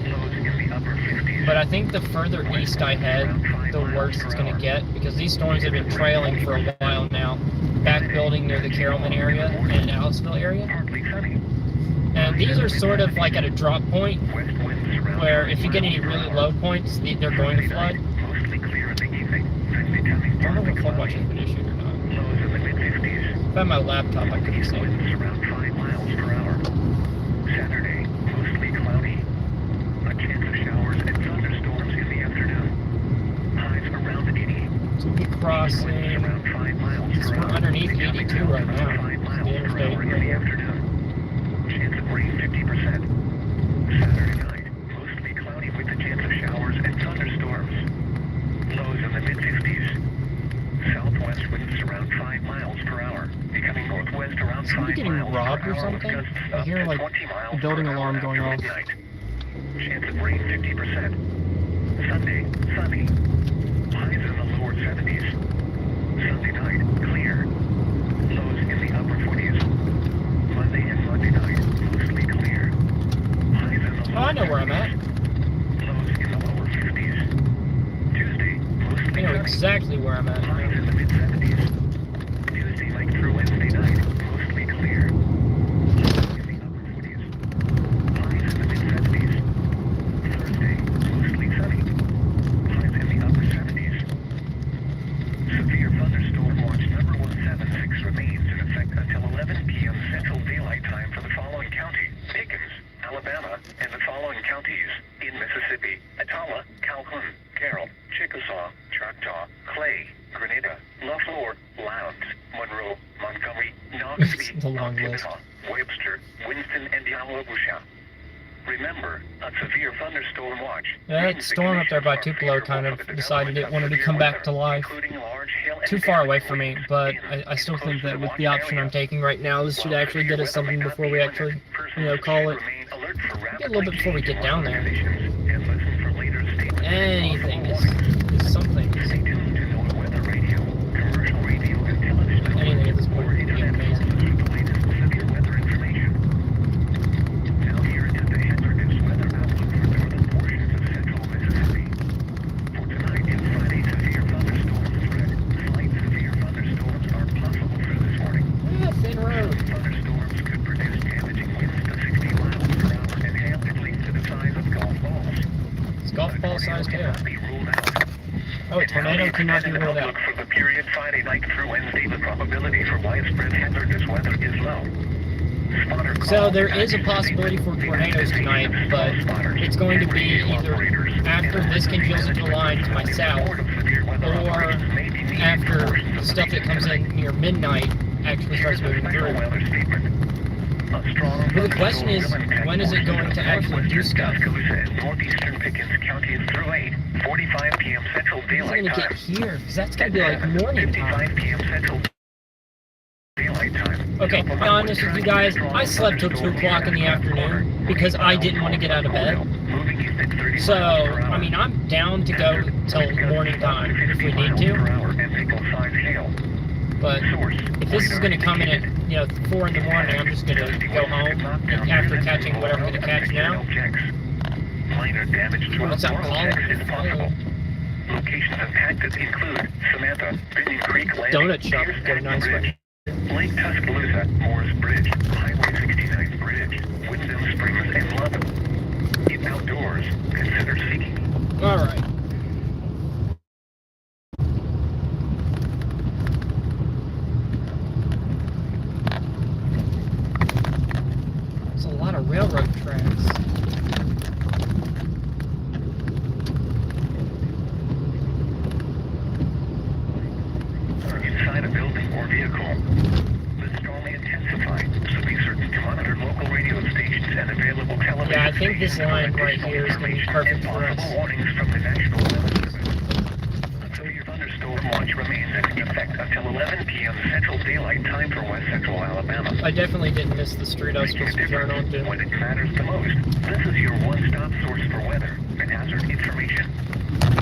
Lows in the upper 50s. But I think the further east I head, the worse it's going to get, because these storms have been trailing for a while now. Back building near the Carrollman area and Aliceville area. Partly sunny. And these are sort of like at a drop point, West winds around where if you get any really low points, they're going to flood. mostly clear in the evening, then becoming I don't know partly if flood watch cloudy. has been issued or not. Lows in the mid-50s. If I had my laptop, I could have East seen it. winds around 5 miles per hour. Saturday, mostly cloudy. A chance of showers and thunderstorms in the afternoon. Highs around 80. So we'll be crossing. Around 5 miles per We're hour. underneath 82 right now. 5 miles The per interstate hour right in the here. afternoon. Chance of rain 50%. Saturday night, mostly cloudy with a chance of showers and thunderstorms. Lows in the mid-50s. Southwest winds around 5 miles per hour. Becoming northwest around 5 Somebody getting miles robbed per or hour. something? Gusts I up hear, to like, 20 miles a building per hour alarm going after off. midnight. Chance of rain 50%. Sunday, sunny. Highs in the lower 70s. Sunday night, clear. Lows in the upper 40s. Monday and Monday night, mostly clear. Highs in the Oh, I know where I'm at. Lows in the lower 50s. Tuesday, mostly I know sunny. exactly where I'm at. Highs in the mid-70s. Tuesday night through Wednesday night, mostly clear. Lows in the upper 40s. Highs in the mid-70s. Thursday, mostly sunny. Highs in the upper 70s. Severe thunderstorm watch number 176 remains in effect until 11 p.m. Central Daylight Time for the following counties: Pickens, Alabama, and the following counties in Mississippi: Atala, Calhoun, Carroll, Chickasaw, Choctaw, Clay, Grenada, LaFleur, Lowndes, Monroe, Montgomery, Knoxville, It's a long list. Occidental, Webster, Winston, and Yalobusha. Remember, a severe thunderstorm watch. That storm up there by Tupelo kind of decided it wanted to come back to life. Too far away from me, but I still think that with the option I'm taking right now, this should actually get us something before we actually, you know, call it. Get a little bit before we get down there. Anything is something. Anything at this point would be amazing. Now here is the hazardous weather outlook for northern portions of central Mississippi. For tonight and Friday, severe thunderstorms threat. Slight severe thunderstorms are possible for this morning. Yeah, thin road. Thunderstorms could produce damaging winds to 60 miles per hour and hail at least to the size of golf balls. It's golf ball sized hail. Cannot be ruled out. Oh, a tornado cannot be ruled out. For the period Friday night through Wednesday, the probability for widespread hazardous weather is low. So there is a possibility for tornadoes tonight, but it's going to be either after this congeals into the line to my south, or after the stuff that comes in near midnight actually starts moving through. But the question is, when is it going to actually do stuff? Northeastern Pickens counties through 8, 45 p.m. Central It's going Daylight to Time. get here, because that's going to be like morning 55 time. p.m. Central Daylight Time. Okay, to be honest with you guys, I slept till 2 o'clock in the afternoon because I didn't want to get out of bed. So, I mean, I'm down to go till morning time if we need to. But if this is going to come in at, 4 in the morning, I'm just going to go home after catching what I'm going to catch now. Minor damage to What's that moral called? checks is possible. Locations impacted include Samantha, Binning Creek Landing, Donut shop, Pierce get a nice Bridge, Lake Tuscaloosa, Morris Bridge, Highway 69 Bridge, Wyndham Springs, and Lubbock. If outdoors, consider seeking. Alright. There's a lot of or vehicle. The storm may intensify, so be certain to monitor local radio stations and available television Yeah, I think this stations for line right additional here is going to be information perfect and for us. possible warnings from the National Weather Service. A severe thunderstorm watch remains in effect until 11 p.m. Central Daylight Time for West Central Alabama. I definitely didn't miss the street I was Making a supposed to turn difference onto. when it matters the most. This is your one-stop source for weather and hazard information.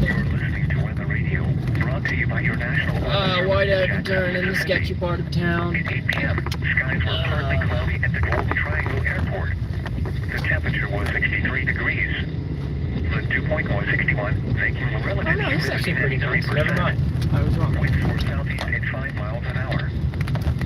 You're listening to Weather Radio, brought to you by your National Weather Service. Why'd I have to turn in the sketchy part of town? At 8 p.m., skies were partly cloudy at the Golden Triangle Airport. The temperature was 63 degrees. The dew point was 61, making the relative Oh no, it's actually humidity pretty nice. 93%. Never mind. I was wrong. Winds were southeast at 5 miles an hour.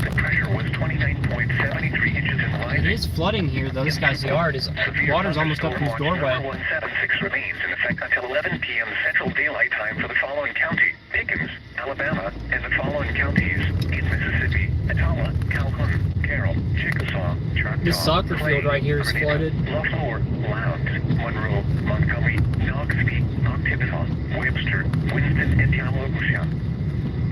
The pressure was 29.73 inches and It rising. is flooding here, though. This guy's yard is water's almost up to his doorway. Number 176 remains in effect until 11 p.m. Central Daylight Time for the following county: Pickens, Alabama, and the following counties in Mississippi: Etowah, Calhoun, Carroll, Chickasaw, Choctaw, This soccer Clay, field right here is Grenada, flooded. LaFleur, Lowndes, Monroe, Montgomery, Noxubee, Occidental, Webster, Winston, and Yamalusha.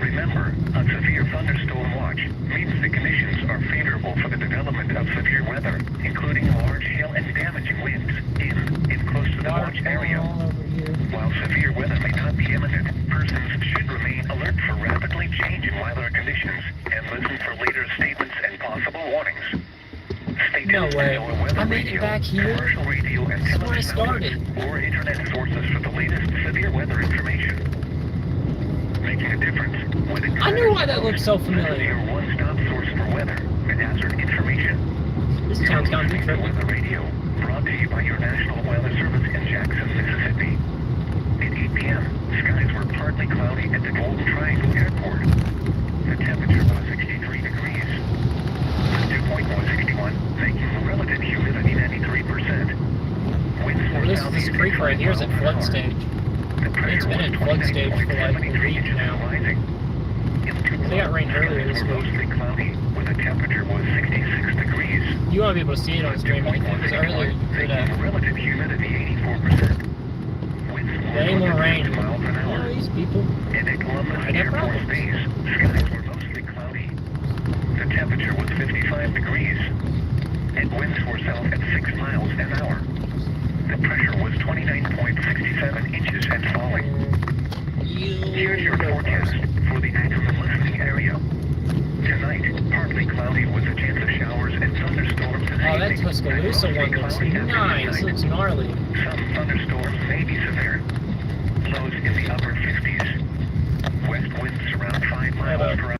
Remember, a severe thunderstorm watch means the conditions are favorable for the development of severe weather, including large hail and damaging winds in and close to the watch area. All over here. While severe weather may not be imminent, persons should remain alert for rapidly changing weather conditions and listen for later statements and possible warnings. Stay tuned No to way. NOAA Weather I made it Radio, back here. commercial radio, and That's where I television outlets, started. or internet sources for the latest severe weather information. Making a difference when it I knew matters why that most. looked so This is familiar. your one-stop source for weather and hazard information. This You're town's gone listening to tripping. Weather Radio, brought to you by your National Weather Service in Jackson, Mississippi. At 8 p.m., skies were partly cloudy at the Golden Triangle Airport. The temperature was 63 degrees. The dew point was 61, making the relative humidity 93%. Winds were This is southeast this at creek right 5 here is at miles an flood hour. stage. The It's pressure been was in flood stage for like a 29.73 week inches now. and rising. In They got rain Tucson, earlier this skies were week. mostly cloudy, where the temperature was 66 degrees. You want to be able to see it on stream, I think, because earlier Making relative humidity 84%. Winds there ain't more rain. 6 miles an Oh, hour. these people. And at Columbus I got Air Force problems. Base, skies were mostly cloudy. The temperature was 55 degrees, and winds were south at 6 miles an hour. The pressure was 29.67 inches and falling. Here's your forecast for the Ackerman listening area. Tonight, partly cloudy with a chance of showers and thunderstorms this Oh, that evening. Tuscaloosa And one mostly looks cloudy after nice. midnight. Looks gnarly. Some thunderstorms may be severe. Lows in the upper 50s. West winds around 5 miles per hour.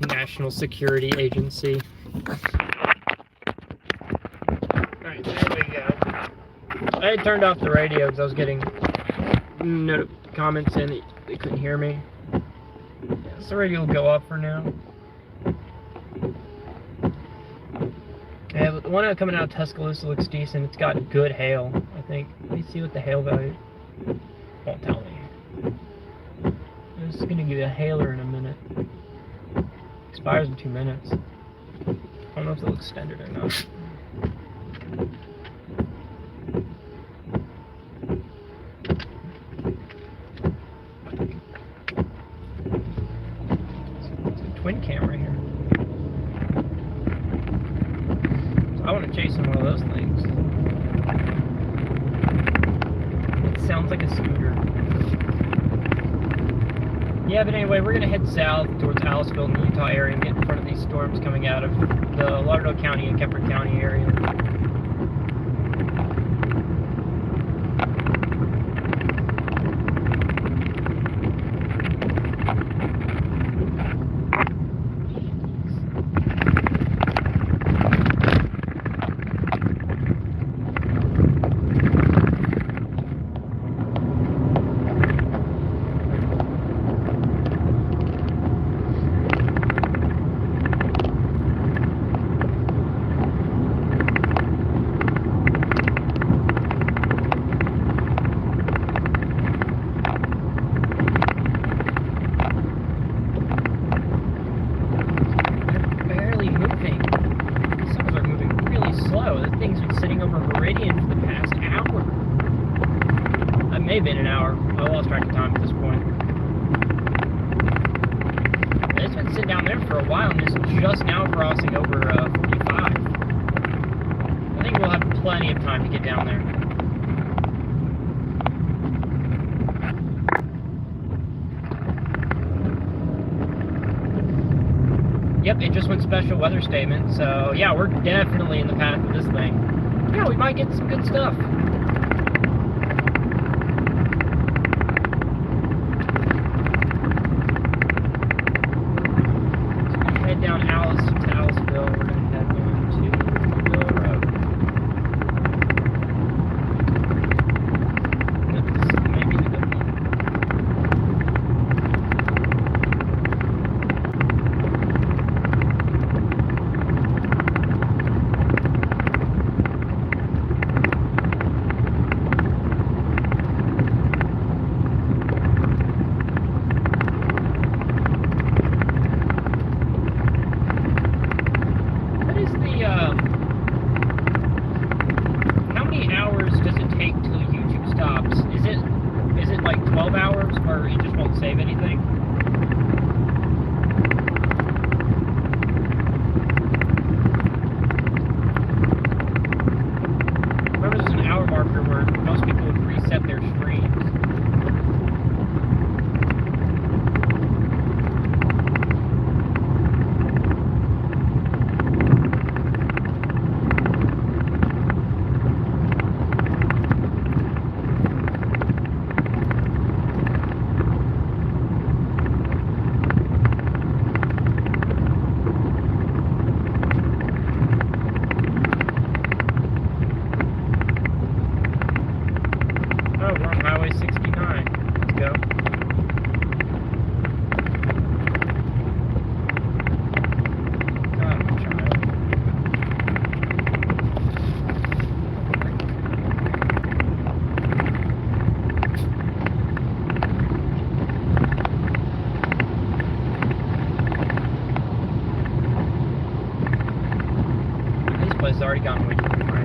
National Security Agency. Alright, there we go. I had turned off the radio because I was getting comments in that they couldn't hear me. So the radio will go off for now. Yeah, but the one coming out of Tuscaloosa looks decent. It's got good hail, I think. Let me see what the hail value. Won't tell me. I'm just gonna give you a hailer in a minute. Expires in 2 minutes. I don't know if they'll extend it or not. It's a twin camera here. So I want to chase in one of those things. It sounds like a scooter. Yeah, but anyway, we're going to head south towards Aliceville in the Utah area and get in front of these storms coming out of the Lauderdale County and Kemper County area. Thing's been sitting over Meridian for the past hour. have been an hour. I lost track of time at this point. It's been sitting down there for a while, and it's just now crossing over 45. I think we'll have plenty of time to get down there. Yep, it just went special weather statement, so yeah, we're definitely in the path of this thing. Yeah, we might get some good stuff. Head down Alice to Aliceville. We're going to head on to Mill Road. This may be the good one. How many hours does it take till YouTube stops? Is it like 12 hours, or it just won't save anything? Remember, there's an hour marker where most people would reset their streams. Oh, we're on Highway 69. Let's go. God, child. This place has already gone way too far.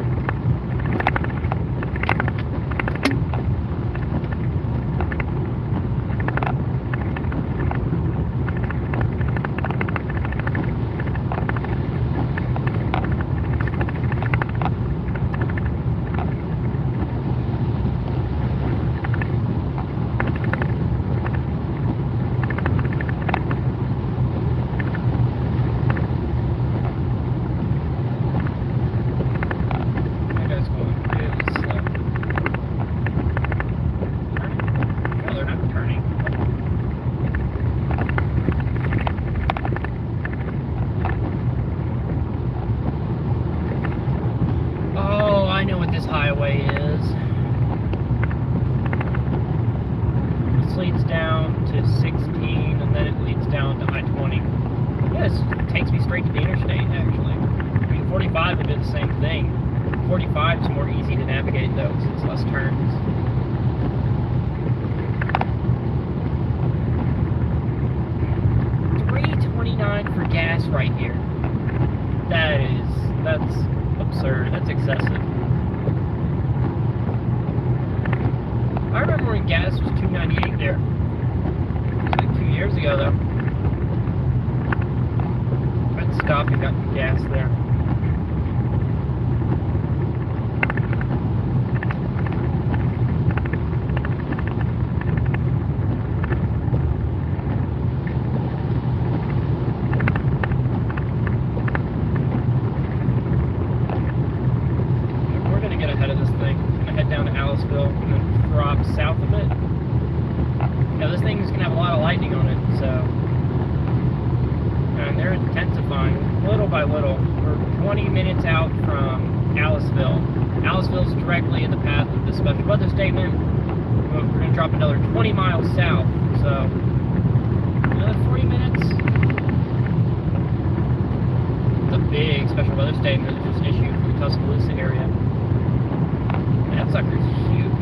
Highway is. This leads down to 16, and then it leads down to I-20. Yes, it takes me straight to the interstate, actually. I mean, 45 would do the same thing. 45 is more easy to navigate, though, because it's less turns. $3.29 for gas right here. That's absurd. That's excessive. I remember when gas was $2.98 there. It was like 2 years ago, though. I had stopped and got gas there. We're gonna get ahead of this thing. I'm gonna head down to Aliceville and then drop south of it. Now this thing is gonna have a lot of lightning on it, so. And they're intensifying little by little. We're 20 minutes out from Aliceville. Aliceville's directly in the path of the special weather statement. We're going to drop another 20 miles south, so another 40 minutes. It's a big special weather statement that was just issued for the Tuscaloosa area. That sucker's huge.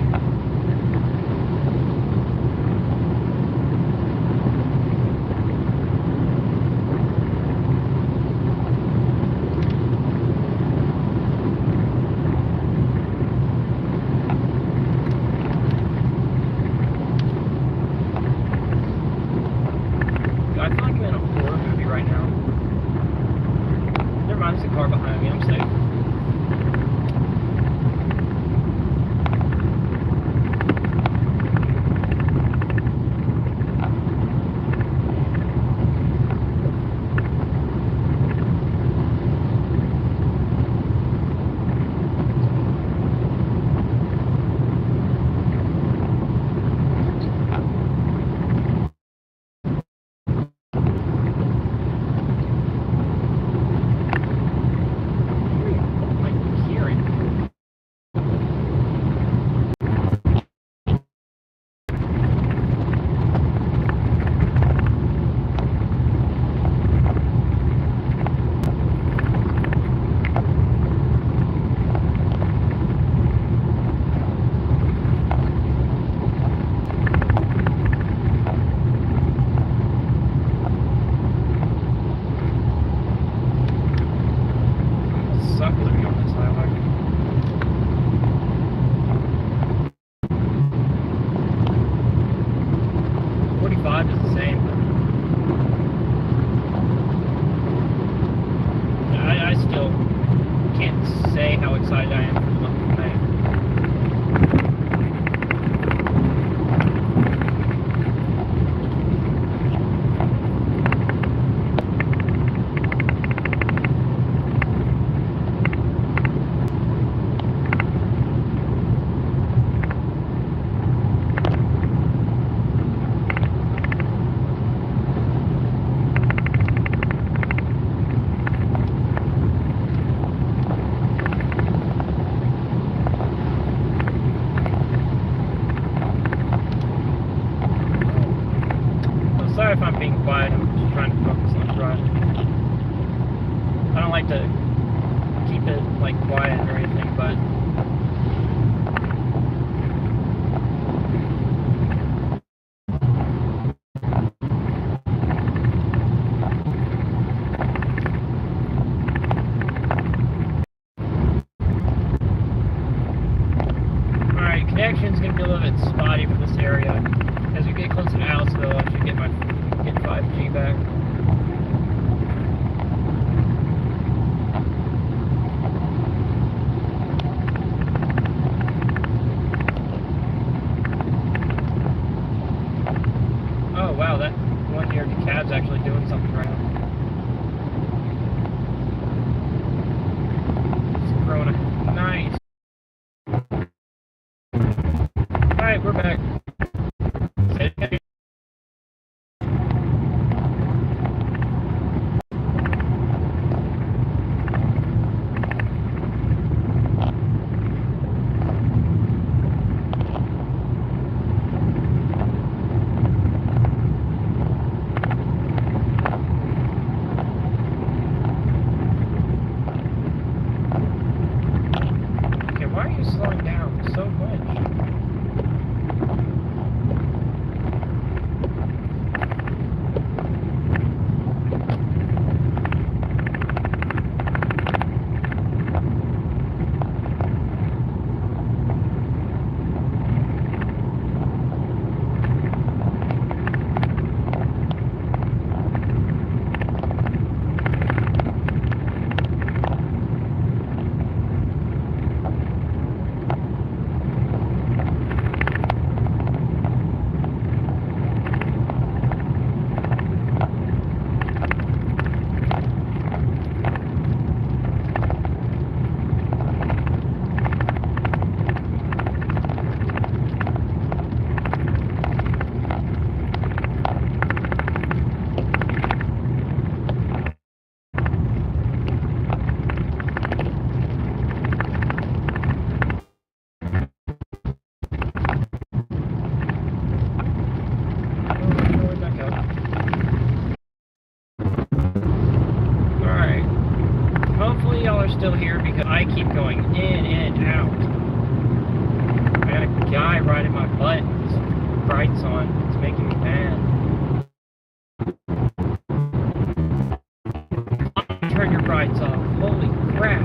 say how excited I am for the month of May. Sorry if I'm being quiet, I'm just trying to focus on driving. I don't like to keep it like quiet or anything, but alright, connection's gonna be a little bit spotty for this area. As we get closer to Aliceville, I should get 5G back. Oh wow, that one here, the cab's actually doing something right now. It's Corona. Nice. Alright, we're back. Why are you slowing down so much? Hopefully y'all are still here because I keep going in and out. I got a guy right in my butt with his brights on. It's making me mad. Turn your brights off. Holy crap.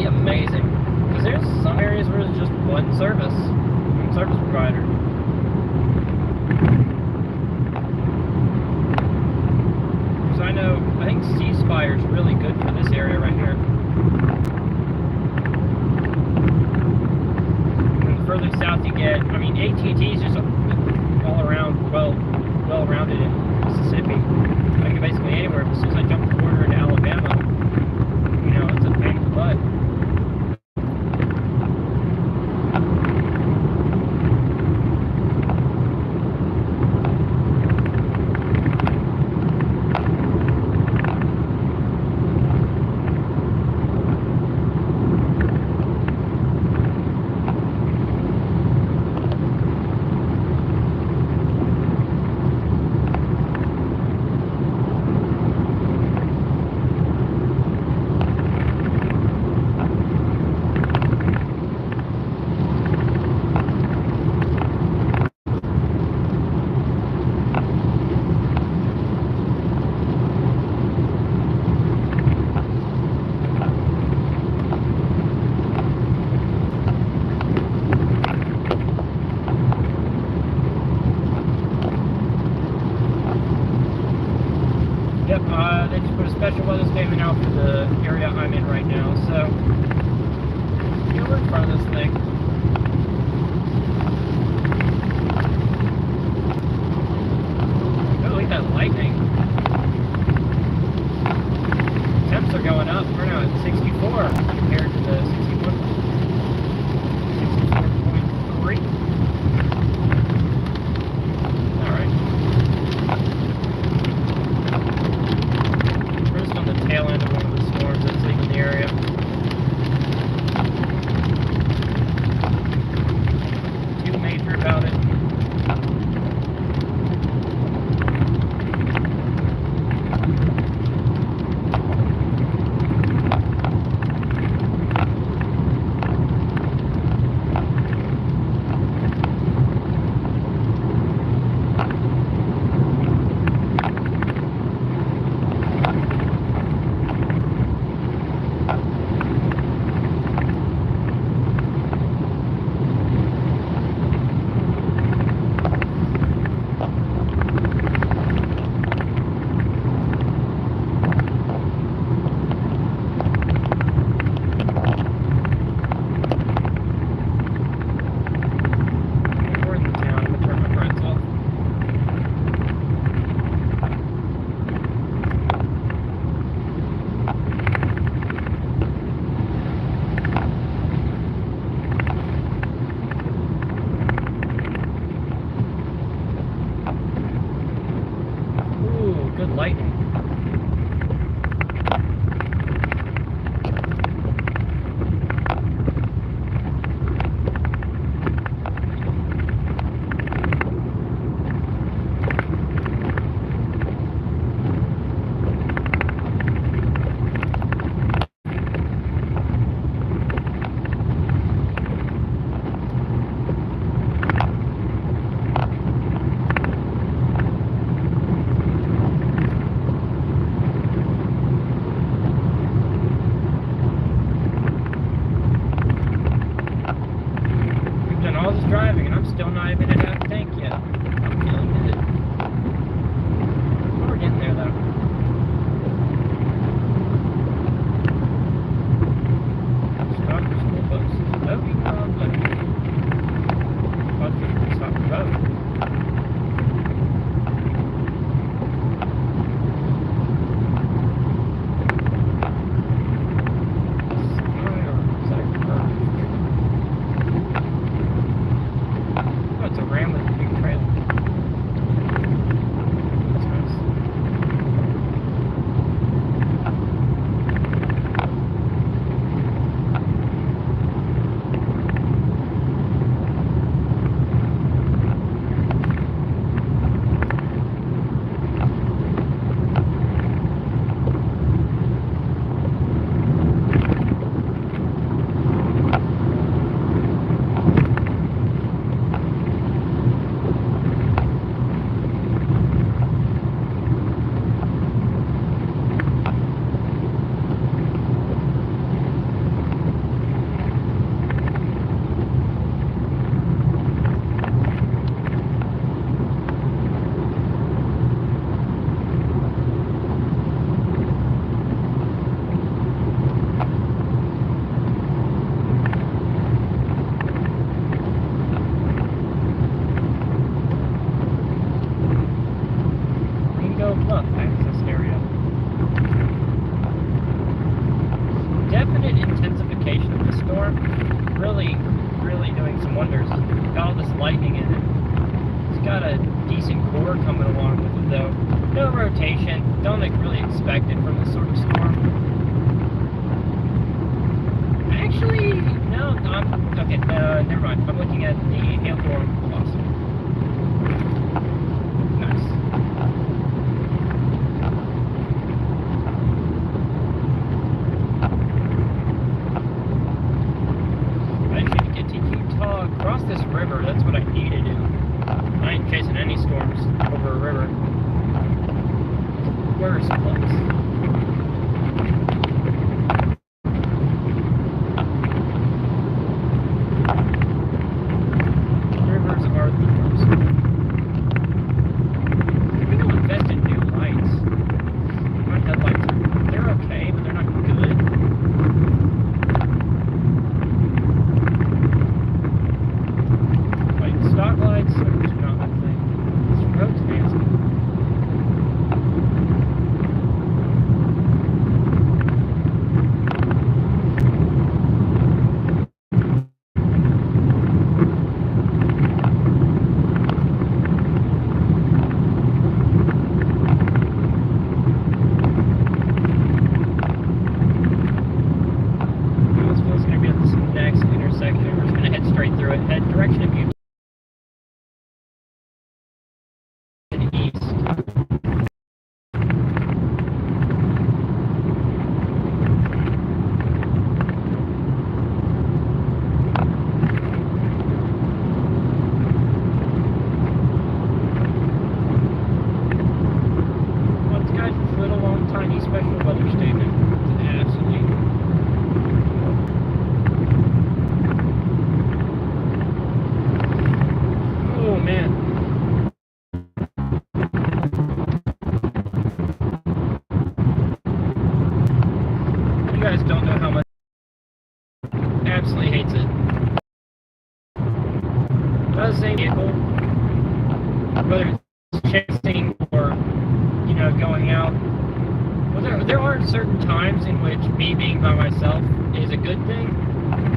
be amazing. Because there's some areas where there's just one service provider. Because I think C Spire is really good for this area right here. And the further south you get, I mean, AT&T is just all around, well-rounded in Mississippi. I can go basically anywhere, but as soon as I jump the border into Alabama, you know, it's a pain in the butt. They just put a special weather statement out for the area I'm in right now, so we're in front of this thing. Oh, look at that lightning. Temps are going up. We're now at 64 compared to the 61. 64.3. Alright. Tail end of one of the storms that's leaving the area. Too major about it. Good lightning. All this driving and I'm still not even at half tank yet. I'm feeling it. We're getting there though. Stop for school buses. No, you can on but you can stop the boat. It's a ram with storm. Really, really doing some wonders. Got all this lightning in it. It's got a decent core coming along with it though. No rotation. Don't really expect it from this sort of storm. Actually, no. Okay. Never mind. I'm looking at the hailstorm velocity. Nice. Across this river, that's what I need to do. I ain't chasing any storms over a river. Worst place. Rivers are the worst. We don't invest in new lights. My headlights, they're okay, but they're not good. Stock lights are just not my thing. This road's nasty. Aliceville's going to be at this next intersection. We're just going to head straight through it. Head direction of you. Special weather statement. Absolutely. Oh man. You guys don't know how much. Absolutely hates it. Does the same vehicle, whether it's chasing or, you know, going out. Well, there are certain times in which me being by myself is a good thing.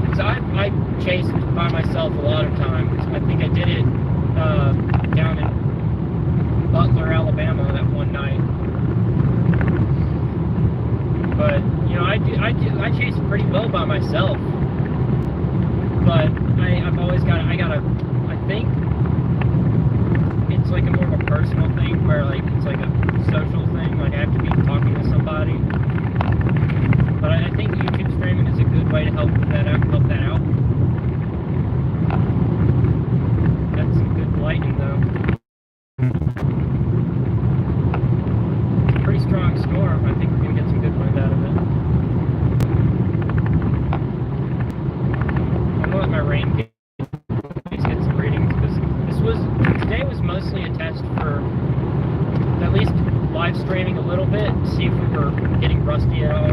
Because I chased by myself a lot of times. I think I did it down in Butler, Alabama that one night. But you know, I chase pretty well by myself. But I've always got I think it's like a more of a personal thing where like it's like a social thing, like I have to be talking to somebody. But I think YouTube streaming is a good way to help that out. That's some good lighting though. It's a pretty strong storm. I think we're gonna get some good wind out of it. I'm gonna let my rain gauge get some readings because today was mostly a test for at least live streaming a little bit, see if we were getting rusty at all,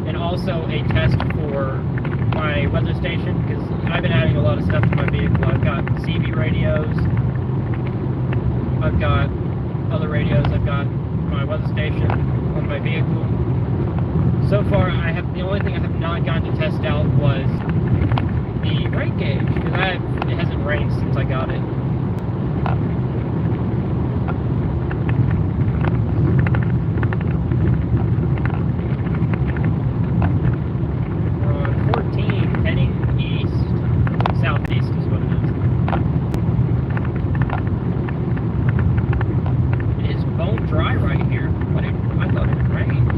and also a test for my weather station because I've been adding a lot of stuff to my vehicle. I've got CB radios, I've got other radios, I've got my weather station on my vehicle. So far, the only thing I have not gotten to test out was the rain gauge because it hasn't rained since I got it. Southeast is what it is. It is bone dry right here, but I thought it rained.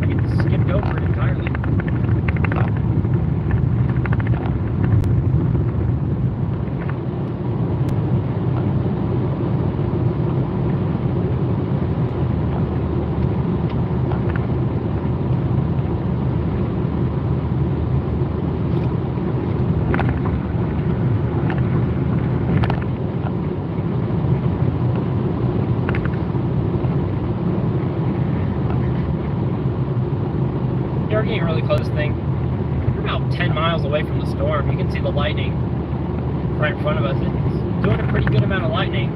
I get skipped over it entirely. We're getting really close thing. We're about 10 miles away from the storm. You can see the lightning right in front of us. It's doing a pretty good amount of lightning.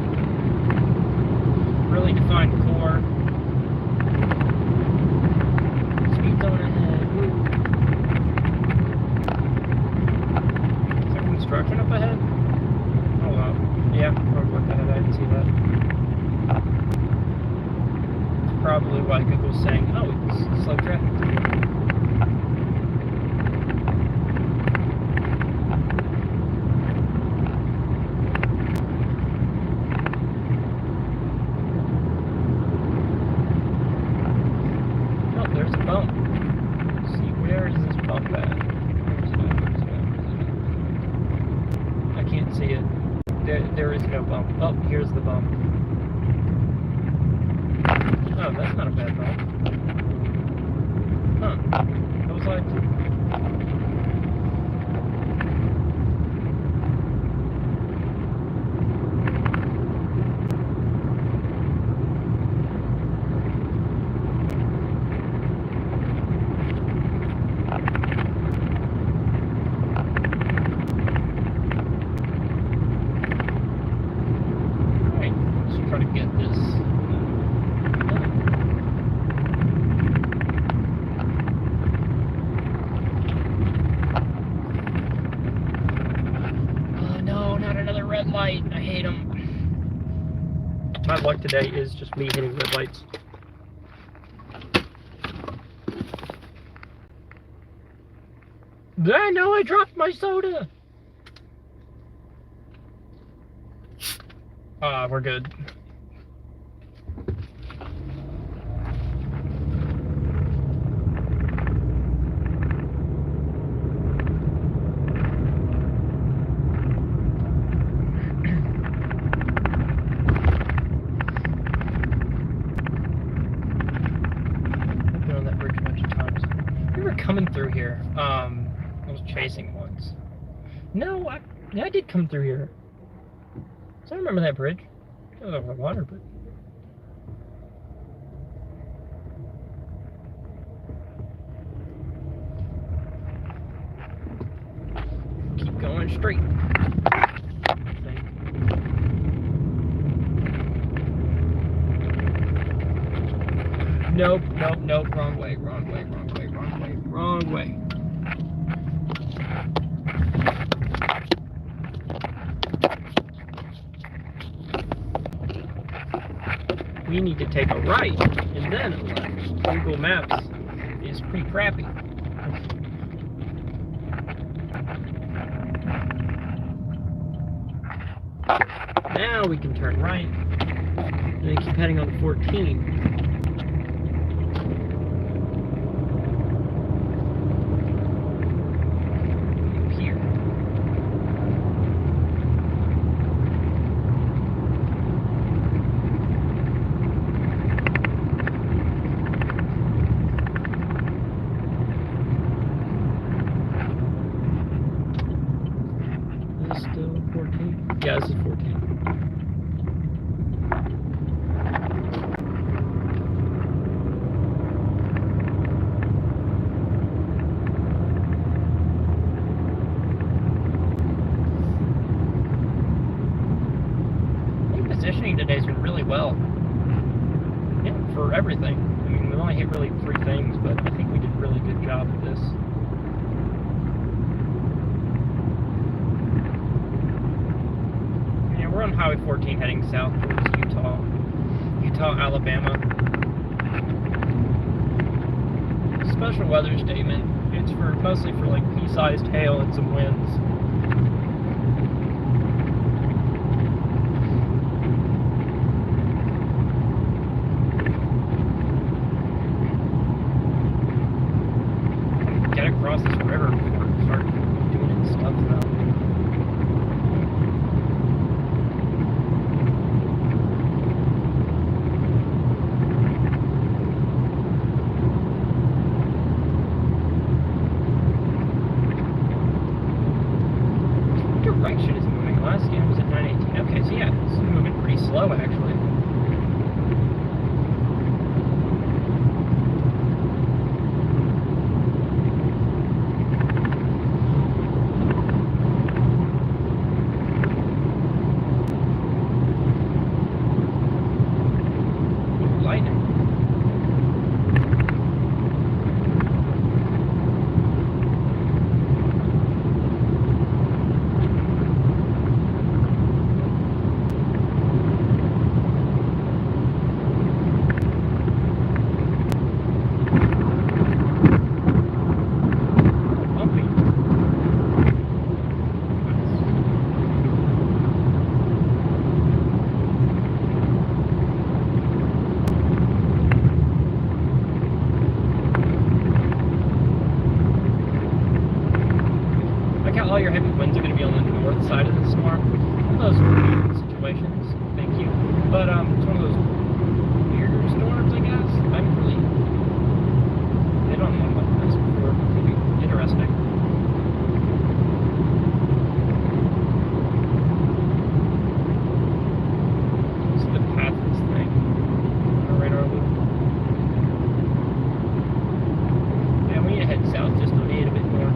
Really defined core. Speed zone ahead. construction up ahead? Oh, wow. Yeah, road work ahead. I didn't see that. Probably why Google's saying, oh, it's slow traffic. Oh, there's a bump. Let's see, where is this bump at? I can't see it. There is no bump. Oh, here's the bump. Oh, that's not a bad bump. Huh. That was like... Alright, let's try to get this... red light. I hate them. My luck today is just me hitting red lights. I know I dropped my soda. We're good. Coming through here. I was chasing once. No, I did come through here. So I remember that bridge. I don't know if I water, but keep going straight. Nope, nope, nope, wrong way, wrong way, wrong way, wrong way, wrong way. We need to take a right and then a left. Google Maps is pretty crappy. Now we can turn right and then keep heading on 14. Still 14? Yeah, this is 14. I think positioning today's been really well. Yeah, for everything. I mean, we've only hit really 3 things, but I think we did a really good job of this. We're on Highway 14 heading south towards Utah, Alabama. Special weather statement. It's mostly for like pea-sized hail and some winds. Get across this river before we start doing its stuff now. all your heavy winds are going to be on the north side of the storm. One of those weird situations. Thank you. But it's one of those weirder storms, I guess. I haven't really been on one like this before. It could be interesting. What's the path of this thing? On our radar loop. Yeah, we need to head south just to need a bit more.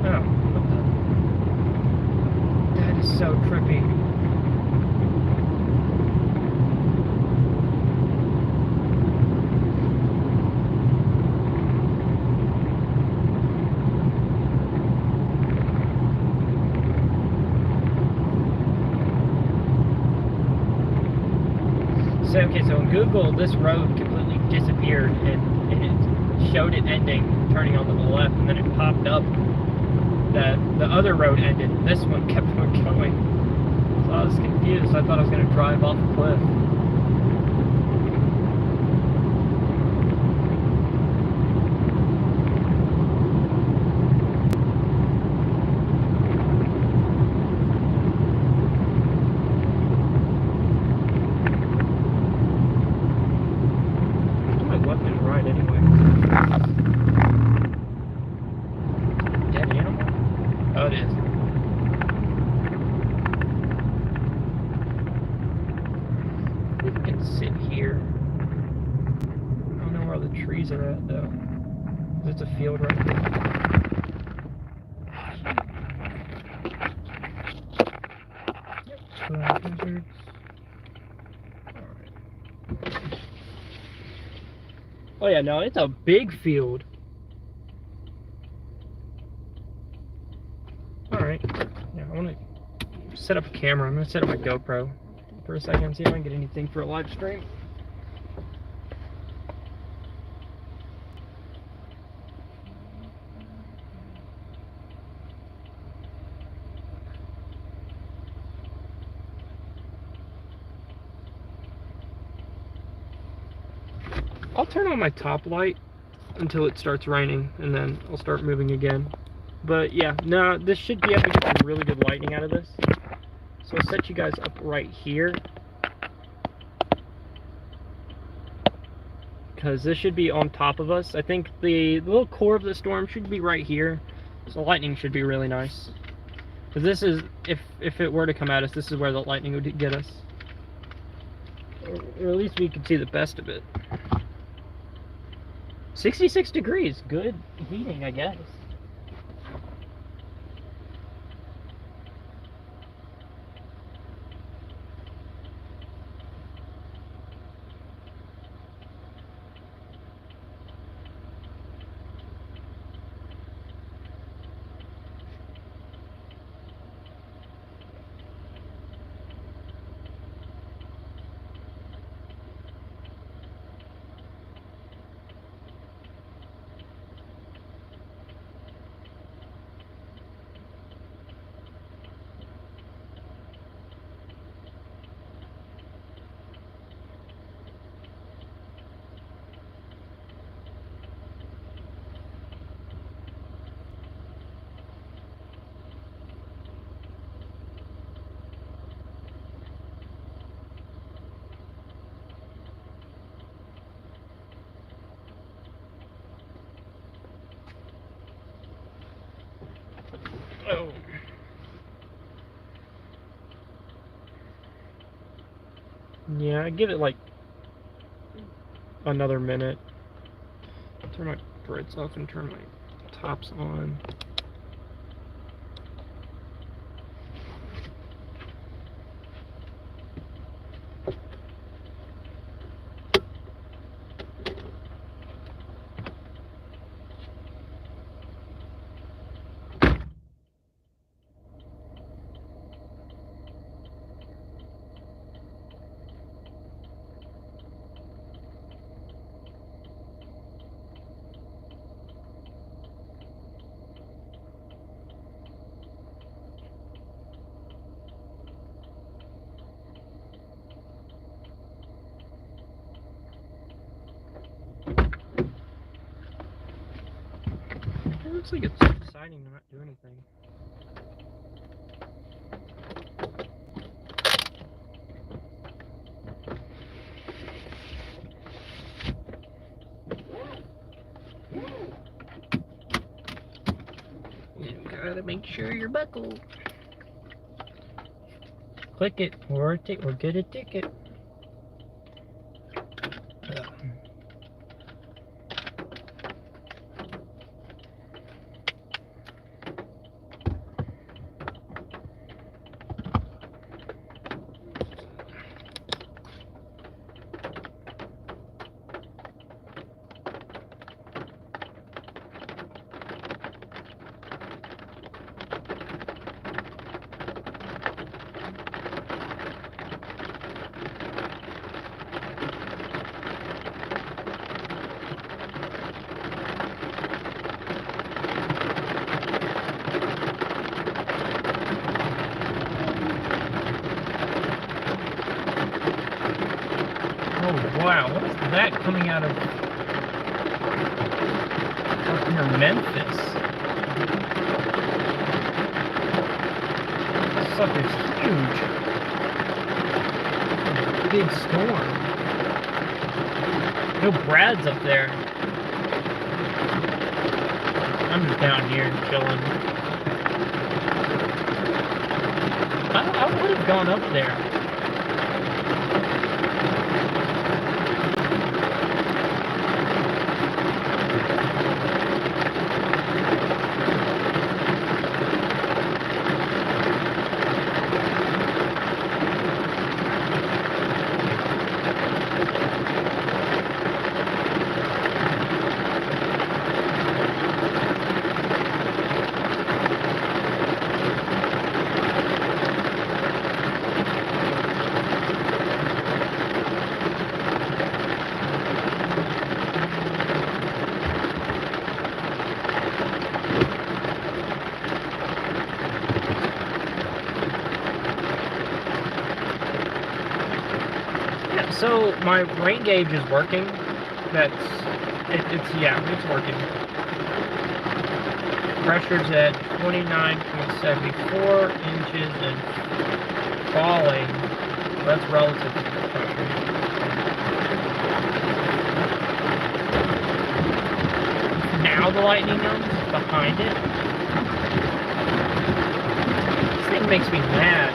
Oh, what the? That is so trippy. So, okay, so in Google, this road completely disappeared and it showed it ending, turning onto the left, and then it popped up that the other road ended, and this one kept on going. So I was confused. I thought I was going to drive off a cliff. Are at though. It's a field right there. Yep. Hazards. Alright. Oh yeah, no, it's a big field. Alright. Yeah, I wanna set up a camera. I'm gonna set up my GoPro for a second, see if I can get anything for a live stream. I'll turn on my top light until it starts raining, and then I'll start moving again. But yeah, no, this should be able to get some really good lighting out of this. So I'll set you guys up right here, because this should be on top of us. I think the little core of the storm should be right here, so lightning should be really nice. Because this is, if it were to come at us, this is where the lightning would get us. Or at least we could see the best of it. 66 degrees, good heating, I guess. Oh. Yeah, I give it like another minute. Turn my brights off and turn my tops on. Looks like it's deciding not to do anything. You gotta make sure you're buckled. Click it, or get a ticket. Wow, what is that coming out of up near Memphis? This sucker's huge. Big storm. No, Brad's up there. I'm just down here chilling. I would have gone up there. So my rain gauge is working. It's working. Pressure's at 29.74 inches and falling. That's relative to the pressure. Now the lightning comes behind it. This thing makes me mad.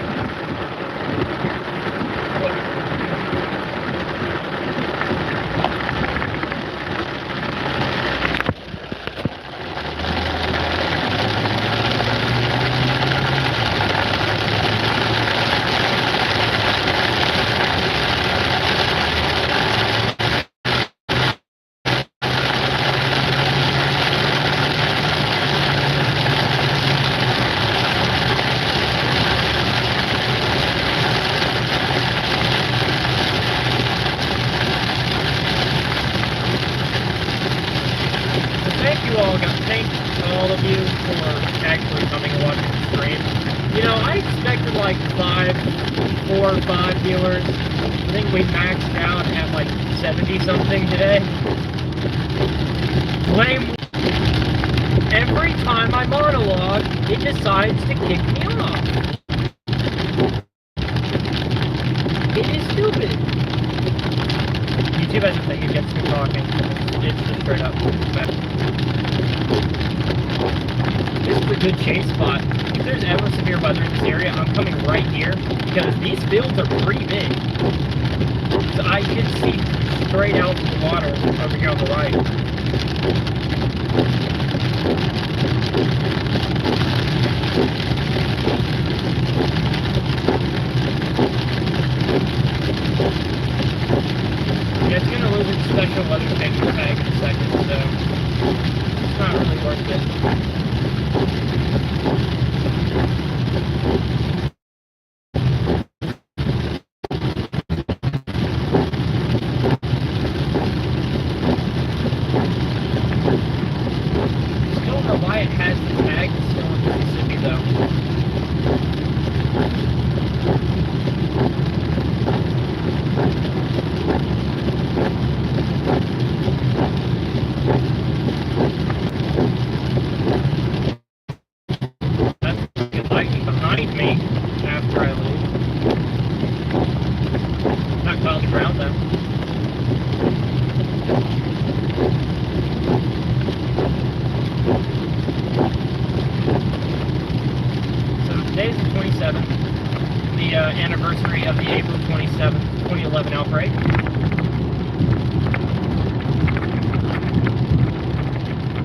Thank all of you for actually coming and watching the stream. You know, I expected like 4 or 5 viewers. I think we maxed out at like 70 something today. Every time I monologue, it decides to kick me off. It is stupid. YouTube doesn't think it gets me talking. It's just straight up bad. This is a good chase spot. If there's ever severe weather in this area, I'm coming right here because these fields are pretty big. So I can see straight out to the water over here on the right. Yeah, it's gonna lose its special weather station tag in a second, so it's not really worth it. Still don't know why it has the tag. It's still in Mississippi, though. anniversary of the April 27th, 2011 outbreak.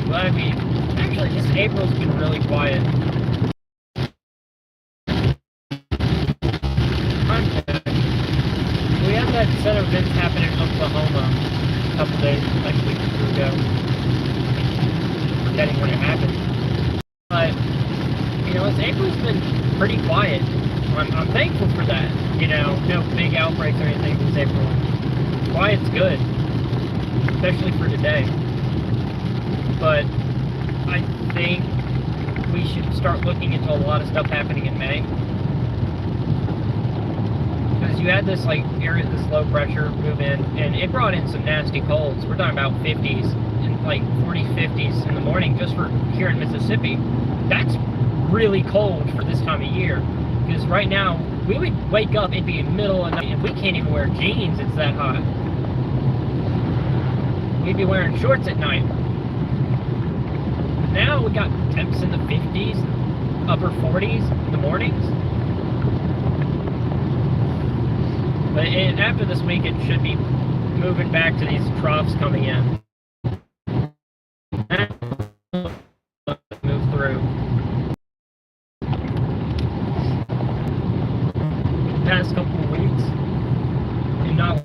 But I mean, actually, this April's been really quiet. We had that set of events happen in Oklahoma a couple days, like a week or two ago. Forgetting when it happened. But, you know, April's been pretty quiet. I'm thankful for that. You know, no big outbreaks or anything this April. Quiet's good. Especially for today. But I think we should start looking into a lot of stuff happening in May. Because you had this like area, this low pressure move in, and it brought in some nasty colds. We're talking about 50s and like 40s, 50s in the morning just for here in Mississippi. That's really cold for this time of year. Because right now, we would wake up, it'd be in the middle of the night, and we can't even wear jeans, it's that hot. We'd be wearing shorts at night. Now we got temps in the 50s, upper 40s in the mornings. But after this week, it should be moving back to these troughs coming in. Move through. The past couple of weeks, and not.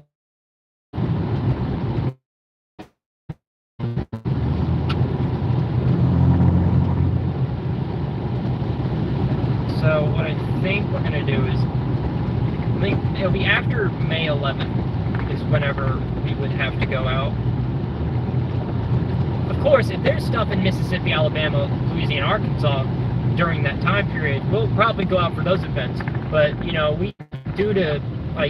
So what I think we're gonna do is, I think it'll be after May 11th is whenever we would have to go out. Of course, if there's stuff in Mississippi, Alabama, Louisiana, Arkansas during that time period, we'll probably go out for those events. But, you know, due to